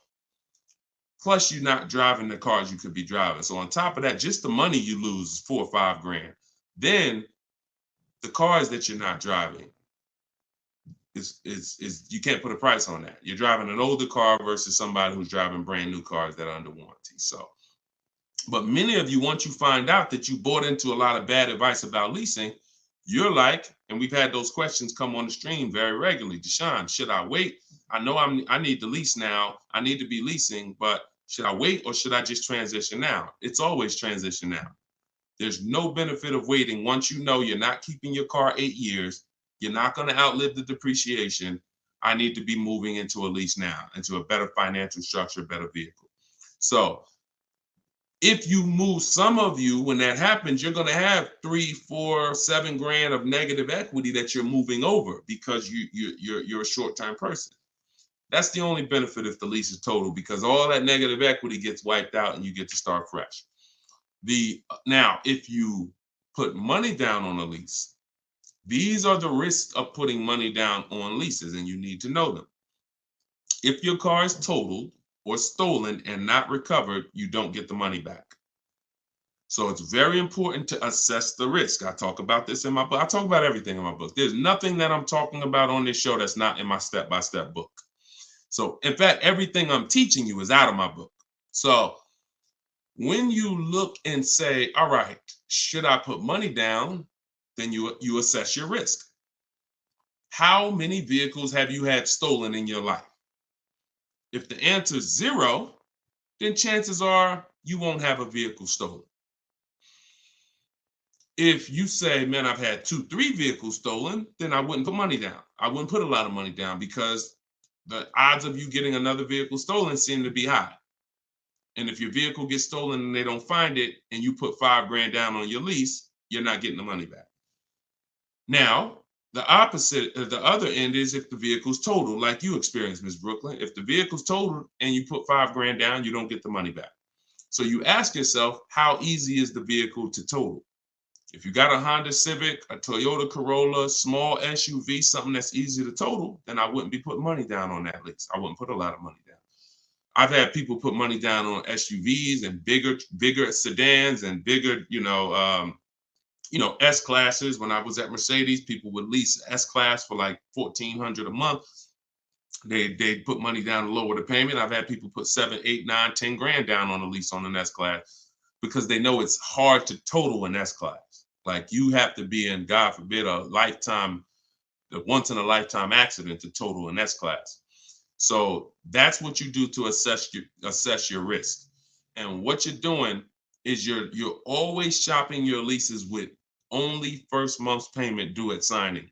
Plus, you're not driving the cars you could be driving. So on top of that, just the money you lose is $4 or $5 grand. Then the cars that you're not driving is you can't put a price on that. You're driving an older car versus somebody who's driving brand new cars that are under warranty. So, but many of you, once you find out that you bought into a lot of bad advice about leasing, you're like, and we've had those questions come on the stream very regularly. Deshaun, should I wait? I know I need to lease now. I need to be leasing, but should I wait or should I just transition now? It's always transition now. There's no benefit of waiting once you know you're not keeping your car 8 years. You're not going to outlive the depreciation. I need to be moving into a lease now, into a better financial structure, better vehicle. So if you move, some of you, when that happens, you're going to have 3, 4, 7 grand of negative equity that you're moving over because you're a short-term person. That's the only benefit if the lease is total, because all that negative equity gets wiped out and you get to start fresh. Now, if you put money down on a lease, these are the risks of putting money down on leases, and you need to know them. If your car is totaled or stolen and not recovered, you don't get the money back. So it's very important to assess the risk. I talk about this in my book. I talk about everything in my book. There's nothing that I'm talking about on this show that's not in my step-by-step book. So in fact, everything I'm teaching you is out of my book. So when you look and say, all right, should I put money down? Then you assess your risk. How many vehicles have you had stolen in your life? If the answer is 0, then chances are you won't have a vehicle stolen. If you say, man, I've had 2, 3 vehicles stolen, then I wouldn't put money down. I wouldn't put a lot of money down because the odds of you getting another vehicle stolen seem to be high. And if your vehicle gets stolen and they don't find it and you put $5 grand down on your lease, you're not getting the money back. Now, the opposite, the other end is if the vehicle's totaled, like you experienced, Ms. Brooklyn. If the vehicle's totaled and you put $5 grand down, you don't get the money back. So you ask yourself, how easy is the vehicle to total? If you got a Honda Civic, a Toyota Corolla, small SUV, something that's easy to total, then I wouldn't be putting money down on that lease. I wouldn't put a lot of money down. I've had people put money down on SUVs and bigger sedans and bigger, S-classes. When I was at Mercedes, people would lease S-class for like $1,400 a month. They put money down to lower the payment. I've had people put 7, 8, 9, 10 grand down on a lease on an S-class because they know it's hard to total an S-class. Like you have to be in, God forbid, a once in a lifetime accident to total an S-class. So that's what you do to assess your risk. And what you're doing is you're always shopping your leases with only first month's payment due at signing.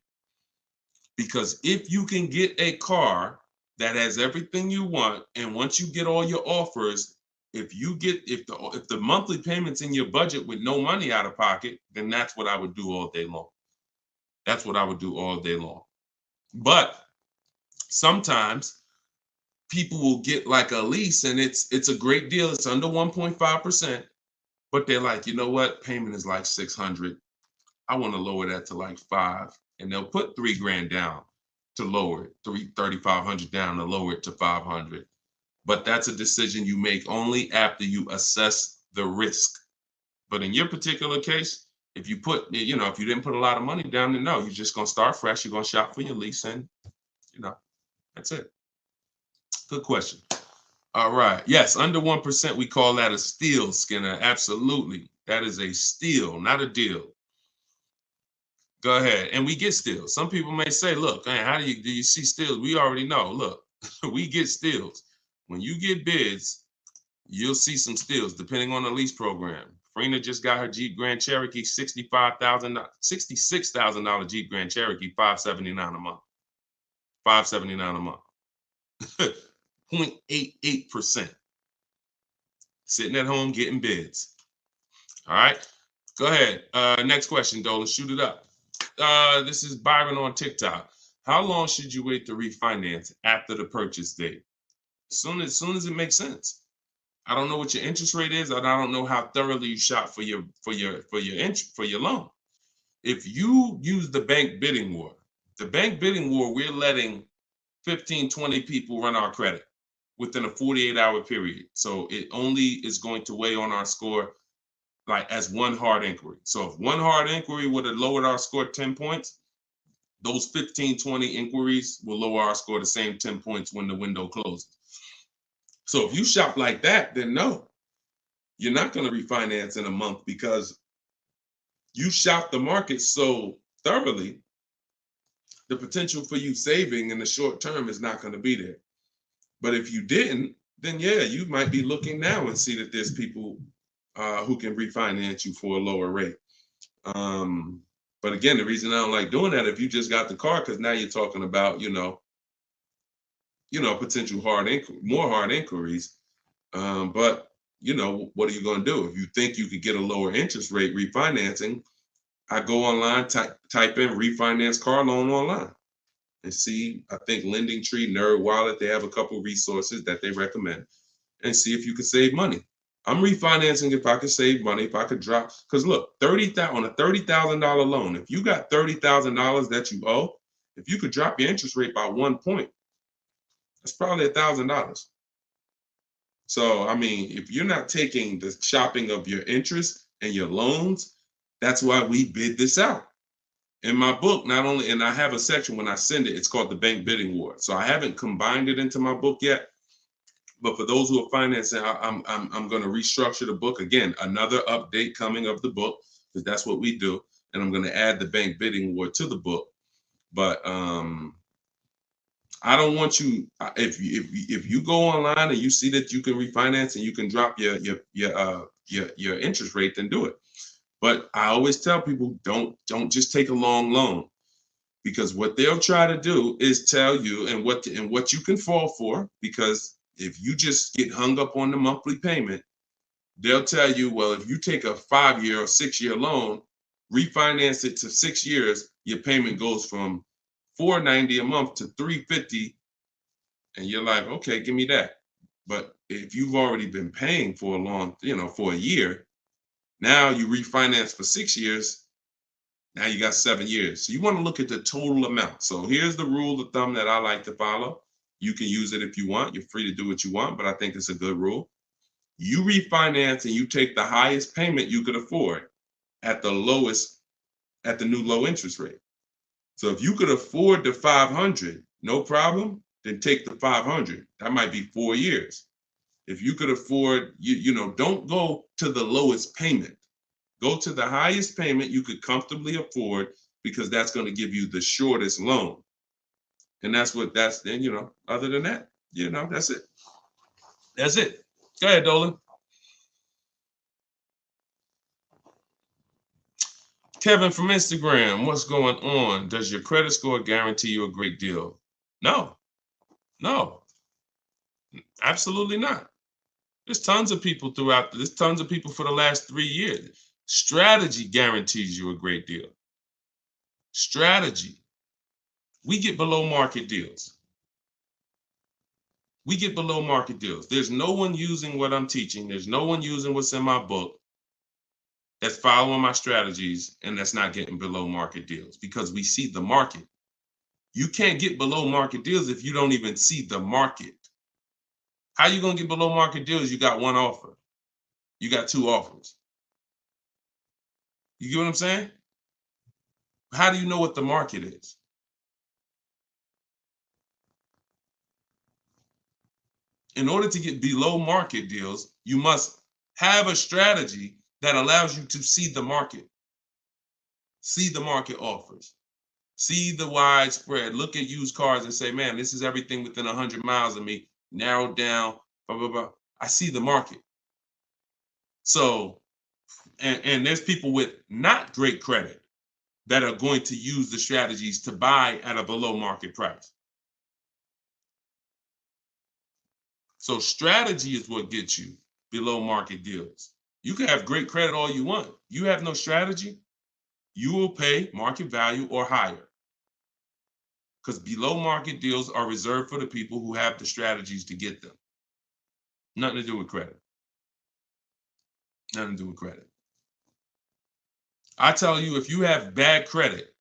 Because if you can get a car that has everything you want, and once you get all your offers, if the monthly payment's in your budget with no money out of pocket, then that's what I would do all day long. That's what I would do all day long. But sometimes people will get like a lease and it's a great deal. It's under 1.5%, but they're like, you know what? Payment is like $600. I want to lower that to like $500, and they'll put $3 grand down to lower it, $3,500 down to lower it to $500. But that's a decision you make only after you assess the risk. But in your particular case, if you didn't put a lot of money down, then no, you're just going to start fresh. You're going to shop for your lease, and that's it. Good question. All right. Yes, under 1%, we call that a steal, Skinner. Absolutely. That is a steal, not a deal. Go ahead. And we get steals. Some people may say, look, man, how do you see steals? We already know. Look, we get steals. When you get bids, you'll see some steals depending on the lease program. Farina just got her Jeep Grand Cherokee, $66,000 Jeep Grand Cherokee, $579 a month. $579 a month. 0.88%. Sitting at home getting bids. All right. Go ahead. Next question, Dolan. Shoot it up. This is Byron on TikTok. How long should you wait to refinance after the purchase date? As soon as it makes sense. I don't know what your interest rate is, and I don't know how thoroughly you shop for your loan. If you use the bank bidding war, we're letting 15, 20 people run our credit within a 48-hour period. So it only is going to weigh on our score like as one hard inquiry. So if one hard inquiry would have lowered our score 10 points, those 15, 20 inquiries will lower our score the same 10 points when the window closes. So if you shop like that, then no, you're not going to refinance in a month because you shop the market so thoroughly, the potential for you saving in the short term is not going to be there. But if you didn't, then yeah, you might be looking now and see that there's people who can refinance you for a lower rate. But again, the reason I don't like doing that, if you just got the car, because now you're talking about, potential more hard inquiries. But what are you going to do? If you think you could get a lower interest rate refinancing, I go online, type in refinance car loan online and see, I think Lending Tree, Nerd Wallet, they have a couple resources that they recommend and see if you can save money. I'm refinancing if I could save money, if I could drop, because look, on a $30,000 loan, if you got $30,000 that you owe, if you could drop your interest rate by 1 point, that's probably $1,000. So, I mean, if you're not taking the shopping of your interest and your loans, that's why we bid this out. In my book, not only, and I have a section when I send it, it's called the Bank Bidding War. So I haven't combined it into my book yet. But for those who are financing, I'm going to restructure the book. Again, another update coming of the book, because that's what we do. And I'm going to add the Bank Bidding War to the book. But I don't want you, if you go online and you see that you can refinance and you can drop your interest rate, then do it. But I always tell people, don't just take a long loan, because what they'll try to do is tell you and what you can fall for. Because if you just get hung up on the monthly payment, they'll tell you, well, if you take a 5-year or 6-year loan, refinance it to 6 years, your payment goes from $490 a month to $350, and you're like, okay, give me that. But if you've already been paying for for a year, now you refinance for 6 years, now you got 7 years. So you want to look at the total amount. So here's the rule of thumb that I like to follow. You can use it if you want. You're free to do what you want, but I think it's a good rule. You refinance and you take the highest payment you could afford at the new low interest rate. So if you could afford the $500, no problem, then take the $500. That might be 4 years. If you could afford, don't go to the lowest payment. Go to the highest payment you could comfortably afford, because that's going to give you the shortest loan. And other than that, that's it. That's it. Go ahead, Dolan. Kevin from Instagram, what's going on? Does your credit score guarantee you a great deal? No, absolutely not. There's tons of people for the last 3 years. Strategy guarantees you a great deal. Strategy. We get below market deals. There's no one using what I'm teaching. There's no one using what's in my book that's following my strategies and that's not getting below market deals, because we see the market. You can't get below market deals if you don't even see the market. How you going to get below market deals? You got one offer. You got 2 offers. You get what I'm saying? How do you know what the market is? In order to get below market deals, you must have a strategy that allows you to see the market. see the market offers, see the widespread, look at used cars and say, man, this is everything within 100 miles of me, narrowed down, blah, blah, blah. I see the market. So, and there's people with not great credit that are going to use the strategies to buy at a below market price. So strategy is what gets you below market deals. You can have great credit all you want. You have no strategy, you will pay market value or higher. Because below market deals are reserved for the people who have the strategies to get them. Nothing to do with credit. Nothing to do with credit. I tell you, if you have bad credit,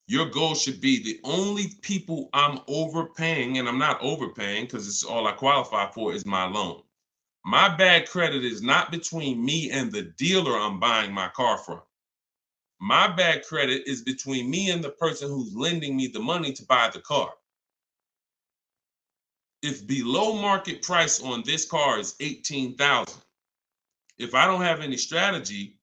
your goal should be the only people I'm overpaying, and I'm not overpaying because it's all I qualify for, is my loan. My bad credit is not between me and the dealer I'm buying my car from. My bad credit is between me and the person who's lending me the money to buy the car. If below market price on this car is $18,000, if I don't have any strategy,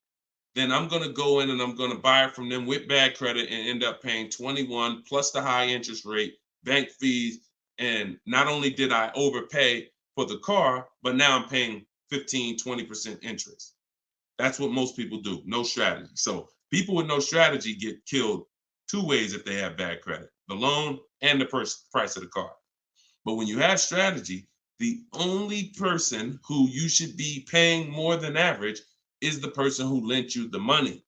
then I'm going to go in and I'm going to buy it from them with bad credit and end up paying 21 plus the high interest rate, bank fees. And not only did I overpay for the car, but now I'm paying 15, 20% interest. That's what most people do. No strategy. So people with no strategy get killed two ways if they have bad credit: the loan and the price of the car. But when you have strategy, the only person who you should be paying more than average is the person who lent you the money.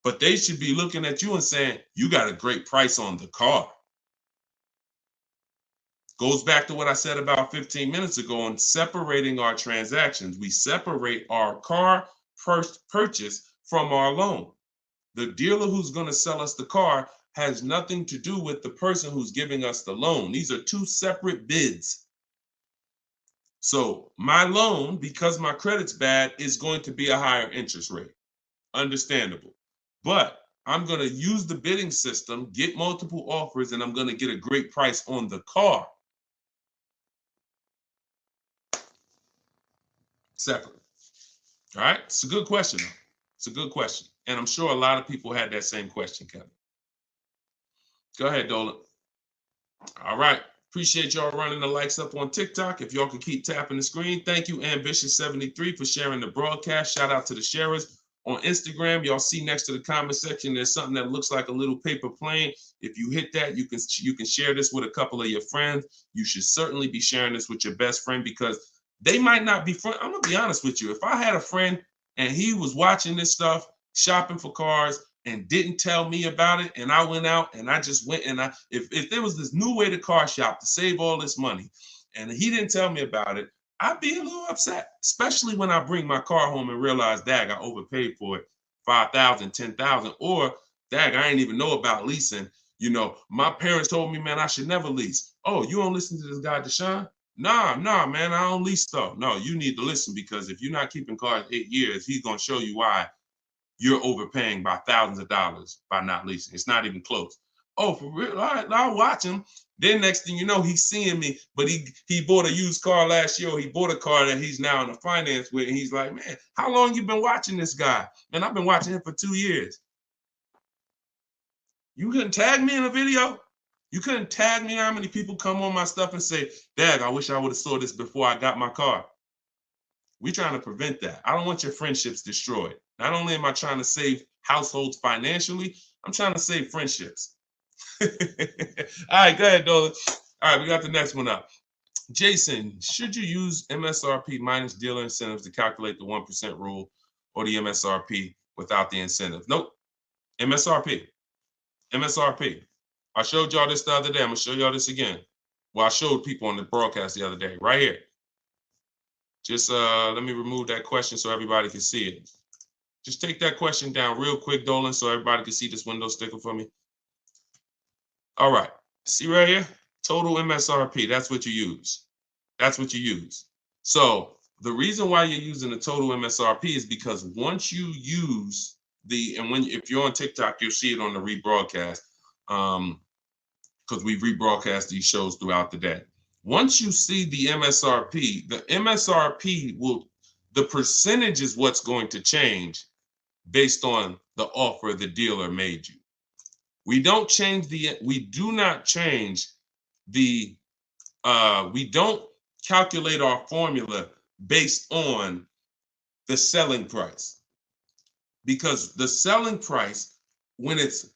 But they should be looking at you and saying, you got a great price on the car. Goes back to what I said about 15 minutes ago on separating our transactions. We separate our car purchase from our loan. The dealer who's going to sell us the car has nothing to do with the person who's giving us the loan. These are two separate bids. So my loan, because my credit's bad, is going to be a higher interest rate. Understandable. But I'm going to use the bidding system, get multiple offers, and I'm going to get a great price on the car. Separate. All right. It's a good question. It's a good question. And I'm sure a lot of people had that same question, Kevin. Go ahead, Dolan. All right. Appreciate y'all running the likes up on TikTok. If y'all can keep tapping the screen. Thank you, Ambitious73, for sharing the broadcast. Shout out to the sharers on Instagram. Y'all see next to the comment section, there's something that looks like a little paper plane. If you hit that, you can share this with a couple of your friends. You should certainly be sharing this with your best friend because they might not be friends. I'm going to be honest with you. If I had a friend and he was watching this stuff, shopping for cars, and didn't tell me about it, and I went out and I just went and if there was this new way to car shop to save all this money and he didn't tell me about it, I'd be a little upset, especially when I bring my car home and realize, dag, I overpaid for it, $5,000, $10,000, or dag, I ain't even know about leasing. You know, my parents told me, man, I should never lease. Oh, you don't listen to this guy, Deshone? Nah, man, I don't lease stuff. No, you need to listen because if you're not keeping cars 8 years, he's going to show you why you're overpaying by thousands of dollars by not leasing. It's not even close. Oh, for real? All right, I'll watch him. Then next thing you know, he's seeing me, but he bought a used car last year, or he bought a car that he's now in a finance with, and he's like, man, how long you been watching this guy? Man, I've been watching him for 2 years. You couldn't tag me in a video? You couldn't tag me how many people come on my stuff and say, Dad, I wish I would have saw this before I got my car. We're trying to prevent that. I don't want your friendships destroyed. Not only am I trying to save households financially, I'm trying to save friendships. All right, go ahead, Dolan. All right, we got the next one up. Jason, should you use MSRP minus dealer incentives to calculate the 1% rule or the MSRP without the incentive? Nope. MSRP. I showed y'all this the other day. I'm going to show y'all this again. Well, I showed people on the broadcast the other day, right here. Just let me remove that question so everybody can see it. Just take that question down real quick, Dolan, so everybody can see this window sticker for me. All right. See right here? Total MSRP. That's what you use. That's what you use. So the reason why you're using the total MSRP is because once you use if you're on TikTok, you'll see it on the rebroadcast because we rebroadcast these shows throughout the day. Once you see the MSRP the percentage is what's going to change based on the offer the dealer made you. We do not change the, we don't calculate our formula based on the selling price, because the selling price, when it's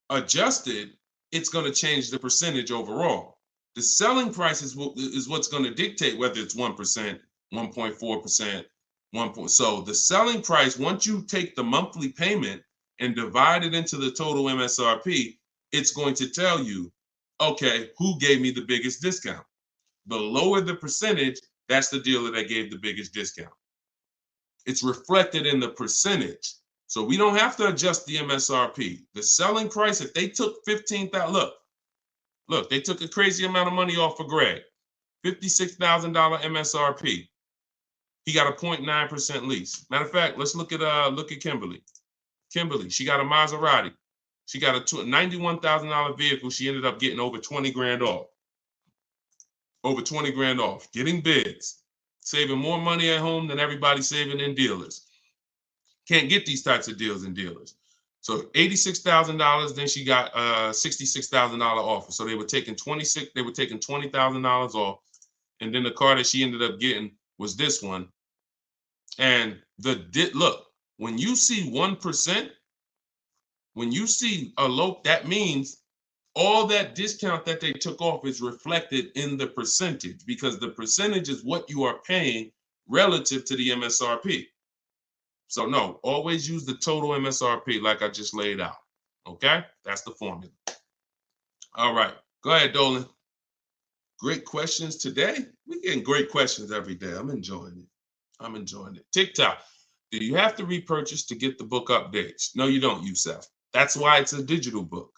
adjusted, it's going to change the percentage overall. The selling price is what's going to dictate whether it's 1%, 1.4%, 1. So the selling price, once you take the monthly payment and divide it into the total MSRP, it's going to tell you, okay, who gave me the biggest discount? The lower the percentage, that's the dealer that gave the biggest discount. It's reflected in the percentage. So we don't have to adjust the MSRP. The selling price, if they took $15,000, look, they took a crazy amount of money off for Greg, $56,000 MSRP. He got a 0.9% lease. Matter of fact, let's look at Kimberly. Kimberly, she got a Maserati. She got a $91,000 vehicle. She ended up getting over 20 grand off. Over 20 grand off, getting bids, saving more money at home than everybody saving in dealers. Can't get these types of deals in dealers. So $86,000, then she got $66,000 offer. So they were taking $20,000 off. And then the car that she ended up getting was this one. And look, when you see 1%, when you see a low, that means all that discount that they took off is reflected in the percentage, because the percentage is what you are paying relative to the MSRP. So no, always use the total MSRP like I just laid out. Okay, that's the formula. All right, go ahead, Dolan. Great questions today. We're getting great questions every day. I'm enjoying it. TikTok. Do you have to repurchase to get the book updates? No, you don't, Youssef. That's why it's a digital book.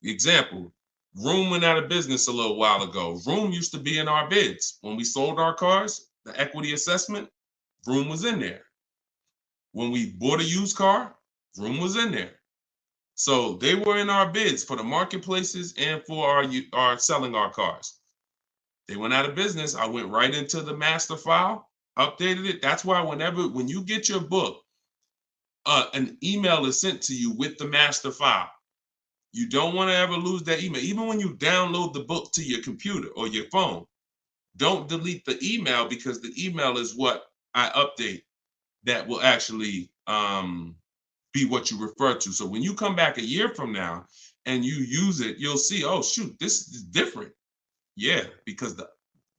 Example, Room went out of business a little while ago. Room used to be in our bids. When we sold our cars, the equity assessment, Room was in there. When we bought a used car, Room was in there. So they were in our bids for the marketplaces and for our selling our cars. They went out of business. I went right into the master file, updated it. That's why when you get your book, an email is sent to you with the master file. You don't want to ever lose that email. Even when you download the book to your computer or your phone, don't delete the email, because the email is what I update that will actually be what you refer to. So when you come back a year from now and you use it, you'll see, oh, shoot, this is different. Yeah, because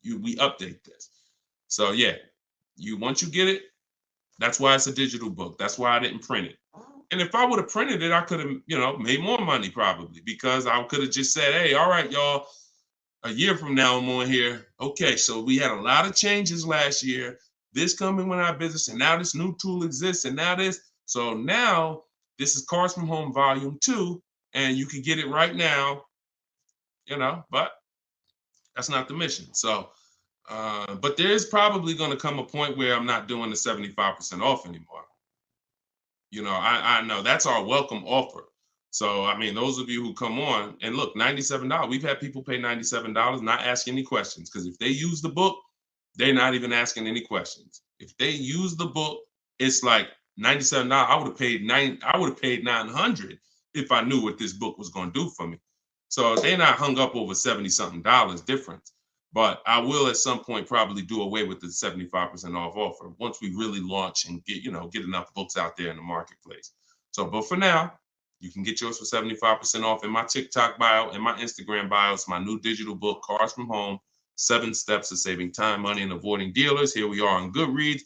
we update this. So yeah, once you get it, that's why it's a digital book. That's why I didn't print it. And if I would have printed it, I could have, made more money probably, because I could have just said, hey, all right, y'all, a year from now I'm on here. Okay, so we had a lot of changes last year. This coming with our business, and now this new tool exists, and now this. So now this is Cars from Home Volume 2, and you can get it right now, but that's not the mission. So, but there is probably going to come a point where I'm not doing the 75% off anymore. I know that's our welcome offer. So, I mean, those of you who come on and look, $97, we've had people pay $97, not ask any questions, because if they use the book, they're not even asking any questions. If they use the book, it's like $97. I would have paid $900 if I knew what this book was going to do for me. So they're not hung up over $70-something difference. But I will at some point probably do away with the 75% off offer once we really launch and get enough books out there in the marketplace. So, but for now, you can get yours for 75% off in my TikTok bio, in my Instagram bio. It's my new digital book, Cars from Home, 7 Steps to Saving Time, Money, and Avoiding Dealers. Here we are on Goodreads.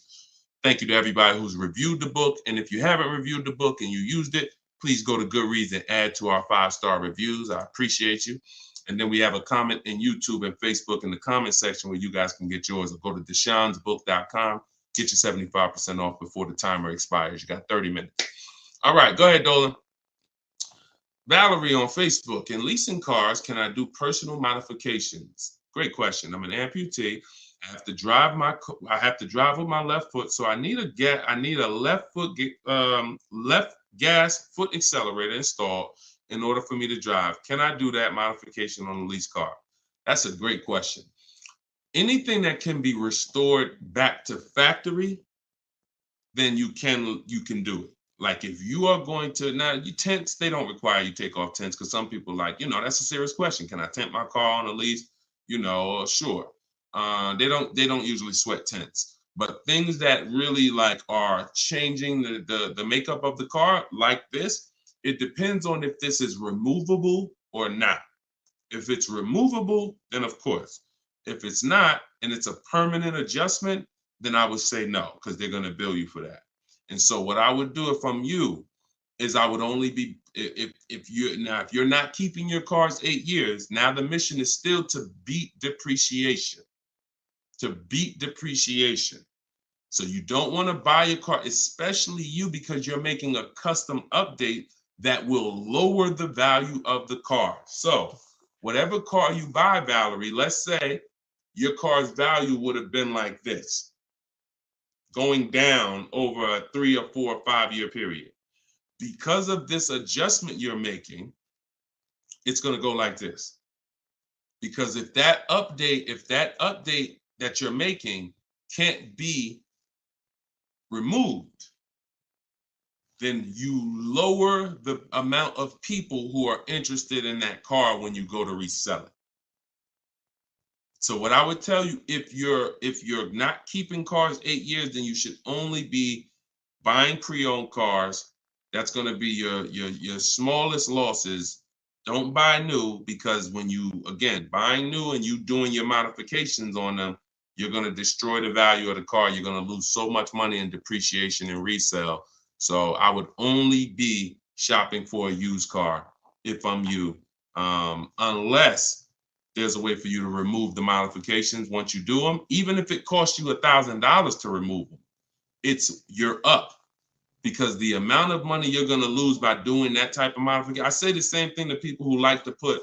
Thank you to everybody who's reviewed the book. And if you haven't reviewed the book and you used it, please go to Goodreads and add to our 5-star reviews. I appreciate you. And then we have a comment in YouTube and Facebook in the comment section where you guys can get yours. Or go to DeshonesBook.com. Get your 75% off before the timer expires. You got 30 minutes. All right, go ahead, Dolan. Valerie on Facebook. In leasing cars, can I do personal modifications? Great question. I'm an amputee. I have to drive with my left foot, so I need a left gas foot accelerator installed in order for me to drive. Can I do that modification on a lease car? That's a great question. Anything that can be restored back to factory, then you can do it. Like if you are going to, now you tents, they don't require you take off tents because some people like, that's a serious question. Can I tent my car on a lease? Sure. They don't usually sweat tents. But things that really like are changing the makeup of the car like this, it depends on if this is removable or not. If it's removable, then of course. If it's not, and it's a permanent adjustment, then I would say no, because they're going to bill you for that. And so what I would do if I'm you is I would only be, if you're not keeping your cars 8 years, now the mission is still to beat depreciation. So you don't want to buy your car, especially you, because you're making a custom update that will lower the value of the car. So whatever car you buy, Valerie, let's say your car's value would have been like this, going down over a 3 or 4 or 5 year period. Because of this adjustment you're making, it's going to go like this. Because if that update that you're making can't be removed, then you lower the amount of people who are interested in that car when you go to resell it. So what I would tell you, if you're not keeping cars 8 years, then you should only be buying pre-owned cars. That's going to be your smallest losses. Don't buy new, because when you, again, buying new and you doing your modifications on them, you're going to destroy the value of the car. You're going to lose so much money in depreciation and resale. So I would only be shopping for a used car if I'm you, unless there's a way for you to remove the modifications once you do them. Even if it costs you $1,000 to remove them, you're up, because the amount of money you're going to lose by doing that type of modification. I say the same thing to people who like to put,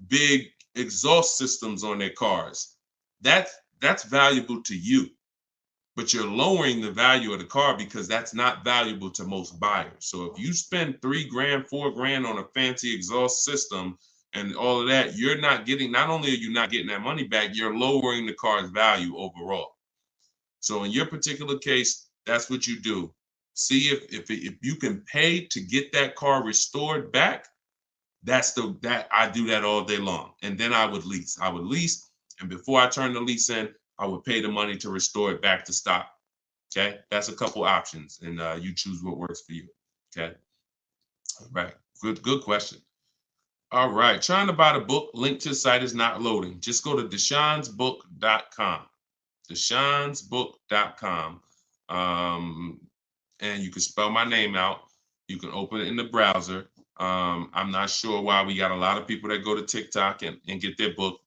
big exhaust systems on their cars. That's valuable to you, but you're lowering the value of the car because that's not valuable to most buyers. So if you spend $3,000, $4,000 on a fancy exhaust system and all of that, not only are you not getting that money back, you're lowering the car's value overall. So in your particular case, that's what you do. See if you can pay to get that car restored back. I do that all day long. And then I would lease. And before I turn the lease in, I would pay the money to restore it back to stock. Okay, that's a couple options, and you choose what works for you. Okay, all right, good question. All right, trying to buy the book. Link to the site is not loading. Just go to deshonsbook.com. deshonsbook.com. And you can spell my name out. You can open it in the browser. I'm not sure why we got a lot of people that go to TikTok and get their book.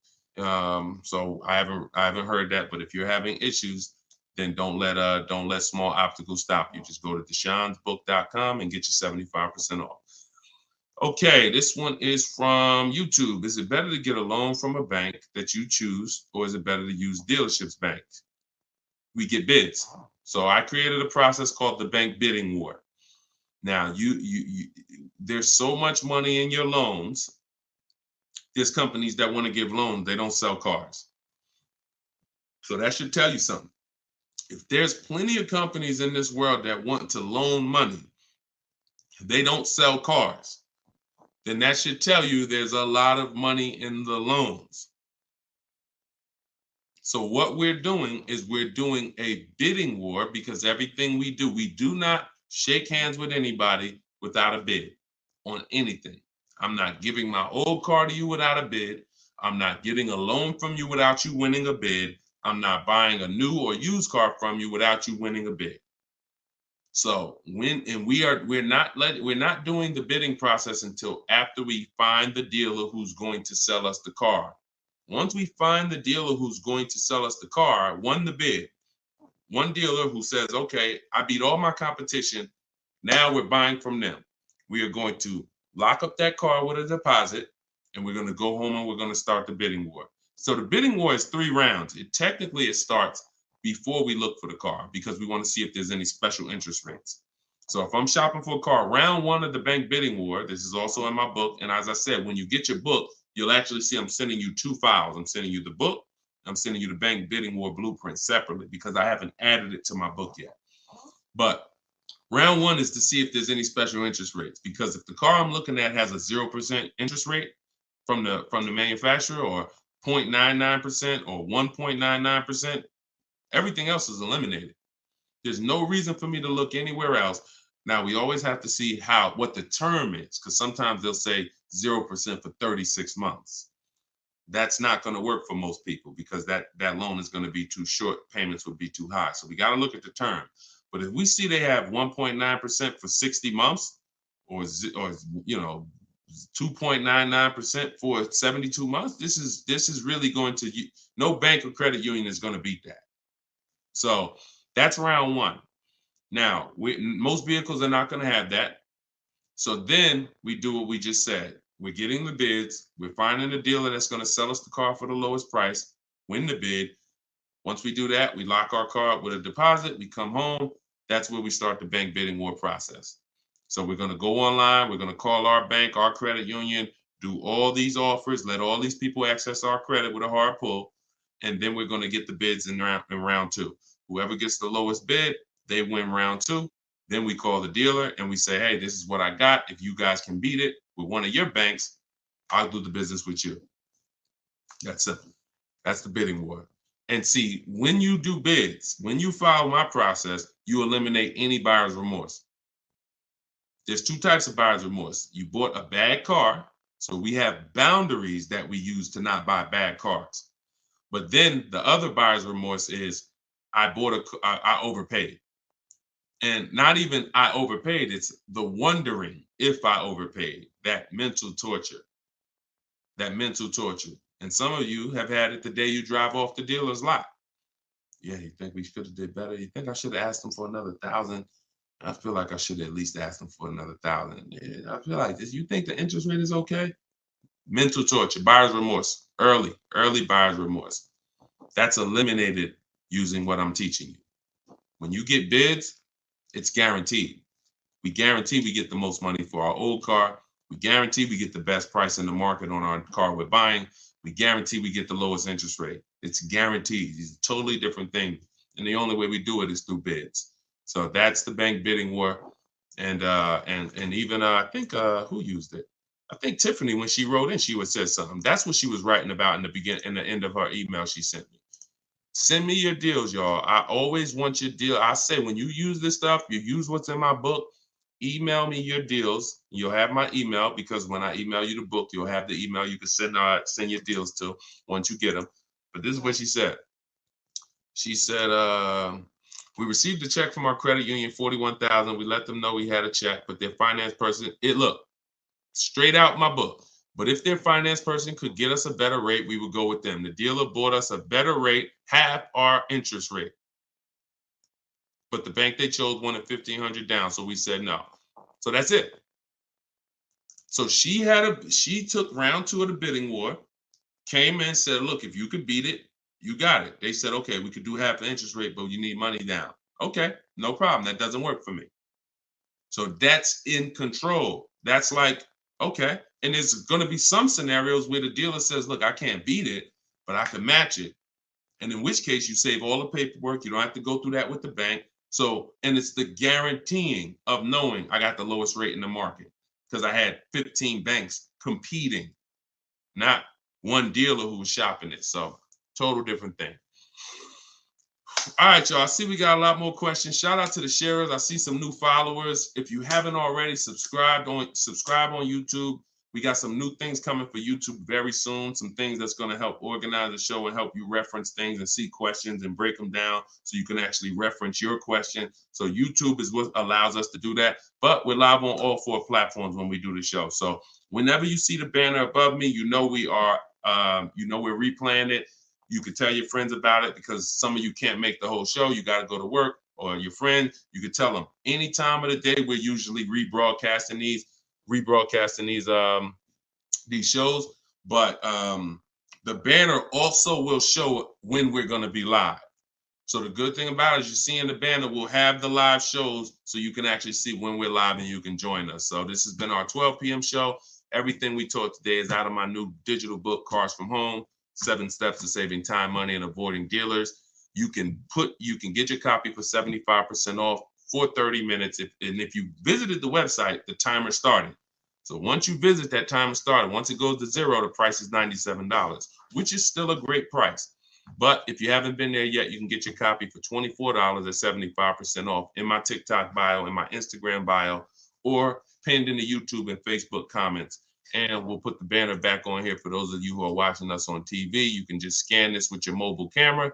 So I haven't heard that, but if you're having issues, then don't let small obstacles stop you. Just go to deshonsbook.com and get you 75% off. Okay, this one is from YouTube. Is it better to get a loan from a bank that you choose, or is it better to use dealerships bank? We get bids. So I created a process called the bank bidding war. Now there's so much money in your loans. There's companies that want to give loans. They don't sell cars. So that should tell you something. If there's plenty of companies in this world that want to loan money, they don't sell cars, then that should tell you there's a lot of money in the loans. So what we're doing is we're doing a bidding war, because everything we do not shake hands with anybody without a bid on anything. I'm not giving my old car to you without a bid. I'm not getting a loan from you without you winning a bid. I'm not buying a new or used car from you without you winning a bid. So we're not doing the bidding process until after we find the dealer who's going to sell us the car. Once we find the dealer who's going to sell us the car, won the bid, one dealer who says, okay, I beat all my competition, now we're buying from them. We are going to lock up that car with a deposit, and we're going to go home and we're going to start the bidding war. So the bidding war is 3 rounds. It starts before we look for the car, because we want to see if there's any special interest rates. So if I'm shopping for a car, round 1 of the bank bidding war, this is also in my book. And as I said, when you get your book, you'll actually see I'm sending you 2 files. I'm sending you the book. I'm sending you the bank bidding war blueprint separately, because I haven't added it to my book yet. But Round one is to see if there's any special interest rates, because if the car I'm looking at has a 0% interest rate from the manufacturer, or 0.99% or 1.99%, everything else is eliminated. There's no reason for me to look anywhere else. Now, we always have to see what the term is, because sometimes they'll say 0% for 36 months. That's not going to work for most people, because that loan is going to be too short. Payments would be too high. So we got to look at the term. But if we see they have 1.9% for 60 months, or 2.99% for 72 months, this is really going to, no bank or credit union is going to beat that. So that's round one. Now, most vehicles are not going to have that. So then we do what we just said. We're getting the bids. We're finding a dealer that's going to sell us the car for the lowest price, win the bid. Once we do that, we lock our car up with a deposit. We come home. That's where we start the bank bidding war process. So we're going to go online. We're going to call our bank, our credit union, do all these offers, let all these people access our credit with a hard pull. And then we're going to get the bids in round two. Whoever gets the lowest bid, they win round two. Then we call the dealer and we say, hey, this is what I got. If you guys can beat it with one of your banks, I'll do the business with you. That's simple. That's the bidding war. And see, when you do bids, when you follow my process, you eliminate any buyer's remorse. There's two types of buyer's remorse. You bought a bad car, so we have boundaries that we use to not buy bad cars. But then the other buyer's remorse is I overpaid. And not even I overpaid, it's the wondering if I overpaid, that mental torture. And some of you have had it the day you drive off the dealer's lot. Yeah, you think we should have did better? You think I should have asked them for another 1,000? I feel like I should have at least asked them for another 1,000. Yeah, I feel like this. You think the interest rate is okay? Mental torture, buyer's remorse, early buyer's remorse. That's eliminated using what I'm teaching you. When you get bids, it's guaranteed. We guarantee we get the most money for our old car. We guarantee we get the best price in the market on our car we're buying. We guarantee we get the lowest interest rate. It's guaranteed. It's a totally different thing. And the only way we do it is through bids. So that's the bank bidding war. And even I think who used it? I think Tiffany, when she wrote in, she would say something. That's what she was writing about in the end of her email she sent me. Send me your deals, y'all. I always want your deal. I say when you use this stuff, you use what's in my book. Email me your deals. You'll have my email, because when I email you the book, you'll have the email you can send your deals to once you get them. But this is what she said. She said, we received a check from our credit union, $41,000. We let them know we had a check, but their finance person, look, straight out my book. But if their finance person could get us a better rate, we would go with them. The dealer bought us a better rate, half our interest rate. But the bank they chose wanted $1,500 down, so we said no. So that's it. So she took round two of the bidding war, came in and said, look, if you could beat it, you got it. They said, okay, we could do half the interest rate, but you need money down. Okay, no problem. That doesn't work for me. So that's in control. That's like, okay. And there's going to be some scenarios where the dealer says, look, I can't beat it, but I can match it. And in which case you save all the paperwork. You don't have to go through that with the bank. So, and it's the guaranteeing of knowing I got the lowest rate in the market, because I had 15 banks competing, not one dealer who was shopping it. So total different thing. All right, y'all. I see we got a lot more questions. Shout out to the sharers. I see some new followers. If you haven't already, subscribe on YouTube. We got some new things coming for YouTube very soon. Some things that's going to help organize the show and help you reference things and see questions and break them down so you can actually reference your question. So YouTube is what allows us to do that. But we're live on all 4 platforms when we do the show. So whenever you see the banner above me, you know we are, we're replaying it. You can tell your friends about it, because some of you can't make the whole show. You got to go to work, or your friend, you can tell them any time of the day. We're usually rebroadcasting these shows, but the banner also will show when we're going to be live. So the good thing about it is you see in the banner, we'll have the live shows so you can actually see when we're live and you can join us. So this has been our 12 p.m. show. Everything we taught today is out of my new digital book, Cars from Home, 7 Steps to Saving Time, Money, and Avoiding Dealers. You can get your copy for 75% off for 30 minutes. If you visited the website, the timer started. So once you visit, that timer started. Once it goes to zero, the price is $97, which is still a great price. But if you haven't been there yet, you can get your copy for $24 at 75% off in my TikTok bio, in my Instagram bio, or pinned in the YouTube and Facebook comments. And we'll put the banner back on here for those of you who are watching us on TV. You can just scan this with your mobile camera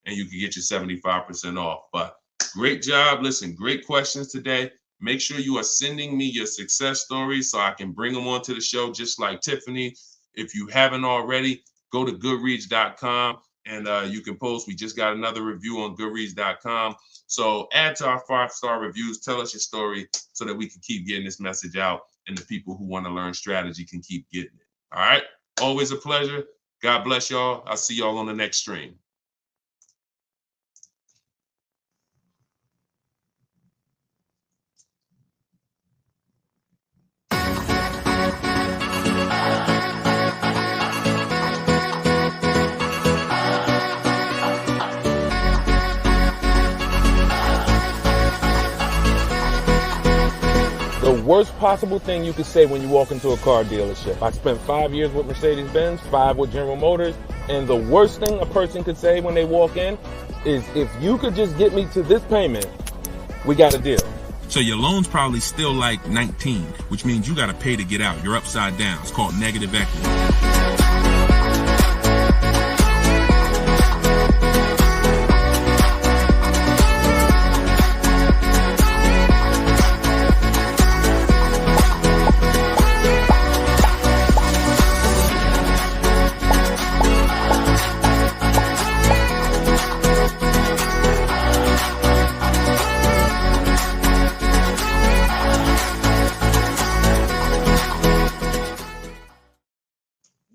and you can get your 75% off. But great job. Listen, great questions today. Make sure you are sending me your success stories so I can bring them onto the show, just like Tiffany. If you haven't already, go to goodreads.com and you can post. We just got another review on goodreads.com. So add to our 5-star reviews. Tell us your story so that we can keep getting this message out and the people who want to learn strategy can keep getting it. All right. Always a pleasure. God bless y'all. I'll see y'all on the next stream. The worst possible thing you could say when you walk into a car dealership. I spent 5 years with Mercedes-Benz, 5 with General Motors, and the worst thing a person could say when they walk in is, if you could just get me to this payment, we got a deal. So your loan's probably still like 19, which means you got to pay to get out. You're upside down. It's called negative equity.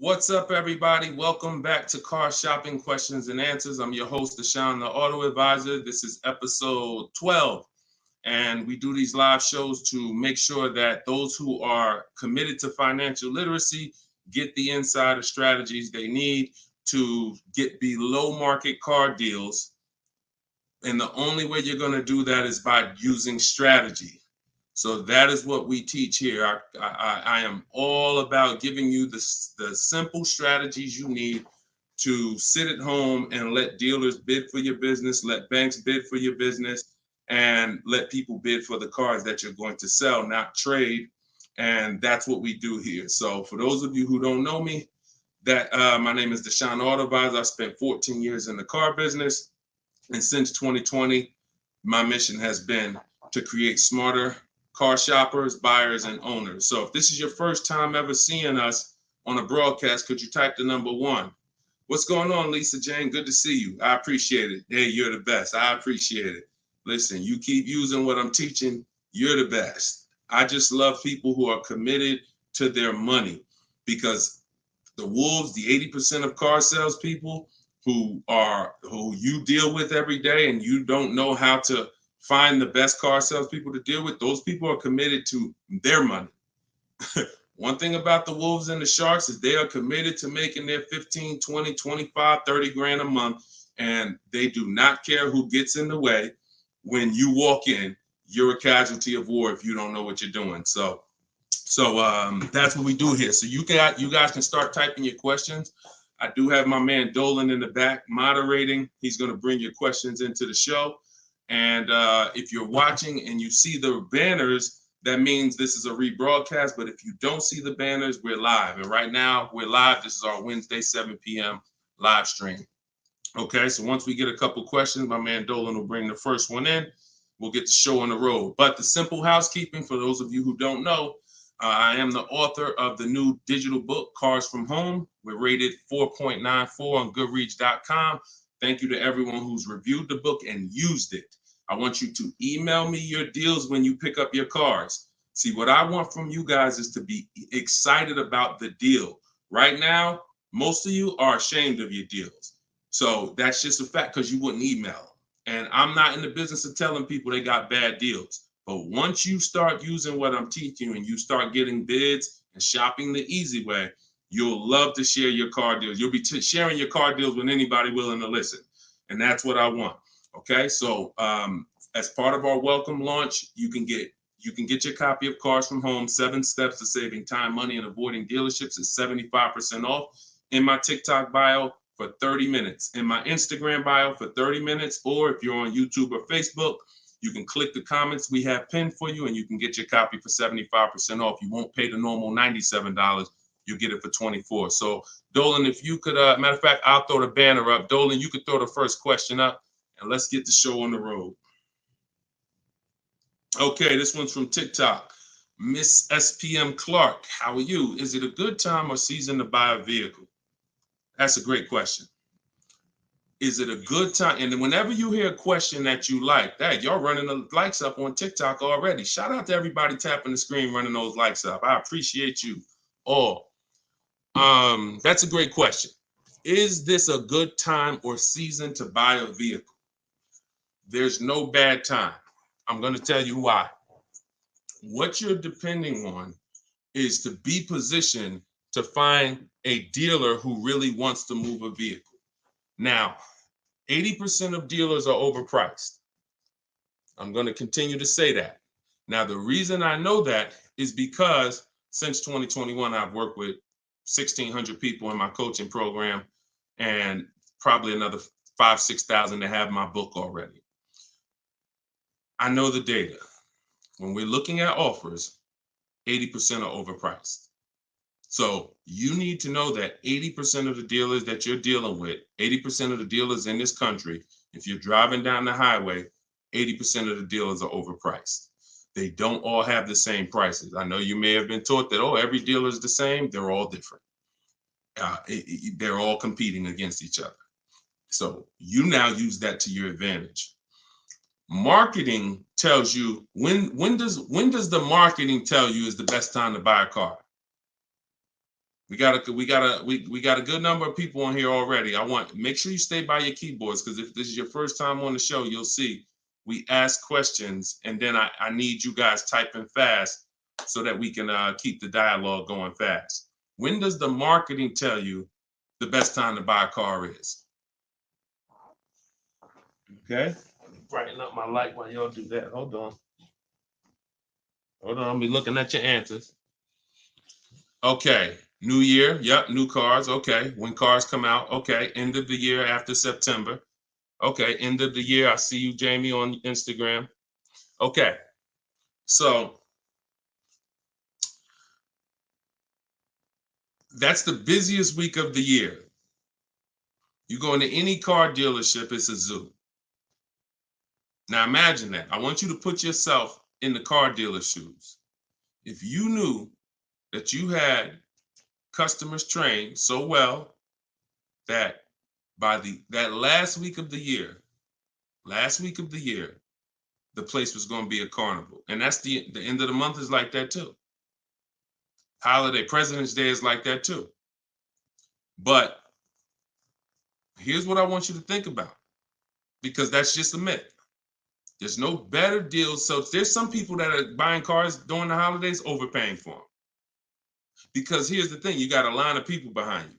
What's up, everybody? Welcome back to Car Shopping Questions and Answers. I'm your host, Deshone the Auto Advisor. This is episode 12, and we do these live shows to make sure that those who are committed to financial literacy get the insider strategies they need to get below market car deals. And the only way you're going to do that is by using strategy. So that is what we teach here. I am all about giving you the simple strategies you need to sit at home and let dealers bid for your business, let banks bid for your business, and let people bid for the cars that you're going to sell, not trade. And that's what we do here. So for those of you who don't know me, my name is Deshone the Auto Advisor. I spent 14 years in the car business. And since 2020, my mission has been to create smarter car shoppers, buyers, and owners. So if this is your first time ever seeing us on a broadcast, could you type the number 1? What's going on, Lisa Jane? Good to see you. I appreciate it. Hey, you're the best. I appreciate it. Listen, you keep using what I'm teaching, you're the best. I just love people who are committed to their money, because the wolves, the 80% of car salespeople who you deal with every day, and you don't know how to find the best car salespeople to deal with, those people are committed to their money. One thing about the wolves and the sharks is they are committed to making their 15, 20, 25, 30 grand a month, and they do not care who gets in the way. When you walk in, you're a casualty of war if you don't know what you're doing. So that's what we do here. So you guys can start typing your questions. I do have my man Dolan in the back moderating. He's going to bring your questions into the show. And if you're watching and you see the banners, that means this is a rebroadcast. But if you don't see the banners, we're live. And right now we're live. This is our Wednesday, 7 p.m. live stream. Okay, so once we get a couple questions, my man Dolan will bring the first one in. We'll get the show on the road. But the simple housekeeping, for those of you who don't know, I am the author of the new digital book, Cars from Home. We're rated 4.94 on Goodreads.com. Thank you to everyone who's reviewed the book and used it. I want you to email me your deals when you pick up your cars. See, what I want from you guys is to be excited about the deal. Right now, most of you are ashamed of your deals. So that's just a fact, because you wouldn't email. And I'm not in the business of telling people they got bad deals. But once you start using what I'm teaching and you start getting bids and shopping the easy way, you'll love to share your car deals. You'll be sharing your car deals with anybody willing to listen. And that's what I want. Okay, so As part of our welcome launch, you can get your copy of Cars from Home, 7 Steps to Saving Time, Money, and Avoiding Dealerships. It's 75% off in my TikTok bio for 30 minutes, in my Instagram bio for 30 minutes, or if you're on YouTube or Facebook, you can click the comments we have pinned for you and you can get your copy for 75% off. You won't pay the normal $97. You'll get it for $24. So Dolan, if you could, matter of fact, I'll throw the banner up. Dolan, you could throw the first question up and let's get the show on the road. Okay, this one's from TikTok. Miss SPM Clark, how are you? Is it a good time or season to buy a vehicle? That's a great question. Is it a good time? And whenever you hear a question that you like, that y'all running the likes up on TikTok already. Shout out to everybody tapping the screen, running those likes up. I appreciate you all. That's a great question. Is this a good time or season to buy a vehicle? There's no bad time. I'm going to tell you why. What you're depending on is to be positioned to find a dealer who really wants to move a vehicle. Now, 80% of dealers are overpriced. I'm going to continue to say that. Now, the reason I know that is because since 2021, I've worked with 1,600 people in my coaching program and probably another 5,000, 6,000 that have my book already. I know the data. When we're looking at offers, 80% are overpriced. So you need to know that 80% of the dealers that you're dealing with, 80% of the dealers in this country, if you're driving down the highway, 80% of the dealers are overpriced. They don't all have the same prices. I know you may have been taught that, oh, every dealer is the same. They're all different. They're all competing against each other. So you now use that to your advantage. Marketing tells you when does the marketing tell you is the best time to buy a car? We got a good number of people on here already. Make sure you stay by your keyboards because if this is your first time on the show, you'll see we ask questions and then I need you guys typing fast so that we can keep the dialogue going fast. When does the marketing tell you the best time to buy a car is? Okay. Brighten up my light while y'all do that. Hold on. I'll be looking at your answers. Okay. New year. Yep. New cars. Okay. When cars come out. Okay. End of the year after September. Okay. End of the year. I see you, Jamie, on Instagram. Okay. So that's the busiest week of the year. You go into any car dealership, it's a zoo. Now imagine that. I want you to put yourself in the car dealer's shoes. If you knew that you had customers trained so well that by that last week of the year, the place was going to be a carnival. And that's the end of the month is like that too. Holiday, President's Day is like that too. But here's what I want you to think about, because that's just a myth. There's no better deals. So there's some people that are buying cars during the holidays overpaying for them. Because here's the thing, you got a line of people behind you.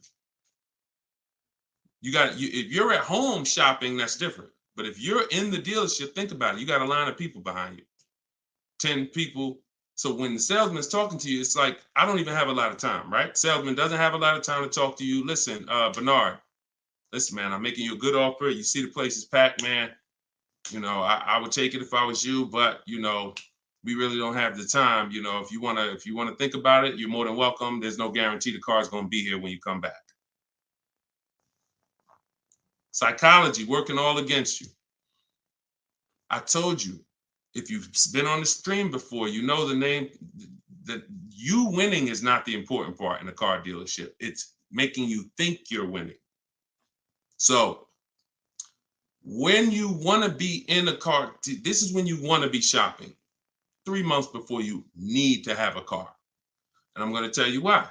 If you're at home shopping, that's different. But if you're in the dealership, think about it. You got a line of people behind you, 10 people. So when the salesman's talking to you, it's like, I don't even have a lot of time, right? Salesman doesn't have a lot of time to talk to you. Listen, Bernard, listen, man, I'm making you a good offer. You see the place is packed, man. You know, I would take it if I was you, but you know, we really don't have the time. You know, if you wanna think about it, you're more than welcome. There's no guarantee the car's gonna be here when you come back. Psychology working all against you. I told you, if you've been on the stream before, you know the name that you winning is not the important part in a car dealership. It's making you think you're winning. So when you want to be in a car, this is when you want to be shopping 3 months before you need to have a car. And I'm going to tell you why.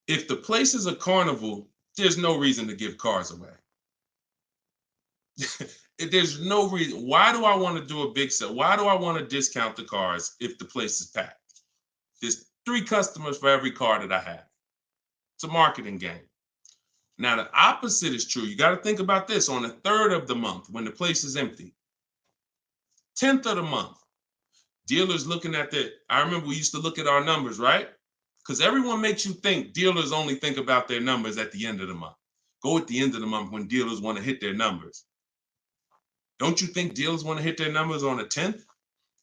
If the place is a carnival, there's no reason to give cars away. There's no reason. Why do I want to do a big sale? Why do I want to discount the cars if the place is packed? There's 3 customers for every car that I have. It's a marketing game. Now, the opposite is true. You got to think about this. On the 3rd of the month, when the place is empty, 10th of the month, dealers looking at I remember we used to look at our numbers, right? Because everyone makes you think dealers only think about their numbers at the end of the month. Go at the end of the month when dealers want to hit their numbers. Don't you think dealers want to hit their numbers on the 10th?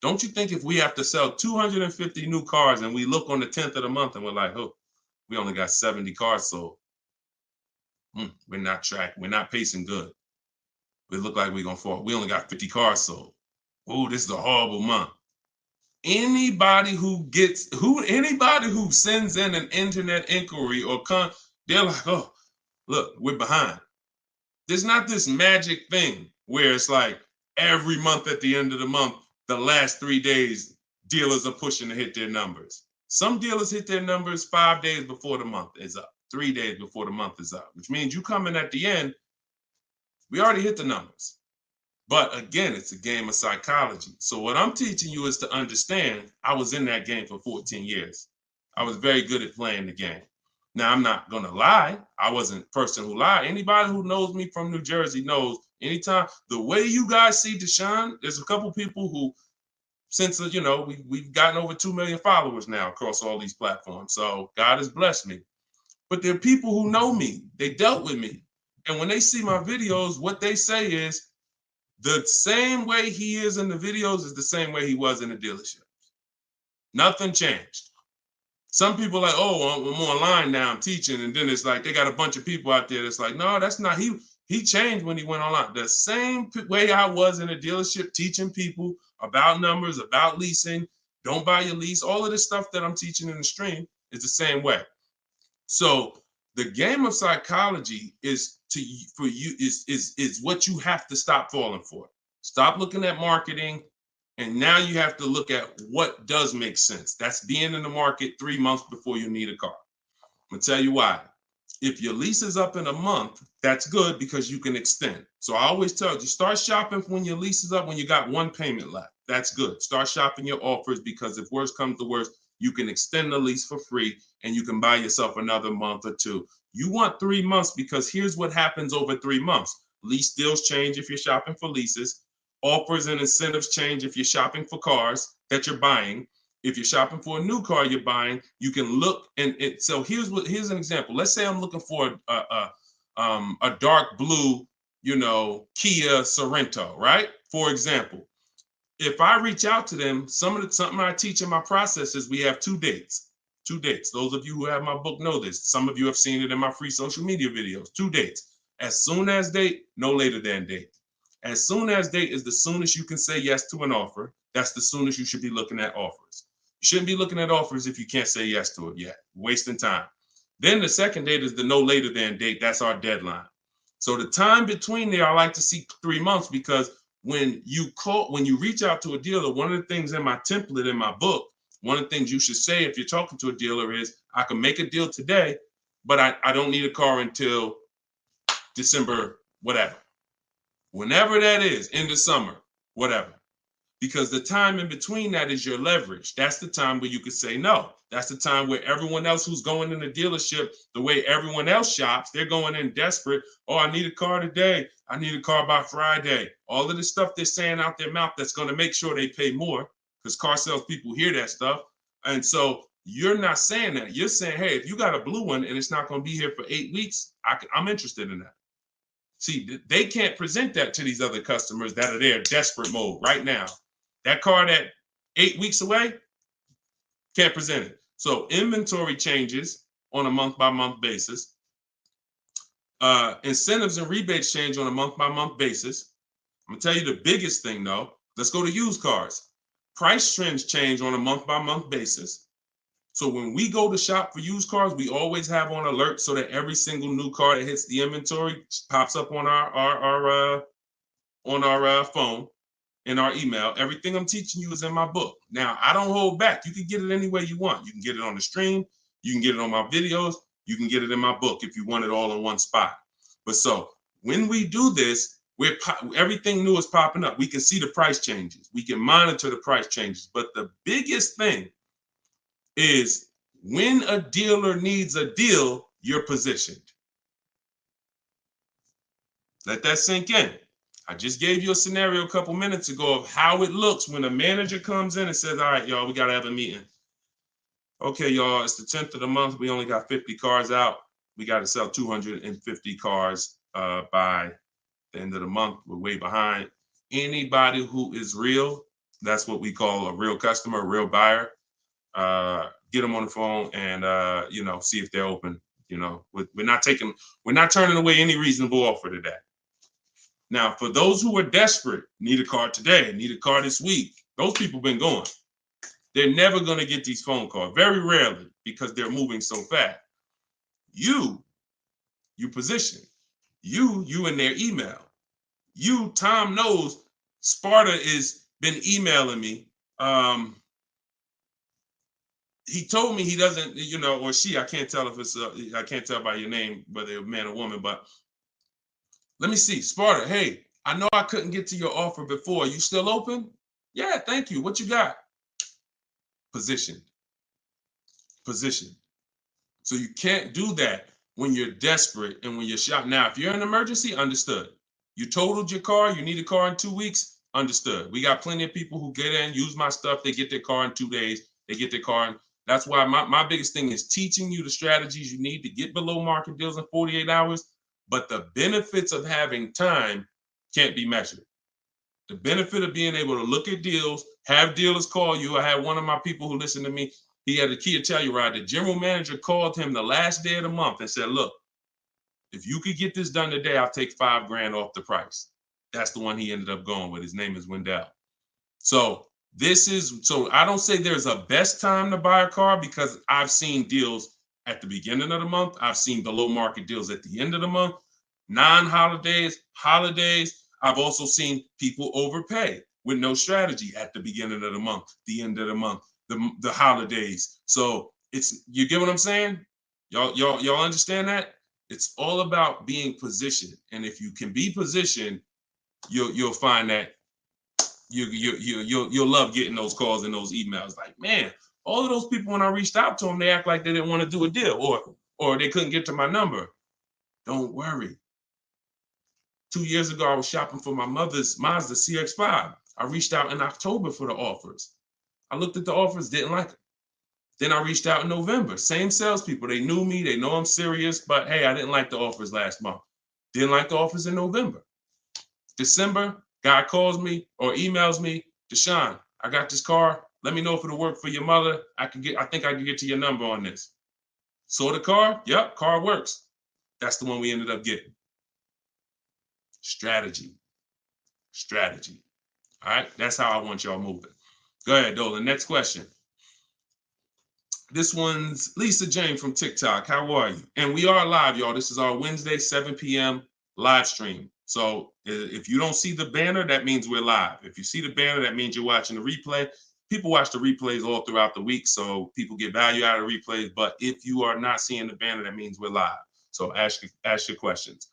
Don't you think if we have to sell 250 new cars and we look on the 10th of the month and we're like, oh, we only got 70 cars sold. We're not tracking. We're not pacing good. We look like we're going to fall. We only got 50 cars sold. Oh, this is a horrible month. Anybody who sends in an internet inquiry they're like, oh, look, we're behind. There's not this magic thing where it's like every month at the end of the month, the last 3 days, dealers are pushing to hit their numbers. Some dealers hit their numbers 5 days before the month is up, 3 days before the month is up, which means you come in at the end, we already hit the numbers. But again, it's a game of psychology. So what I'm teaching you is to understand, I was in that game for 14 years. I was very good at playing the game. Now, I'm not going to lie. I wasn't a person who lied. Anybody who knows me from New Jersey knows anytime, the way you guys see Deshone, there's a couple people who, since, we've gotten over 2 million followers now across all these platforms. So God has blessed me. But there are people who know me. They dealt with me. And when they see my videos, what they say is, the same way he is in the videos is the same way he was in the dealership. Nothing changed. Some people are like, oh, I'm online now, I'm teaching. And then it's like, they got a bunch of people out there that's like, no, that's not, he changed when he went online. The same way I was in a dealership teaching people about numbers, about leasing, don't buy your lease, all of this stuff that I'm teaching in the stream is the same way. So the game of psychology is what you have to stop falling for. Stop looking at marketing, and now you have to look at what does make sense. That's being in the market 3 months before you need a car. I'm gonna tell you why. If your lease is up in a month, that's good because you can extend. So I always tell you, start shopping when your lease is up, when you got one payment left. That's good. Start shopping your offers because if worse comes to worse, you can extend the lease for free and you can buy yourself another month or two. You want 3 months because here's what happens over 3 months. Lease deals change if you're shopping for leases. Offers and incentives change if you're shopping for cars that you're buying. If you're shopping for a new car you're buying, you can look so here's an example. Let's say I'm looking for a dark blue, Kia Sorento, right? For example, if I reach out to them, something I teach in my process is we have 2 dates. 2 dates. Those of you who have my book know this. Some of you have seen it in my free social media videos. 2 dates. As soon as date, no later than date. As soon as date is the soonest you can say yes to an offer. That's the soonest you should be looking at offers. You shouldn't be looking at offers if you can't say yes to it yet. Wasting time. Then the second date is the no later than date. That's our deadline. So the time between there, I like to see 3 months because when you reach out to a dealer, one of the things in my template in my book, one of the things you should say if you're talking to a dealer is, I can make a deal today, but I don't need a car until December, whatever. Whenever that is, in the summer, whatever. Because the time in between that is your leverage. That's the time where you could say no. That's the time where everyone else who's going in the dealership, the way everyone else shops, they're going in desperate. Oh, I need a car today. I need a car by Friday. All of the stuff they're saying out their mouth that's going to make sure they pay more because car sales people hear that stuff. And so you're not saying that. You're saying, hey, if you got a blue one and it's not going to be here for 8 weeks, I'm interested in that. See, they can't present that to these other customers that are there desperate mode right now. That car that 8 weeks away, can't present it. So inventory changes on a month-by-month basis. Incentives and rebates change on a month-by-month basis. I'm gonna tell you the biggest thing though. Let's go to used cars. Price trends change on a month-by-month basis. So when we go to shop for used cars, we always have on alert so that every single new car that hits the inventory pops up on our phone, in our email. Everything I'm teaching you is in my book. Now, I don't hold back. You can get it any way you want. You can get it on the stream. You can get it on my videos. You can get it in my book if you want it all in one spot. But so when we do this, everything new is popping up. We can see the price changes. We can monitor the price changes. But the biggest thing is when a dealer needs a deal, you're positioned. Let that sink in. I just gave you a scenario a couple minutes ago of how it looks when a manager comes in and says, all right, y'all, we got to have a meeting. Okay, y'all, it's the 10th of the month. We only got 50 cars out. We got to sell 250 cars by the end of the month. We're way behind. Anybody who is real, that's what we call a real customer, a real buyer. Get them on the phone and, see if they're open. We're not turning away any reasonable offer today. Now, for those who are desperate, need a car today, need a car this week, those people been going. They're never going to get these phone calls, very rarely, because they're moving so fast. You position. You in their email. Tom knows Sparta is been emailing me. He told me he doesn't, or she, I can't tell if it's, I can't tell by your name, whether you're a man or woman, but let me see. Sparta, hey, I know I couldn't get to your offer before. You still open? Yeah, thank you. What you got? Position. So you can't do that when you're desperate and when you're shopping. Now, if you're in an emergency, understood. You totaled your car, you need a car in 2 weeks, understood. We got plenty of people who get in, use my stuff, they get their car in 2 days, they get their car in. That's why my biggest thing is teaching you the strategies you need to get below market deals in 48 hours. But the benefits of having time can't be measured. The benefit of being able to look at deals, have dealers call you. I had one of my people who listened to me. He had a Kia Telluride. The general manager called him the last day of the month and said, look, if you could get this done today, I'll take $5,000 off the price. That's the one he ended up going with. His name is Wendell. So I don't say there's a best time to buy a car because I've seen deals at the beginning of the month. I've seen below market deals at the end of the month, non-holidays, holidays. I've also seen people overpay with no strategy at the beginning of the month, the end of the month, the holidays. So you get what I'm saying? Y'all understand that? It's all about being positioned. And if you can be positioned, you'll find that you'll love getting those calls and those emails. Like, man, all of those people, when I reached out to them, they act like they didn't want to do a deal or they couldn't get to my number. Don't worry. 2 years ago, I was shopping for my mother's Mazda CX-5. I reached out in October for the offers. I looked at the offers, didn't like them. Then I reached out in November. Same salespeople. They knew me. They know I'm serious. But, hey, I didn't like the offers last month. Didn't like the offers in November. December, guy calls me or emails me, Deshone, I got this car. Let me know if it'll work for your mother. I think I can get to your number on this. Saw the car? Yep, car works. That's the one we ended up getting. Strategy. All right, that's how I want y'all moving. Go ahead, Dolan. Next question. This one's Lisa Jane from TikTok. How are you? And we are live, y'all. This is our Wednesday, 7 p.m. live stream. So if you don't see the banner, that means we're live. If you see the banner, that means you're watching the replay. People watch the replays all throughout the week, so people get value out of the replays. But if you are not seeing the banner, that means we're live. So ask your questions.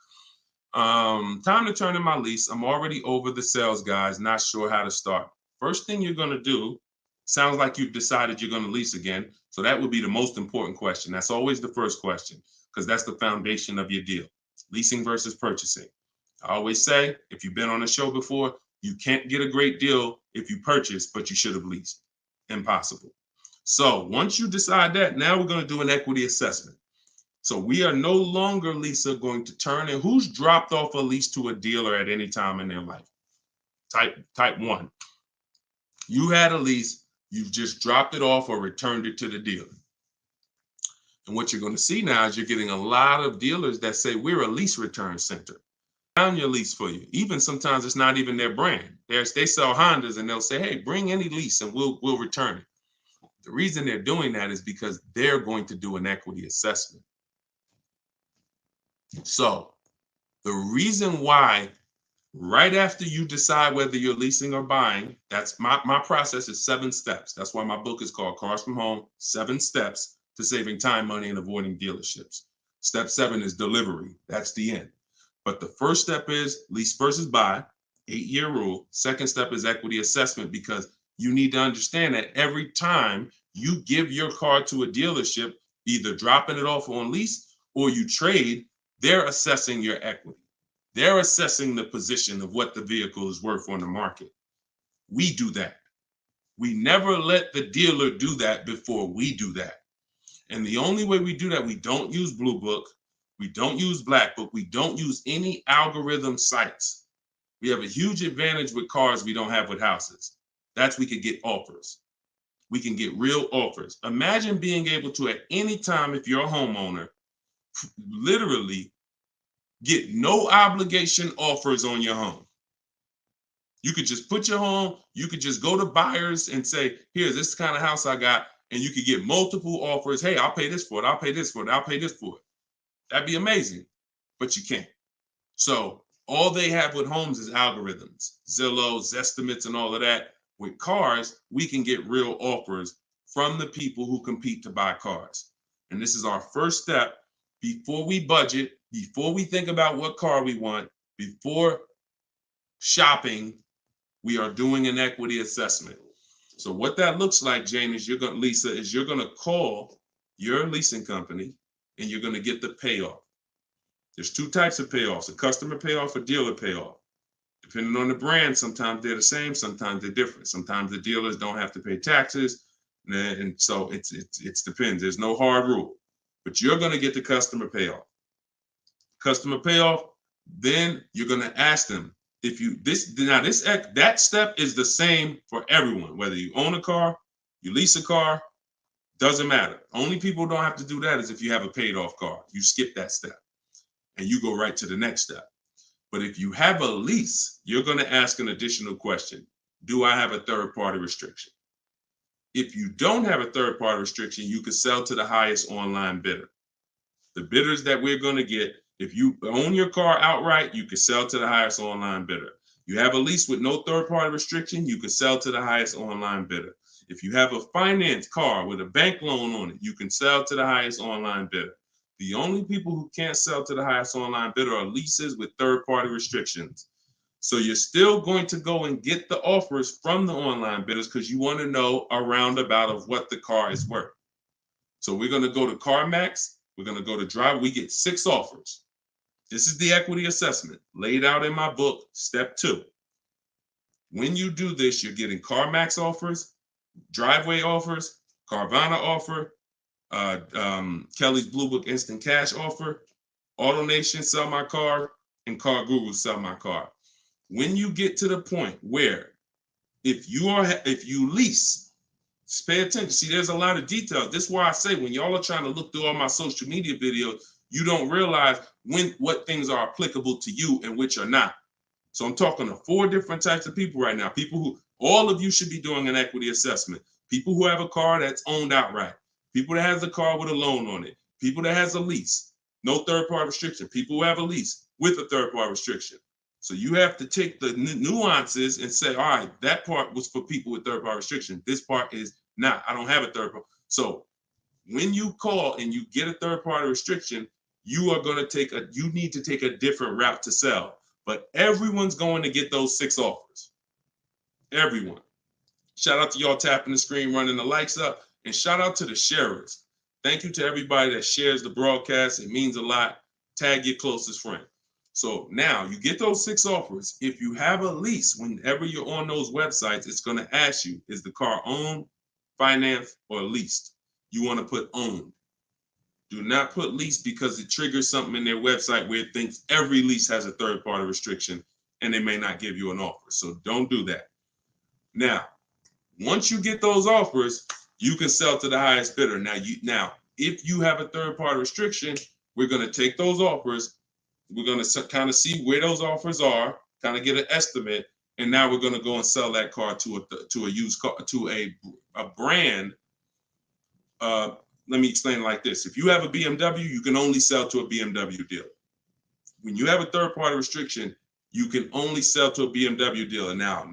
Time to turn in my lease. I'm already over the sales guys, not sure how to start. First thing you're going to do, sounds like you've decided you're going to lease again. So that would be the most important question. That's always the first question because that's the foundation of your deal. Leasing versus purchasing. I always say, if you've been on the show before, you can't get a great deal if you purchase, but you should have leased. Impossible. So once you decide that, now we're going to do an equity assessment. So we are no longer, Lisa, going to turn in. Who's dropped off a lease to a dealer at any time in their life? Type 1. You had a lease, you've just dropped it off or returned it to the dealer. And what you're going to see now is you're getting a lot of dealers that say we're a lease return center. Down your lease for you. Even sometimes it's not even their brand. They sell Hondas and they'll say, hey, bring any lease and we'll return it. The reason they're doing that is because they're going to do an equity assessment. So the reason why right after you decide whether you're leasing or buying, that's my process is 7 steps. That's why my book is called Cars from Home, 7 Steps to Saving Time, Money, and Avoiding Dealerships. Step 7 is delivery. That's the end. But the first step is lease versus buy, 8-year rule. Second step is equity assessment because you need to understand that every time you give your car to a dealership, either dropping it off on lease or you trade, they're assessing your equity. They're assessing the position of what the vehicle is worth on the market. We do that. We never let the dealer do that before we do that. And the only way we do that, we don't use Blue Book, we don't use Black Book, we don't use any algorithm sites. We have a huge advantage with cars we don't have with houses. That's we could get offers. We can get real offers. Imagine being able to, at any time, if you're a homeowner, literally get no obligation offers on your home. You could just put your home, you could just go to buyers and say, here, this is the kind of house I got. And you could get multiple offers. Hey, I'll pay this for it. I'll pay this for it. I'll pay this for it. That'd be amazing, but you can't. So all they have with homes is algorithms, Zillow, Zestimates, and all of that. With cars, we can get real offers from the people who compete to buy cars. And this is our first step before we budget, before we think about what car we want, before shopping, we are doing an equity assessment. So what that looks like, Jane, is you're going to call your leasing company and you're going to get the payoff. There's two types of payoffs, a customer payoff, a dealer payoff. Depending on the brand, sometimes they're the same, sometimes they're different. Sometimes the dealers don't have to pay taxes. And so it depends. There's no hard rule, but you're going to get the customer payoff. Customer payoff, then you're going to ask them, that step is the same for everyone, whether you own a car, you lease a car, doesn't matter. Only people who don't have to do that is if you have a paid off car. You skip that step and you go right to the next step. But if you have a lease, you're going to ask an additional question. Do I have a third party restriction? If you don't have a third party restriction, you can sell to the highest online bidder. The bidders that we're going to get, if you own your car outright, you can sell to the highest online bidder. You have a lease with no third-party restriction, you can sell to the highest online bidder. If you have a finance car with a bank loan on it, you can sell to the highest online bidder. The only people who can't sell to the highest online bidder are leases with third-party restrictions. So you're still going to go and get the offers from the online bidders because you want to know a roundabout of what the car is worth. So we're going to go to CarMax, we're going to go to Drive, we get 6 offers. This is the equity assessment laid out in my book, step 2. When you do this, you're getting CarMax offers, Driveway offers, Carvana offer, Kelly's Blue Book Instant Cash offer, AutoNation Sell My Car, and Car Guru Sell My Car. When you get to the point where if you lease, just pay attention. See, there's a lot of details. This is why I say when y'all are trying to look through all my social media videos, you don't realize what things are applicable to you and which are not. So I'm talking to 4 different types of people right now. People who, all of you should be doing an equity assessment. People who have a car that's owned outright. People that has a car with a loan on it. People that has a lease, no third-party restriction. People who have a lease with a third-party restriction. So you have to take the nuances and say, all right, that part was for people with third-party restriction. This part is not. I don't have a third party. So when you call and you get a third-party restriction, you need to take a different route to sell. But everyone's going to get those 6 offers. Everyone. Shout out to y'all tapping the screen, running the likes up, and shout out to the sharers. Thank you to everybody that shares the broadcast. It means a lot. Tag your closest friend. So now you get those 6 offers. If you have a lease, whenever you're on those websites, it's going to ask you, is the car owned, financed, or leased? You want to put owned. Do not put lease because it triggers something in their website where it thinks every lease has a third-party restriction and they may not give you an offer. So don't do that. Now, once you get those offers, you can sell to the highest bidder. Now, if you have a third-party restriction, we're going to take those offers. We're going to kind of see where those offers are, kind of get an estimate, and now we're going to go and sell that car to a used car, to a brand. Let me explain it like this. If you have a BMW, you can only sell to a BMW dealer. When you have a third-party restriction, you can only sell to a BMW dealer. Now,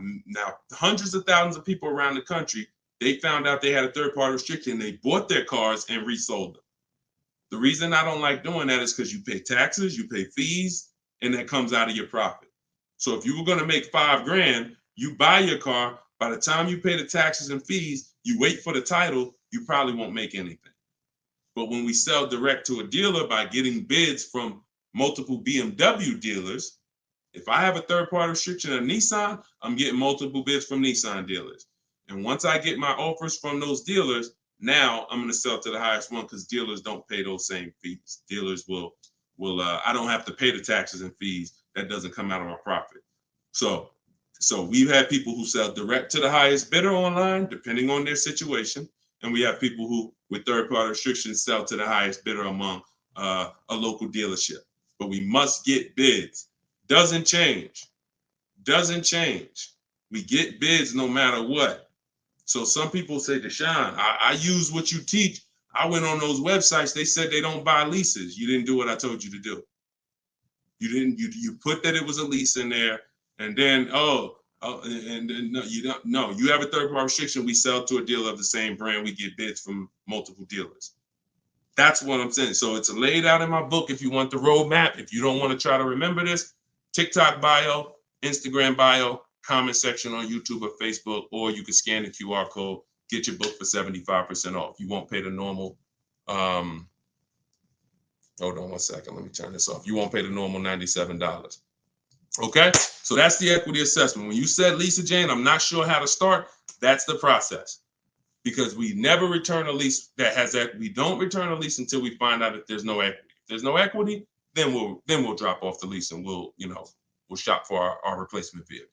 hundreds of thousands of people around the country, they found out they had a third-party restriction. They bought their cars and resold them. The reason I don't like doing that is because you pay taxes, you pay fees, and that comes out of your profit. So if you were going to make $5,000, you buy your car. By the time you pay the taxes and fees, you wait for the title, you probably won't make anything. But when we sell direct to a dealer by getting bids from multiple BMW dealers, If I have a third-party restriction of Nissan, I'm getting multiple bids from Nissan dealers. And once I get my offers from those dealers, now I'm going to sell to the highest one because dealers don't pay those same fees. Dealers will I don't have to pay the taxes and fees. That doesn't come out of my profit. So we've had people who sell direct to the highest bidder online, depending on their situation. And we have people who, with third-party restrictions, sell to the highest bidder among a local dealership. But we must get bids. Doesn't change. We get bids no matter what. So some people say, Deshone, I use what you teach. I went on those websites. They said they don't buy leases. You didn't do what I told you to do. You put that it was a lease in there, and then no, you don't. No, you have a third-party restriction. We sell to a dealer of the same brand. We get bids from multiple dealers. That's what I'm saying. So it's laid out in my book. If you want the roadmap, if you don't want to try to remember this, TikTok bio, Instagram bio, comment section on YouTube or Facebook, or you can scan the QR code, get your book for 75% off. You won't pay the normal. Hold on one second. Let me turn this off. You won't pay the normal $97. Okay, so that's the equity assessment. When you said, Lisa Jane, I'm not sure how to start, that's the process. Because we never return a lease that has equity. We don't return a lease until we find out that there's no equity. If there's no equity, then we'll drop off the lease and we'll shop for our replacement vehicle.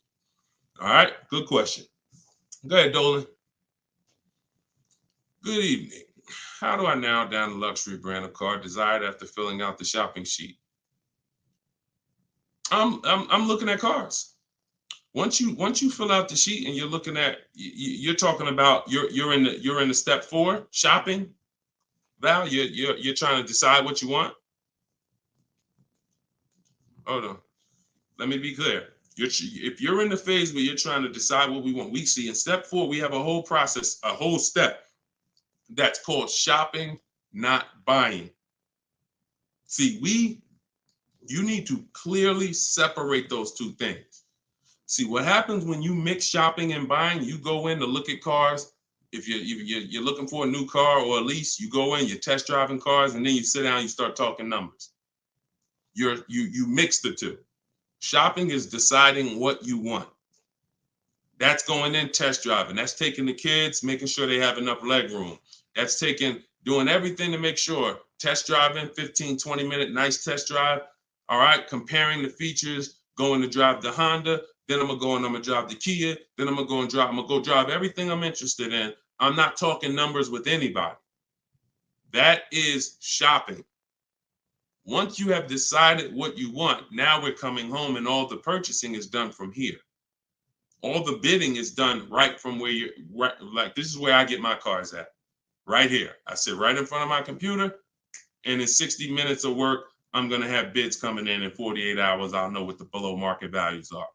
All right, good question. Go ahead, Dolan. Good evening. How do I narrow down the luxury brand of car desired after filling out the shopping sheet? I'm looking at cars. Once you fill out the sheet and you're looking at, you're talking about you're in the step 4 shopping. Val, you're trying to decide what you want. Hold on, let me be clear. If you're in the phase where you're trying to decide what we want, we see in step 4 we have a whole process, a whole step that's called shopping, not buying. See, you need to clearly separate those two things. See, what happens when you mix shopping and buying, you go in to look at cars. If you're looking for a new car or a lease, you go in, you're test driving cars, and then you sit down, you start talking numbers. You mix the two. Shopping is deciding what you want. That's going in test driving. That's taking the kids, making sure they have enough leg room. That's doing everything to make sure. Test driving, 15, 20-minute nice test drive. All right, comparing the features, going to drive the Honda. Then I'm gonna drive the Kia. Then I'm gonna go drive everything I'm interested in. I'm not talking numbers with anybody. That is shopping. Once you have decided what you want, now we're coming home and all the purchasing is done from here. All the bidding is done right from where you're right. Like, this is where I get my cars at, right here. I sit right in front of my computer, and in 60 minutes of work, I'm gonna have bids coming in 48 hours. I'll know what the below market values are.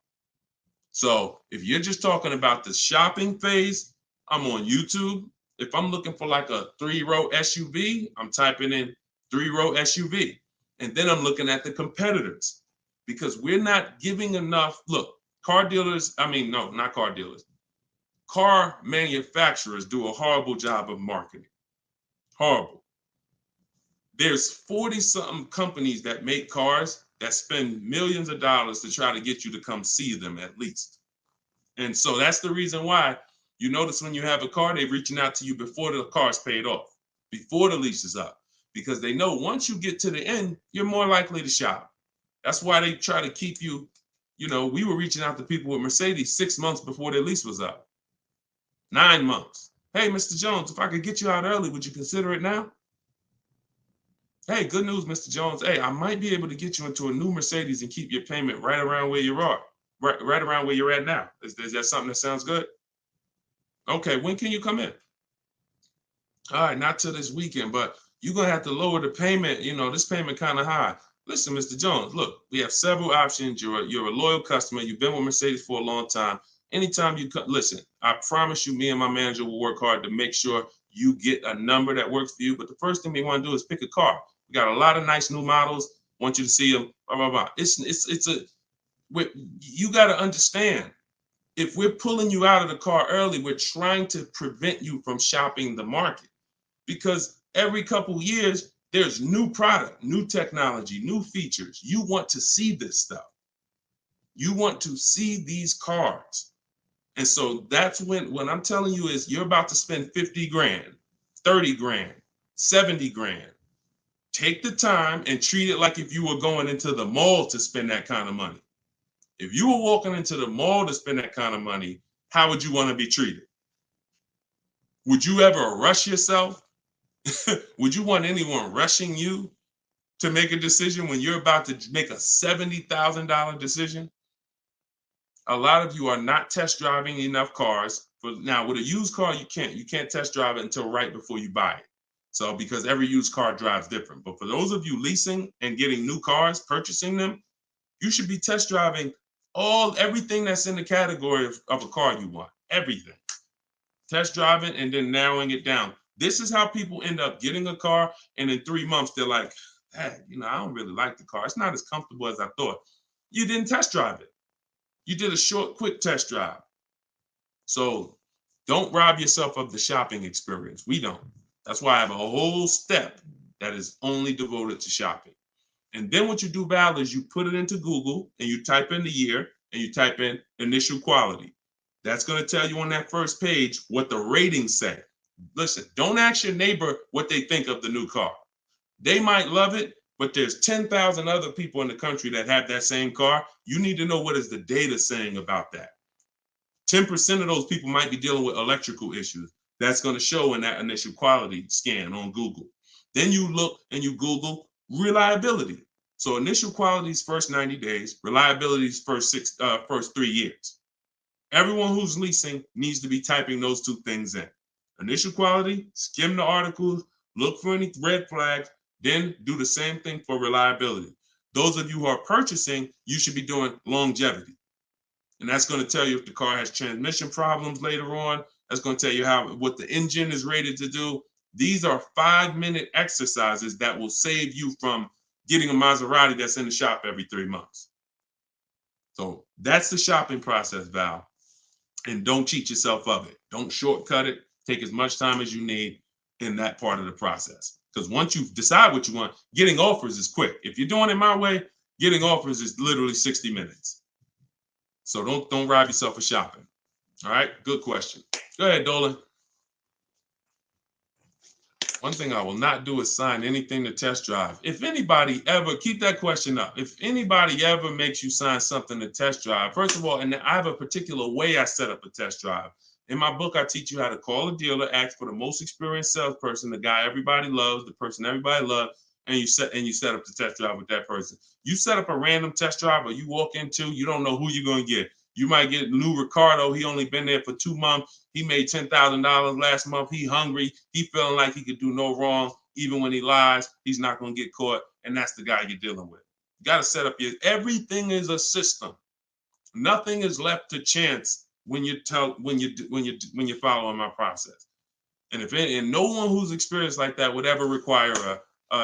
So if you're just talking about the shopping phase, I'm on YouTube. If I'm looking for like a 3-row SUV, I'm typing in 3-row SUV. And then I'm looking at the competitors, because we're not giving enough. Look, car manufacturers do a horrible job of marketing. Horrible. There's 40-something companies that make cars that spend millions of dollars to try to get you to come see them at least. And so that's the reason why you notice when you have a car, they're reaching out to you before the car's paid off, before the lease is up, because they know once you get to the end, you're more likely to shop. That's why they try to keep you, we were reaching out to people with Mercedes 6 months before their lease was up. 9 months. Hey, Mr. Jones, if I could get you out early, would you consider it now? Hey, good news, Mr. Jones. Hey, I might be able to get you into a new Mercedes and keep your payment right around where you are, right around where you're at now. Is that something that sounds good? Okay, when can you come in? All right, not till this weekend, but you're going to have to lower the payment. This payment kind of high. Listen, Mr. Jones, look, we have several options. You're a loyal customer. You've been with Mercedes for a long time. Anytime you come, listen, I promise you, me and my manager will work hard to make sure you get a number that works for you. But the first thing we want to do is pick a car. We got a lot of nice new models. Want you to see them. Blah, blah, blah. You got to understand, if we're pulling you out of the car early, we're trying to prevent you from shopping the market, because every couple years there's new product, new technology, new features. You want to see this stuff. You want to see these cars. And so that's when I'm telling you is you're about to spend 50 grand, 30 grand, 70 grand. Take the time and treat it like if you were going into the mall to spend that kind of money. If you were walking into the mall to spend that kind of money, how would you want to be treated? Would you ever rush yourself? Would you want anyone rushing you to make a decision when you're about to make a $70,000 decision? A lot of you are not test driving enough cars. Now, with a used car, you can't test drive it until right before you buy it. So because every used car drives different. But for those of you leasing and getting new cars, purchasing them, you should be test driving everything that's in the category of a car you want. Everything. Test driving and then narrowing it down. This is how people end up getting a car, and in 3 months they're like, hey, I don't really like the car. It's not as comfortable as I thought. You didn't test drive it. You did a short, quick test drive. So don't rob yourself of the shopping experience. We don't. That's why I have a whole step that is only devoted to shopping. And then what you do, Val, is you put it into Google and you type in the year and you type in initial quality. That's going to tell you on that first page what the ratings say. Listen, don't ask your neighbor what they think of the new car. They might love it, but there's 10,000 other people in the country that have that same car. You need to know what is the data saying about that. 10% of those people might be dealing with electrical issues. That's going to show in that initial quality scan on Google. Then you look and you Google reliability. So initial quality's first 90 days, reliability's first 3 years. Everyone who's leasing needs to be typing those two things in. Initial quality, skim the articles, look for any red flags, then do the same thing for reliability. Those of you who are purchasing, you should be doing longevity. And that's going to tell you if the car has transmission problems later on. That's going to tell you what the engine is rated to do. These are 5-minute exercises that will save you from getting a Maserati that's in the shop every 3 months. So that's the shopping process, Val. And don't cheat yourself of it. Don't shortcut it. Take as much time as you need in that part of the process. Because once you decide what you want, getting offers is quick. If you're doing it my way, getting offers is literally 60 minutes. So don't rob yourself of shopping. All right, good question. Go ahead, Dolan. One thing I will not do is sign anything to test drive. If anybody ever, keep that question up. If anybody ever makes you sign something to test drive, first of all, and I have a particular way I set up a test drive. In my book, I teach you how to call a dealer, ask for the most experienced salesperson, the guy everybody loves, the person everybody loves, and you set up the test drive with that person. You set up a random test drive or you walk into, you don't know who you're going to get. You might get Lou Ricardo. He only been there for 2 months. He made $10,000 last month. He hungry. He feeling like he could do no wrong. Even when he lies, he's not going to get caught. And that's the guy you're dealing with. You got to set up everything is a system. Nothing is left to chance when you're following my process. And no one who's experienced like that would ever require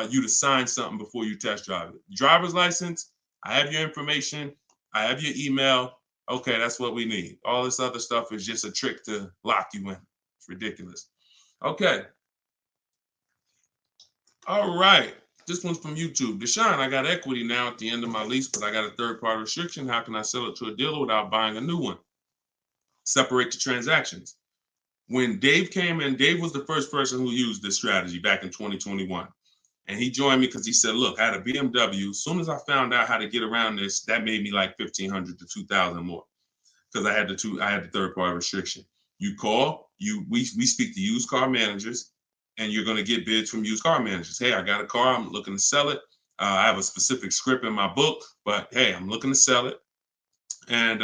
you to sign something before you test drive it. Driver's license, I have your information. I have your email. Okay, that's what we need. All this other stuff is just a trick to lock you in. It's ridiculous. Okay. All right. This one's from YouTube. Deshone, I got equity now at the end of my lease, but I got a third-party restriction. How can I sell it to a dealer without buying a new one? Separate the transactions. When Dave came in, Dave was the first person who used this strategy back in 2021. And he joined me because he said, look, I had a BMW. As soon as I found out how to get around this, that made me like $1,500 to $2,000 more because I had the third-party restriction. You call, we speak to used car managers, and you're going to get bids from used car managers. Hey, I got a car. I'm looking to sell it. I have a specific script in my book, but hey, I'm looking to sell it. And,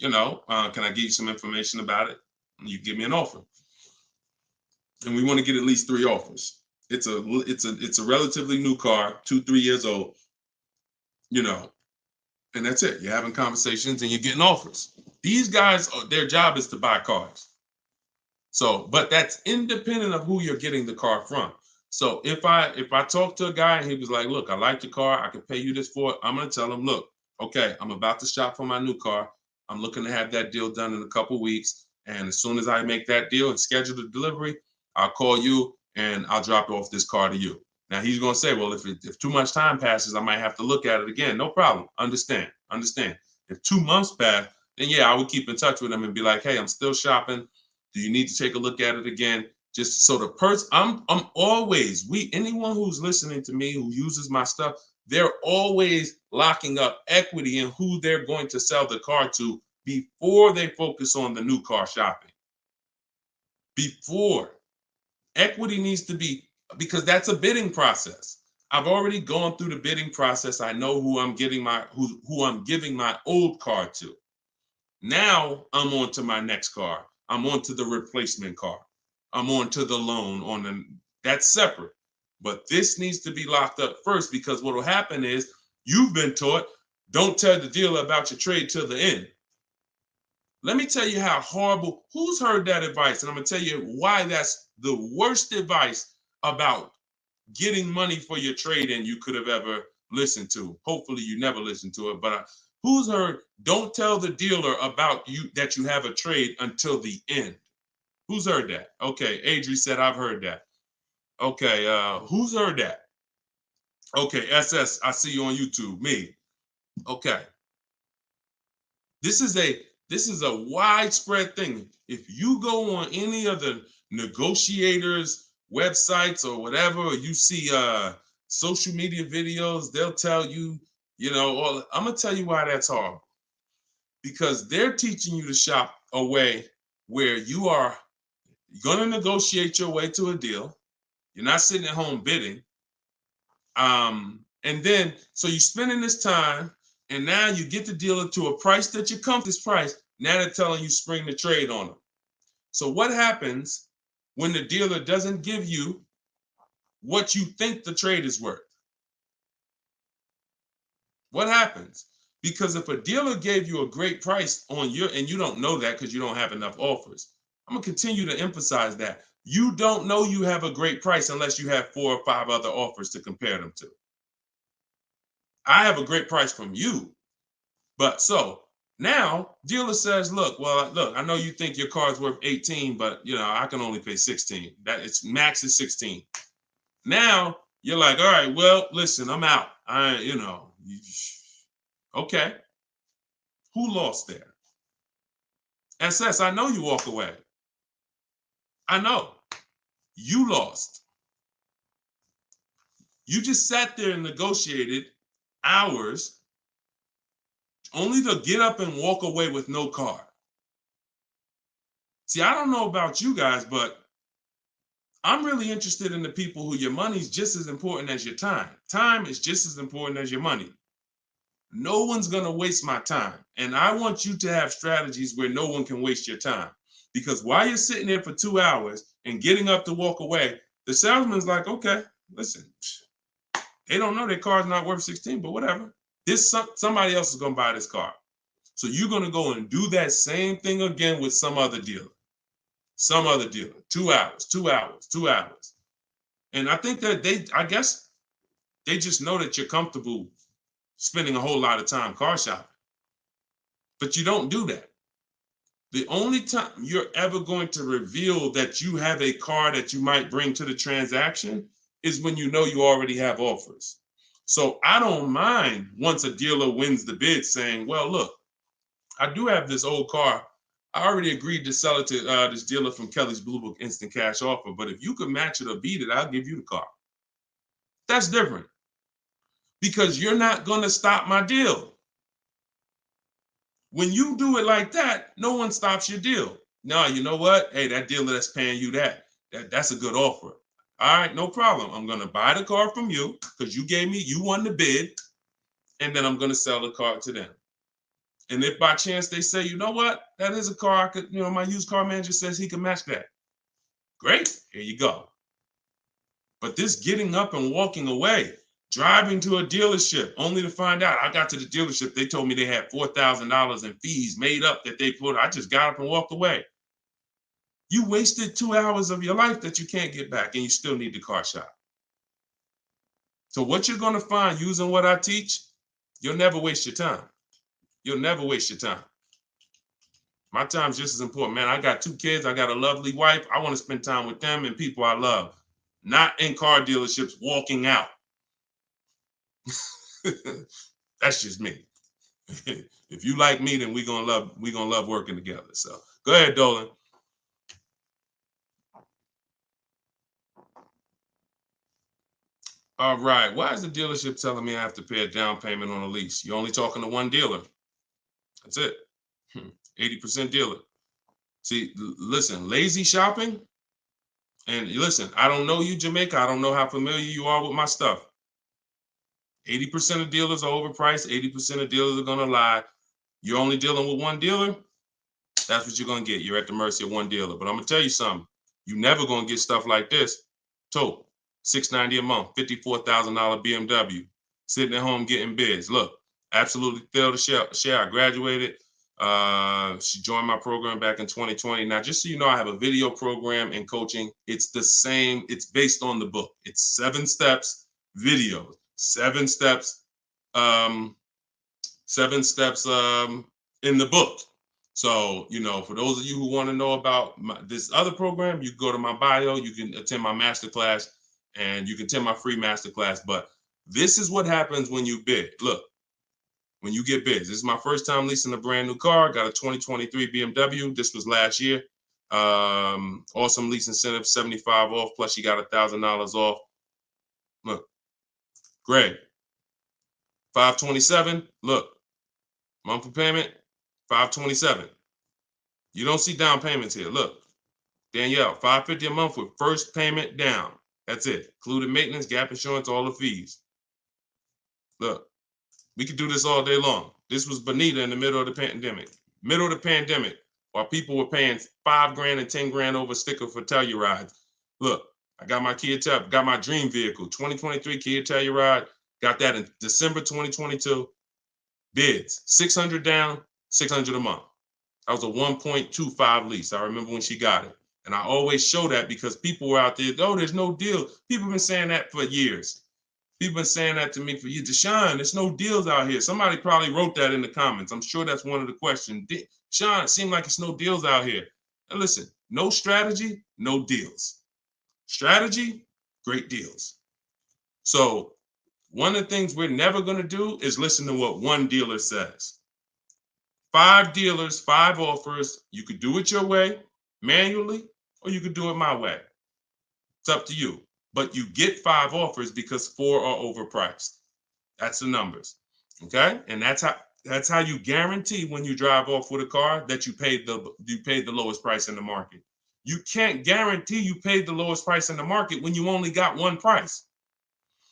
can I give you some information about it? And you give me an offer. And we want to get at least 3 offers. It's a relatively new car, 2-3 years old, and that's it. You're having conversations and you're getting offers. These guys, their job is to buy cars. So, but that's independent of who you're getting the car from. So if I talk to a guy and he was like, look, I like your car, I can pay you this for it, I'm going to tell him, look, okay, I'm about to shop for my new car. I'm looking to have that deal done in a couple weeks. And as soon as I make that deal and schedule the delivery, I'll call you and I'll drop off this car to you. Now he's going to say, well, if too much time passes, I might have to look at it again. No problem. Understand. If 2 months pass, then yeah, I would keep in touch with him and be like, hey, I'm still shopping. Do you need to take a look at it again? Just so the person, I'm always, anyone who's listening to me, who uses my stuff, they're always locking up equity in who they're going to sell the car to before they focus on the new car shopping. Before. Equity needs to be, because that's a bidding process. I've already gone through the bidding process. I know who I'm giving my old car to. Now I'm on to my next car. I'm on to the replacement car. I'm on to the loan that's separate. But this needs to be locked up first, because what will happen is you've been taught, don't tell the dealer about your trade till the end. Let me tell you how horrible, who's heard that advice? And I'm going to tell you why that's the worst advice about getting money for your trade-in you could have ever listened to. Hopefully you never listened to it, but who's heard, don't tell the dealer about that you have a trade until the end? Who's heard that? Okay, Adri said, I've heard that. Okay, who's heard that? Okay, SS, I see you on YouTube, me. Okay. This is a widespread thing. If you go on any of the negotiators' websites or whatever, or you see social media videos, they'll tell you, I'm gonna tell you why that's horrible. Because they're teaching you to shop a way where you are gonna negotiate your way to a deal. You're not sitting at home bidding. And then, so you're spending this time, and now you get the dealer to a price that you're comfortable with this price. Now they're telling you spring the trade on them. So what happens when the dealer doesn't give you what you think the trade is worth? What happens? Because if a dealer gave you a great price on and you don't know that because you don't have enough offers, I'm gonna continue to emphasize that. You don't know you have a great price unless you have 4 or 5 other offers to compare them to. I have a great price from you. But so now dealer says, look, I know you think your car's worth 18, but I can only pay 16. That it's max is 16. Now you're like, all right, well, listen, I'm out. Okay. Who lost there? SS, I know you walk away. I know. You lost. You just sat there and negotiated hours only to get up and walk away with no car. See, I don't know about you guys, but I'm really interested in the people who your money's just as important as your time. Time is just as important as your money. No one's going to waste my time. And I want you to have strategies where no one can waste your time. Because while you're sitting there for 2 hours and getting up to walk away, the salesman's like, okay, listen, they don't know their car's not worth 16, but whatever. Somebody else is going to buy this car. So you're going to go and do that same thing again with some other dealer. 2 hours, 2 hours, 2 hours. And I think that I guess they just know that you're comfortable spending a whole lot of time car shopping. But you don't do that. The only time you're ever going to reveal that you have a car that you might bring to the transaction is when you know you already have offers. So I don't mind once a dealer wins the bid saying, well, look, I do have this old car. I already agreed to sell it to this dealer from Kelly's Blue Book Instant Cash Offer, but if you could match it or beat it, I'll give you the car. That's different because you're not going to stop my deal. When you do it like that, no one stops your deal. No, you know what? Hey, that dealer that's paying you that's a good offer. All right, no problem. I'm going to buy the car from you because you won the bid, and then I'm going to sell the car to them. And if by chance they say, you know what, that is a car I could, my used car manager says he can match that. Great, here you go. But this getting up and walking away, driving to a dealership, only to find out I got to the dealership, they told me they had $4,000 in fees made up that they put. I just got up and walked away. You wasted 2 hours of your life that you can't get back, and you still need the car shop. So what you're going to find using what I teach, you'll never waste your time. You'll never waste your time. My time's just as important, man. I got 2 kids. I got a lovely wife. I want to spend time with them and people I love. not in car dealerships walking out. That's just me. If you like me, then we're gonna love working together. So go ahead, Dolan. All right. Why is the dealership telling me I have to pay a down payment on a lease? You're only talking to one dealer. That's it. 80% dealer. See, listen, lazy shopping. And listen, I don't know you, Jamaica. I don't know how familiar you are with my stuff. 80% of dealers are overpriced. 80% of dealers are gonna lie. You're only dealing with one dealer. That's what you're gonna get. You're at the mercy of one dealer. But I'm gonna tell you something. You're never gonna get stuff like this. Tote, $690 a month, $54,000 BMW, sitting at home getting bids. Look, absolutely thrilled to share. I graduated. She joined my program back in 2020. Now, just so you know, I have a video program and coaching. It's the same. It's based on the book. It's 7 steps videos, 7 steps, 7 steps in the book. So, you know, for those of you who want to know about this other program, you go to my bio, you can attend my masterclass, and you can attend my free masterclass. But this is what happens when you bid. Look, when you get bids. This is my first time leasing a brand new car. Got a 2023 BMW. This was last year. Awesome lease incentive, 75 off, plus you got $1,000 off. Look, Greg, 527. Look, monthly payment, 527. You don't see down payments here. Look, Danielle, $550 a month with first payment down. That's it. Included maintenance, gap insurance, all the fees. Look, we could do this all day long. This was Bonita in the middle of the pandemic. Middle of the pandemic, while people were paying $5,000 and $10,000 over sticker for Telluride. Look, I got my got my dream vehicle, 2023 Kia Telluride. Got that in December 2022. Bids, 600 down, 600 a month. That was a 1.25 lease. I remember when she got it. And I always show that because people were out there, oh, there's no deal. People have been saying that for years. People have been saying that to me for years. Deshone, there's no deals out here. Somebody probably wrote that in the comments. I'm sure that's one of the questions. Sean, it seemed like it's no deals out here. And listen, no strategy, no deals. Strategy, great deals. So one of the things we're never going to do is listen to what one dealer says. 5 dealers, 5 offers. You could do it your way, manually, or you could do it my way. It's up to you. But you get 5 offers because 4 are overpriced. That's the numbers. Okay? And that's how you guarantee when you drive off with a car that you paid the lowest price in the market. You can't guarantee you paid the lowest price in the market when you only got one price.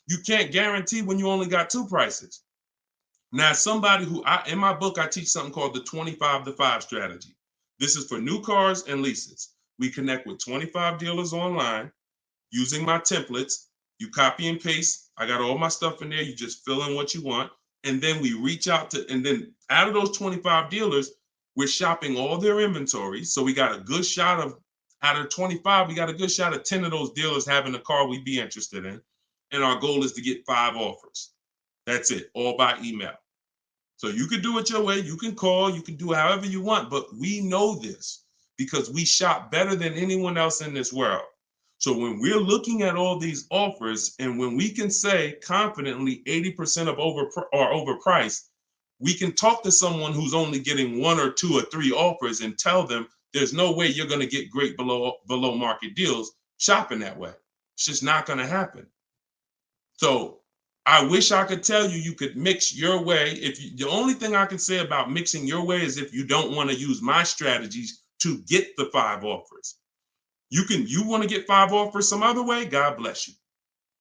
You can't guarantee when you only got 2 prices. Now, somebody who in my book, I teach something called the 25-to-5 strategy. This is for new cars and leases. We connect with 25 dealers online using my templates. You copy and paste. I got all my stuff in there. You just fill in what you want. And then we reach out to, and then out of those 25 dealers, we're shopping all their inventory. So we got a good shot of, out of 25, we got a good shot of 10 of those dealers having a car we'd be interested in. And our goal is to get 5 offers. That's it, all by email. So you can do it your way. You can call, you can do however you want, but we know this because we shop better than anyone else in this world. So when we're looking at all these offers and when we can say confidently 80% are overpriced, we can talk to someone who's only getting 1 or 2 or 3 offers and tell them there's no way you're going to get great below market deals shopping that way. It's just not going to happen. So I wish I could tell you could mix your way. The only thing I can say about mixing your way is if you don't want to use my strategies to get the 5 offers. You want to get 5 offers some other way, God bless you.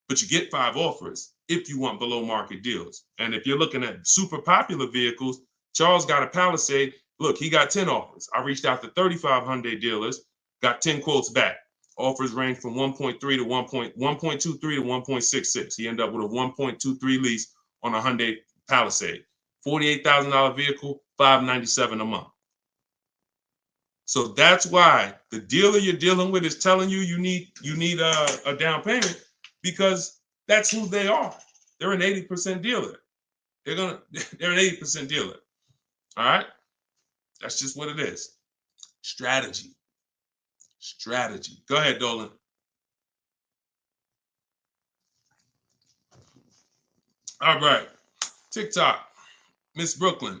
But you get 5 offers if you want below market deals. And if you're looking at super popular vehicles, Charles got a Palisade. Look, he got 10 offers. I reached out to 35 Hyundai dealers, got 10 quotes back. Offers range from 1.23 to 1.66. He ended up with a 1.23 lease on a Hyundai Palisade. $48,000 vehicle, $597 a month. So that's why the dealer you're dealing with is telling you need a down payment because that's who they are. They're an 80% dealer. They're an 80% dealer. All right? That's just what it is. Strategy. Go ahead, Dolan. All right. TikTok. Miss Brooklyn.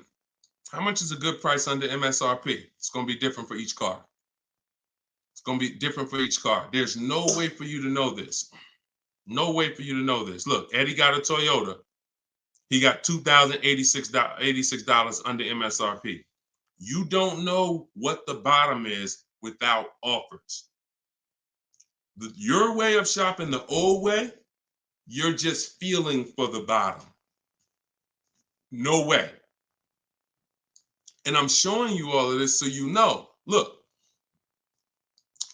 How much is a good price under MSRP? It's going to be different for each car. It's going to be different for each car. There's no way for you to know this. No way for you to know this. Look, Eddie got a Toyota. He got $2,086 under MSRP. You don't know what the bottom is without offers. Your way of shopping the old way, you're just feeling for the bottom. No way. And I'm showing you all of this so you know. Look,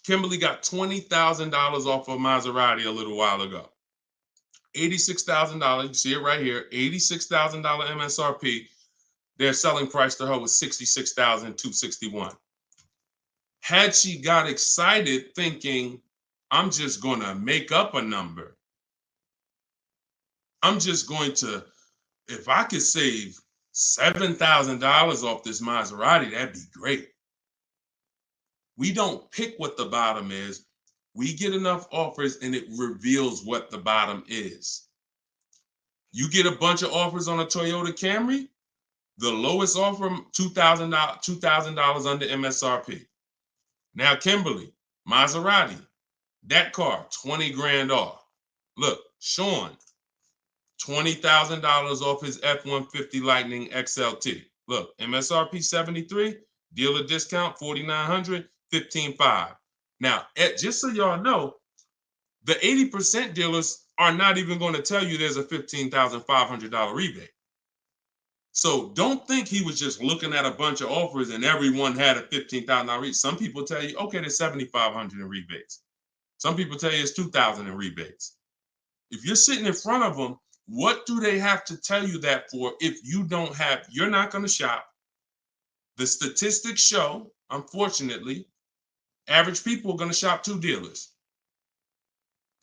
Kimberly got $20,000 off of Maserati a little while ago. $86,000, you see it right here, $86,000 MSRP. Their selling price to her was $66,261. Had she got excited thinking, I'm just going to make up a number. I'm just going to, if I could save $7,000 off this Maserati, that'd be great. We don't pick what the bottom is. We get enough offers and it reveals what the bottom is. You get a bunch of offers on a Toyota Camry, the lowest offer, $2,000 under MSRP. Now, Kimberly, Maserati, that car, 20 grand off. Look, Sean, $20,000 off his F-150 Lightning XLT. Look, MSRP 73, dealer discount 4,900, 15,500. Now, just so y'all know, the 80% dealers are not even going to tell you there's a $15,500 rebate. So don't think he was just looking at a bunch of offers and everyone had a $15,000 rebate. Some people tell you, okay, there's $7,500 in rebates. Some people tell you it's $2,000 in rebates. If you're sitting in front of them, what do they have to tell you that for if you don't have, you're not going to shop. The statistics show, unfortunately, average people are going to shop 2 dealers.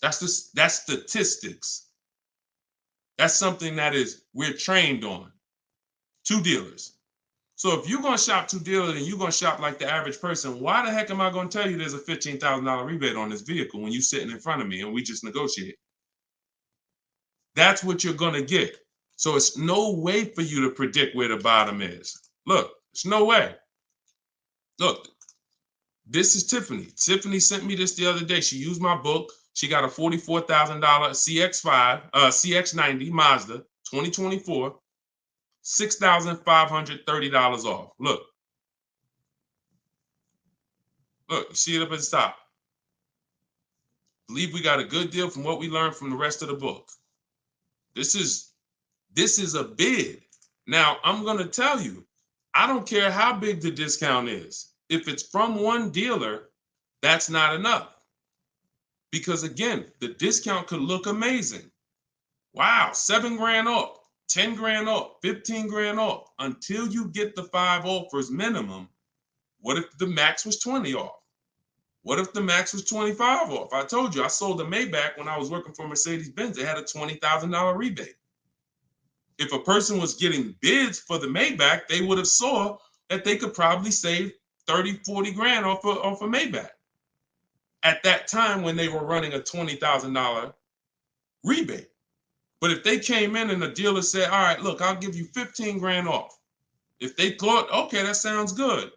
That's statistics. That's something that we're trained on. 2 dealers. So if you're going to shop 2 dealers and you're going to shop like the average person, why the heck am I going to tell you there's a $15,000 rebate on this vehicle when you're sitting in front of me and we just negotiate? That's what you're going to get. So it's no way for you to predict where the bottom is. Look, it's no way. Look, this is Tiffany. Tiffany sent me this the other day. She used my book. She got a $44,000 CX90 Mazda 2024, $6,530 off. Look, you see it up at the top. Believe we got a good deal from what we learned from the rest of the book. This is a bid. Now, I'm going to tell you, I don't care how big the discount is. If it's from one dealer, that's not enough. Because again, the discount could look amazing. Wow, 7 grand off, 10 grand off, 15 grand off. Until you get the 5 offers minimum, what if the max was 20 off? What if the max was 25 off? I told you, I sold a Maybach when I was working for Mercedes-Benz. It had a $20,000 rebate. If a person was getting bids for the Maybach, they would have saw that they could probably save 30, 40 grand off a Maybach at that time when they were running a $20,000 rebate. But if they came in and the dealer said, all right, look, I'll give you 15 grand off. If they thought, okay, that sounds good.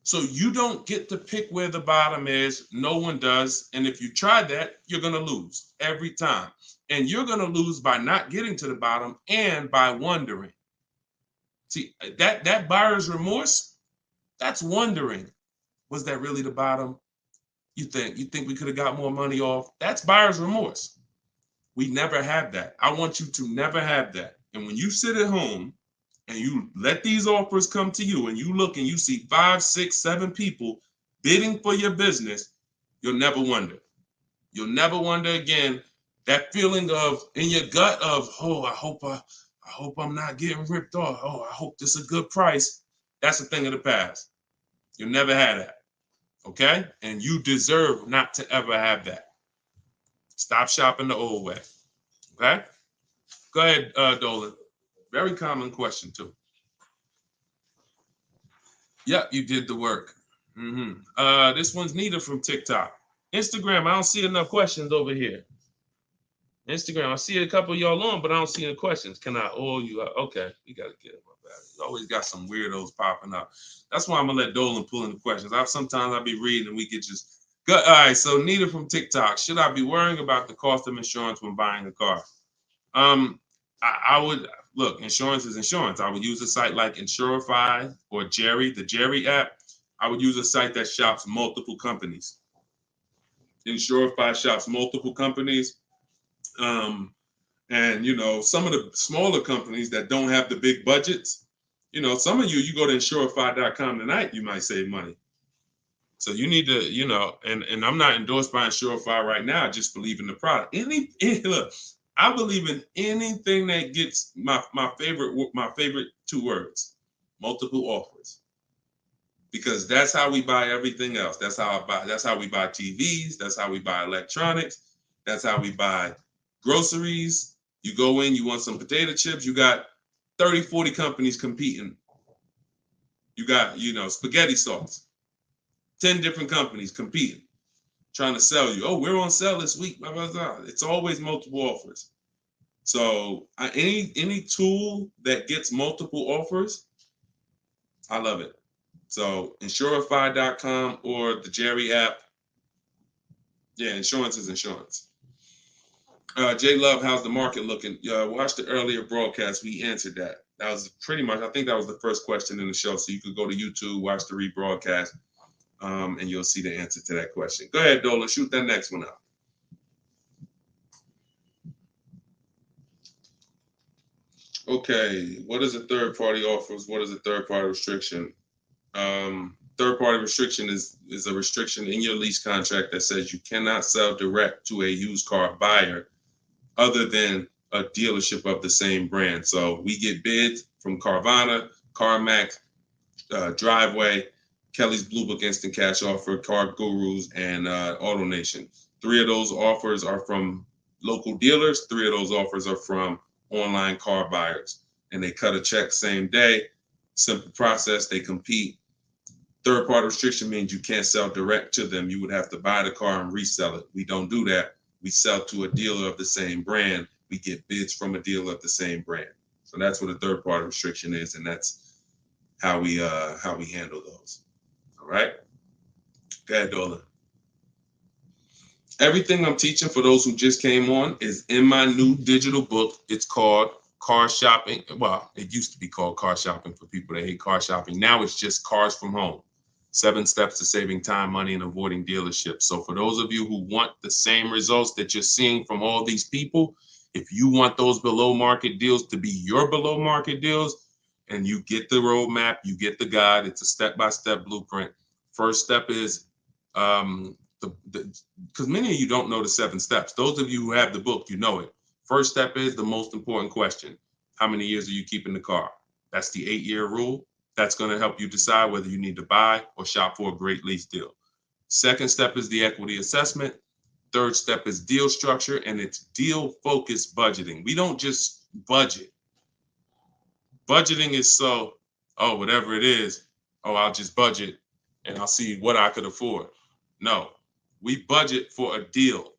So you don't get to pick where the bottom is. No one does. And if you try that, you're going to lose every time. And you're going to lose by not getting to the bottom and by wondering. See, that buyer's remorse, that's wondering. Was that really the bottom? You think we could have got more money off? That's buyer's remorse. We never have that. I want you to never have that. And when you sit at home and you let these offers come to you and you look and you see 5, 6, 7 people bidding for your business, you'll never wonder. You'll never wonder again. That feeling of in your gut of, oh, I hope I'm not getting ripped off. Oh, I hope this is a good price. That's a thing of the past. You'll never have that. Okay? And you deserve not to ever have that. Stop shopping the old way. Okay? Go ahead, Dolan. Very common question, too. Yep, you did the work. This one's Nita from TikTok. Instagram, I don't see enough questions over here. Instagram, I see a couple of y'all on, but I don't see any questions. Can I oil you up? Okay, we got to get my battery. You always got some weirdos popping up. That's why I'm going to let Dolan pull in the questions. Sometimes I'll be reading and we get just... Good. All right, so Nita from TikTok. Should I be worrying about the cost of insurance when buying a car? I would... Look, insurance is insurance. I would use a site like Insurify or Jerry, the Jerry app. I would use a site that shops multiple companies. Insurify shops multiple companies. And, you know, some of the smaller companies that don't have the big budgets, you know, some of you go to insurify.com tonight, you might save money. So you need to, you know, and I'm not endorsed by Insurify right now. I just believe in the product. Look, I believe in anything that gets my favorite two words, multiple offers. Because that's how we buy everything else. That's how we buy TVs. That's how we buy electronics. That's how we buy groceries. You go in, you want some potato chips. You got 30, 40 companies competing. You got, you know, spaghetti sauce. 10 different companies competing, trying to sell you. Oh, we're on sale this week. Blah, blah, blah. It's always multiple offers. So any tool that gets multiple offers, I love it. So Insurify.com or the Jerry app. Yeah, insurance is insurance. Jay Love, how's the market looking? Watch the earlier broadcast. We answered that. That was pretty much, I think that was the first question in the show. So you could go to YouTube, watch the rebroadcast, and you'll see the answer to that question. Go ahead, Dolan, shoot that next one out. Okay, what is a third-party offers? What is a third-party restriction? Third-party restriction is a restriction in your lease contract that says you cannot sell direct to a used car buyer other than a dealership of the same brand. So we get bids from Carvana, CarMax, Driveway, Kelly's Blue Book Instant Cash Offer, Car Gurus, and AutoNation. 3 of those offers are from local dealers. 3 of those offers are from online car buyers. And they cut a check same day. Simple process. They compete. Third-party restriction means you can't sell direct to them. You would have to buy the car and resell it. We don't do that. We sell to a dealer of the same brand. We get bids from a dealer of the same brand. So that's what a third-party restriction is, and that's how we handle those. All right. Go ahead, Dolan. Everything I'm teaching for those who just came on is in my new digital book. It's called Car Shopping. Well, it used to be called Car Shopping for people that hate car shopping. Now it's just Cars from Home. 7 steps to saving time, money, and avoiding dealerships. So for those of you who want the same results that you're seeing from all these people, if you want those below market deals to be your below market deals, and you get the roadmap, you get the guide, it's a step-by-step blueprint. First step is, because many of you don't know the 7 steps. Those of you who have the book, you know it. First step is the most important question. How many years are you keeping the car? That's the 8-year rule. That's going to help you decide whether you need to buy or shop for a great lease deal. Second step is the equity assessment. Third step is deal structure, and it's deal-focused budgeting. We don't just budget. Budgeting is whatever it is, I'll just budget and I'll see what I could afford. No, we budget for a deal.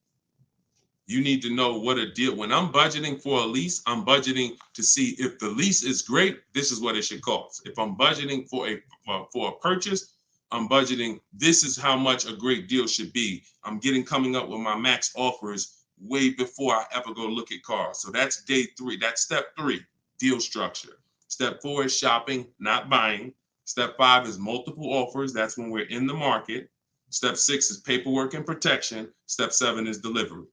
You need to know what a deal. When I'm budgeting for a lease, I'm budgeting to see if the lease is great, this is what it should cost. If I'm budgeting for a purchase, I'm budgeting, this is how much a great deal should be. I'm coming up with my max offers way before I ever go look at cars. So that's day 3. That's step 3, deal structure. Step 4 is shopping, not buying. Step 5 is multiple offers. That's when we're in the market. Step 6 is paperwork and protection. Step 7 is delivery.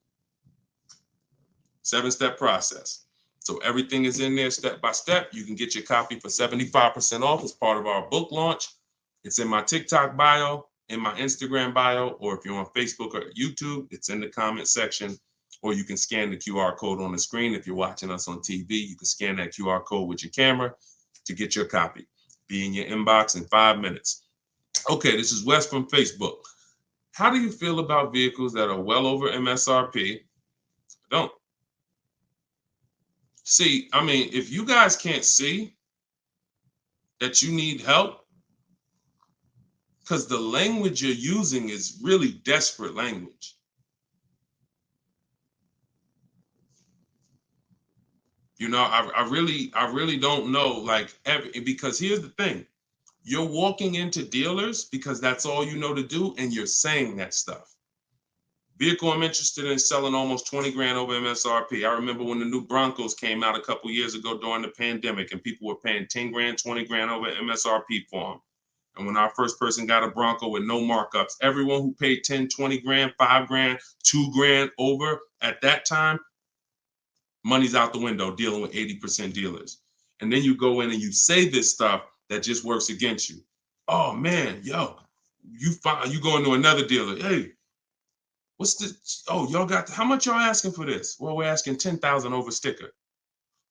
7-step process. So everything is in there step by step. You can get your copy for 75% off as part of our book launch. It's in my TikTok bio, in my Instagram bio, or if you're on Facebook or YouTube, it's in the comment section, or you can scan the QR code on the screen. If you're watching us on TV, you can scan that QR code with your camera to get your copy. Be in your inbox in 5 minutes. Okay, this is Wes from Facebook. How do you feel about vehicles that are well over MSRP? Don't. See, I mean, if you guys can't see that you need help, because the language you're using is really desperate language. I really don't know, like, because here's the thing. You're walking into dealers because that's all you know to do, and you're saying that stuff. Vehicle I'm interested in selling almost 20 grand over MSRP. I remember when the new Broncos came out a couple years ago during the pandemic, and people were paying 10 grand, 20 grand over MSRP for them. And when our first person got a Bronco with no markups, everyone who paid 10, 20 grand, 5 grand, 2 grand over at that time, money's out the window dealing with 80% dealers. And then you go in and you say this stuff that just works against you. Oh man, yo, you go into another dealer. Hey, what's the, oh, y'all got, how much y'all asking for this? Well, we're asking 10,000 over sticker.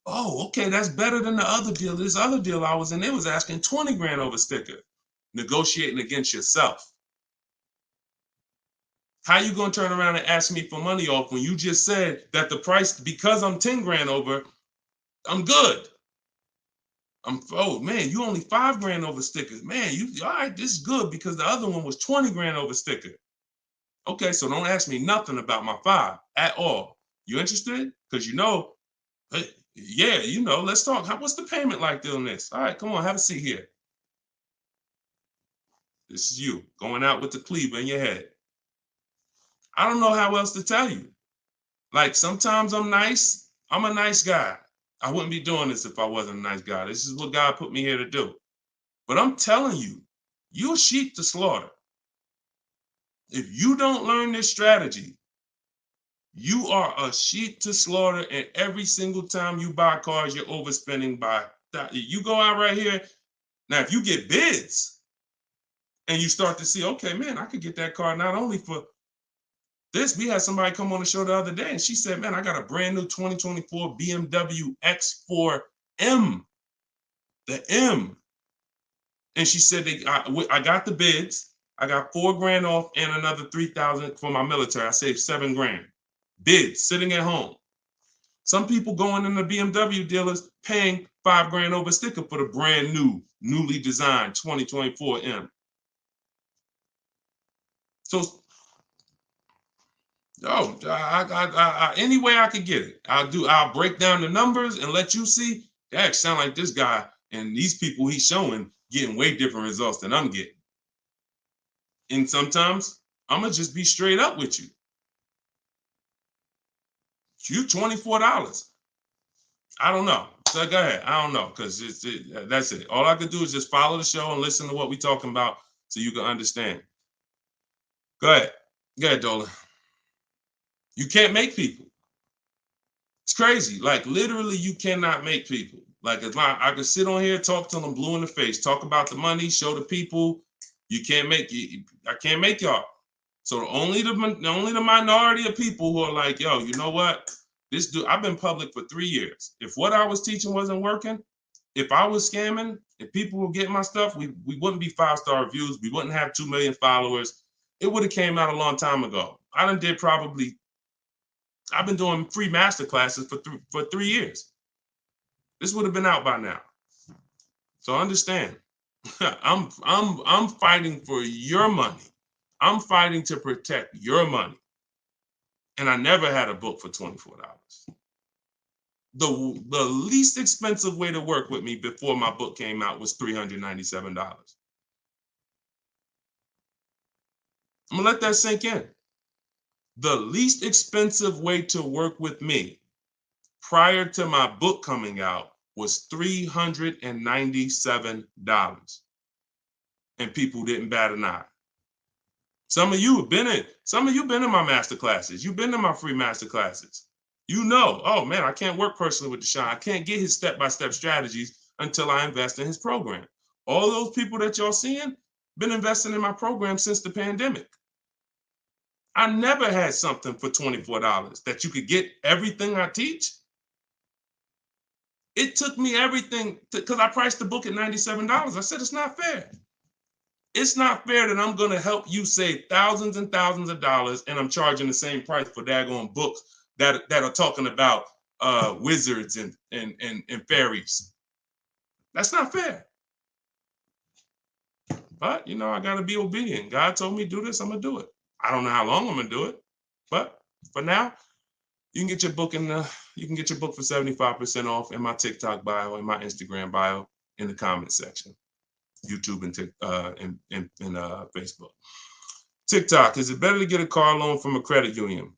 Oh, okay, that's better than the other deal. This other deal I was in, they was asking 20 grand over sticker. Negotiating against yourself. How you gonna turn around and ask me for money off when you just said that the price, because I'm 10 grand over, I'm good. Oh man, you only 5 grand over stickers. Man, you all right, this is good because the other one was 20 grand over sticker. Okay, so don't ask me nothing about my 5 at all. You interested? Because hey, yeah, let's talk. What's the payment like on this? All right, come on, have a seat here. This is you going out with the cleaver in your head. I don't know how else to tell you. Like, sometimes I'm nice. I'm a nice guy. I wouldn't be doing this if I wasn't a nice guy. This is what God put me here to do. But I'm telling you, you're sheep to slaughter. If you don't learn this strategy, you are a sheep to slaughter, and every single time you buy cars, you're overspending by that. You go out right here. Now, if you get bids and you start to see, okay, man, I could get that car not only for this. We had somebody come on the show the other day, and she said, man, I got a brand new 2024 BMW X4M, the M. And she said, I got the bids. I got 4 grand off and another 3,000 for my military. I saved 7 grand. Bids sitting at home. Some people going in the BMW dealers paying 5 grand over sticker for the brand new, newly designed 2024 M. So, any way I could get it, I'll break down the numbers and let you see. That sound like this guy and these people he's showing getting way different results than I'm getting. And sometimes I'm gonna just be straight up with you. You $24. I don't know. So go ahead. I don't know, because that's it. All I could do is just follow the show and listen to what we're talking about so you can understand. Go ahead. Go ahead, Dolan. You can't make people. It's crazy. Like, literally, you cannot make people. Like, I could sit on here, talk to them blue in the face, talk about the money, show the people. You can't make you. I can't make y'all. So only the minority of people who are like, yo, you know what? This dude, I've been public for 3 years. If what I was teaching wasn't working, if I was scamming, if people were getting my stuff, we wouldn't be 5-star reviews. We wouldn't have 2 million followers. It would have came out a long time ago. I've been doing free master classes for 3 years. This would have been out by now. So understand, I'm fighting for your money. I'm fighting to protect your money. And I never had a book for $24. The least expensive way to work with me before my book came out was $397. I'm gonna let that sink in. The least expensive way to work with me prior to my book coming out was $397. And people didn't bat an eye. Some of you have been in my master classes. You've been in my free master classes. You know, oh man, I can't work personally with Deshone. I can't get his step-by-step strategies until I invest in his program. All those people that y'all seeing been investing in my program since the pandemic. I never had something for $24 that you could get everything I teach. It took me everything because I priced the book at $97. I said, it's not fair. It's not fair that I'm going to help you save thousands and thousands of dollars and I'm charging the same price for daggone books that are talking about wizards and fairies. That's not fair. But, I got to be obedient. God told me to do this, I'm going to do it. I don't know how long I'm going to do it, but for now, You can get your book you can get your book for 75% off in my TikTok bio, in my Instagram bio, in the comment section, YouTube and Facebook. TikTok, is it better to get a car loan from a credit union?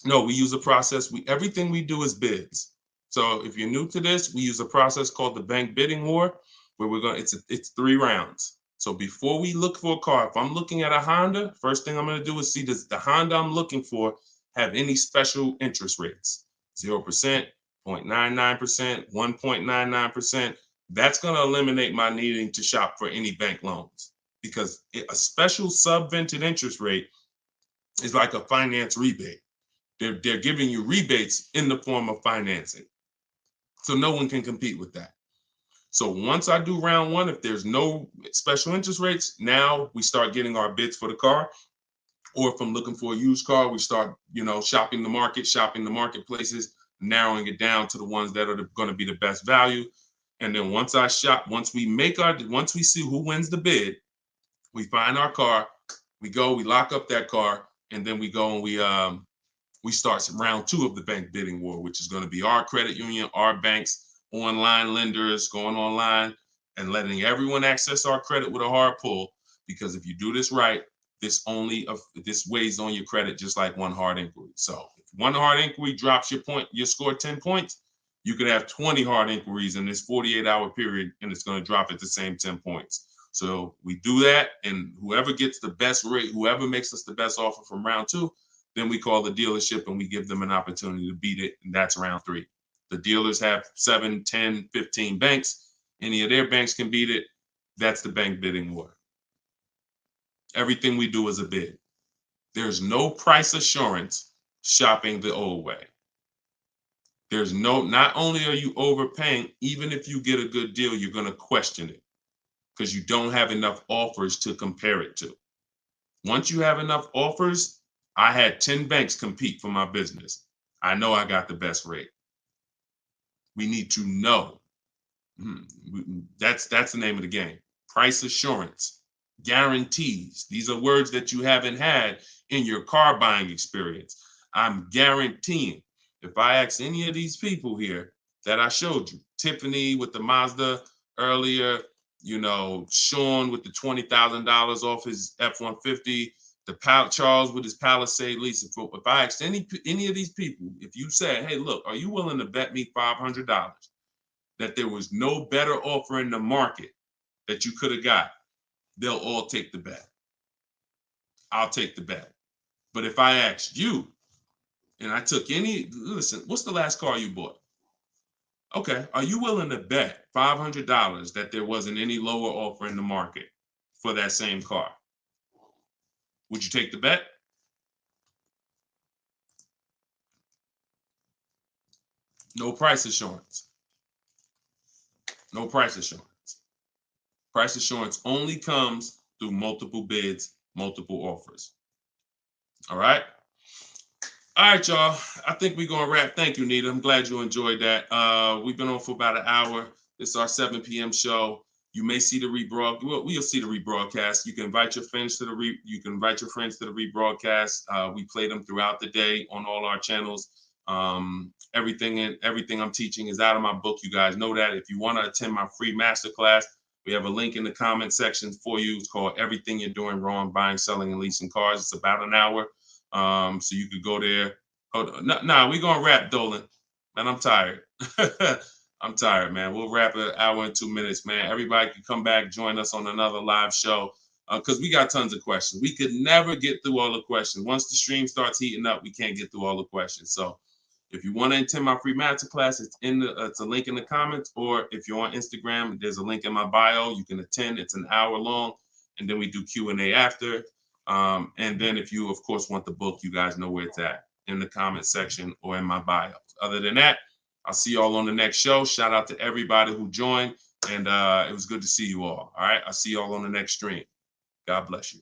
No, we use a process. Everything we do is bids. So if you're new to this, we use a process called the bank bidding war, where it's 3 rounds. So before we look for a car, if I'm looking at a Honda, first thing I'm going to do is see, does the Honda I'm looking for have any special interest rates? 0%, 0.99%, 1.99%. That's going to eliminate my needing to shop for any bank loans, because a special subvented interest rate is like a finance rebate. They're giving you rebates in the form of financing. So no one can compete with that. So once I do round 1, if there's no special interest rates, now we start getting our bids for the car. Or if I'm looking for a used car, we start, shopping the marketplaces, narrowing it down to the ones that are going to be the best value. And then once we see who wins the bid, we find our car, we lock up that car, and then we go and we start round 2 of the bank bidding war, which is going to be our credit union, our banks, online lenders, going online and letting everyone access our credit with a hard pull. Because if you do this right, this weighs on your credit just like one hard inquiry. So if one hard inquiry drops your score 10 points, you could have 20 hard inquiries in this 48-hour period, and it's going to drop at the same 10 points. So we do that, and whoever gets the best rate, whoever makes us the best offer from round 2, then we call the dealership and we give them an opportunity to beat it, and that's round 3. The dealers have 7, 10, 15 banks. Any of their banks can beat it. That's the bank bidding war. Everything we do is a bid. There's no price assurance shopping the old way. Not only are you overpaying, even if you get a good deal, you're going to question it because you don't have enough offers to compare it to. Once you have enough offers, I had 10 banks compete for my business. I know I got the best rate. We need to know. That's the name of the game. Price assurance, guarantees. These are words that you haven't had in your car buying experience. I'm guaranteeing. If I ask any of these people here that I showed you, Tiffany with the Mazda earlier, Sean with the $20,000 off his F-150, Charles with his Palisade lease. If I asked any of these people, if you said, hey, look, are you willing to bet me $500 that there was no better offer in the market that you could have got, they'll all take the bet. I'll take the bet. But if I asked you, and I took listen, what's the last car you bought? Okay, are you willing to bet $500 that there wasn't any lower offer in the market for that same car? Would you take the bet? No price assurance. No price assurance. Price assurance only comes through multiple bids, multiple offers. All right. All right, y'all. I think we're going to wrap. Thank you, Nita. I'm glad you enjoyed that. We've been on for about an hour. It's our 7 p.m. show. You may see the rebroadcast. Well, we'll see the rebroadcast. You can invite your friends to the rebroadcast. We play them throughout the day on all our channels. Everything I'm teaching is out of my book. You guys know that. If you want to attend my free masterclass, we have a link in the comment section for you. It's called Everything You're Doing Wrong, Buying, Selling, and Leasing Cars. It's about an hour. So you could go there. Hold on. We're going to wrap, Dolan. Man, I'm tired. I'm tired, man. We'll wrap an hour and 2 minutes, man. Everybody can come back, join us on another live show because we got tons of questions. We could never get through all the questions. Once the stream starts heating up, we can't get through all the questions. So if you want to attend my free masterclass, it's a link in the comments, or if you're on Instagram, there's a link in my bio. You can attend. It's an hour long, and then we do Q&A after. And then if you, of course, want the book, you guys know where it's at, in the comment section or in my bio. Other than that, I'll see you all on the next show. Shout out to everybody who joined, and it was good to see you all. All right, I'll see you all on the next stream. God bless you.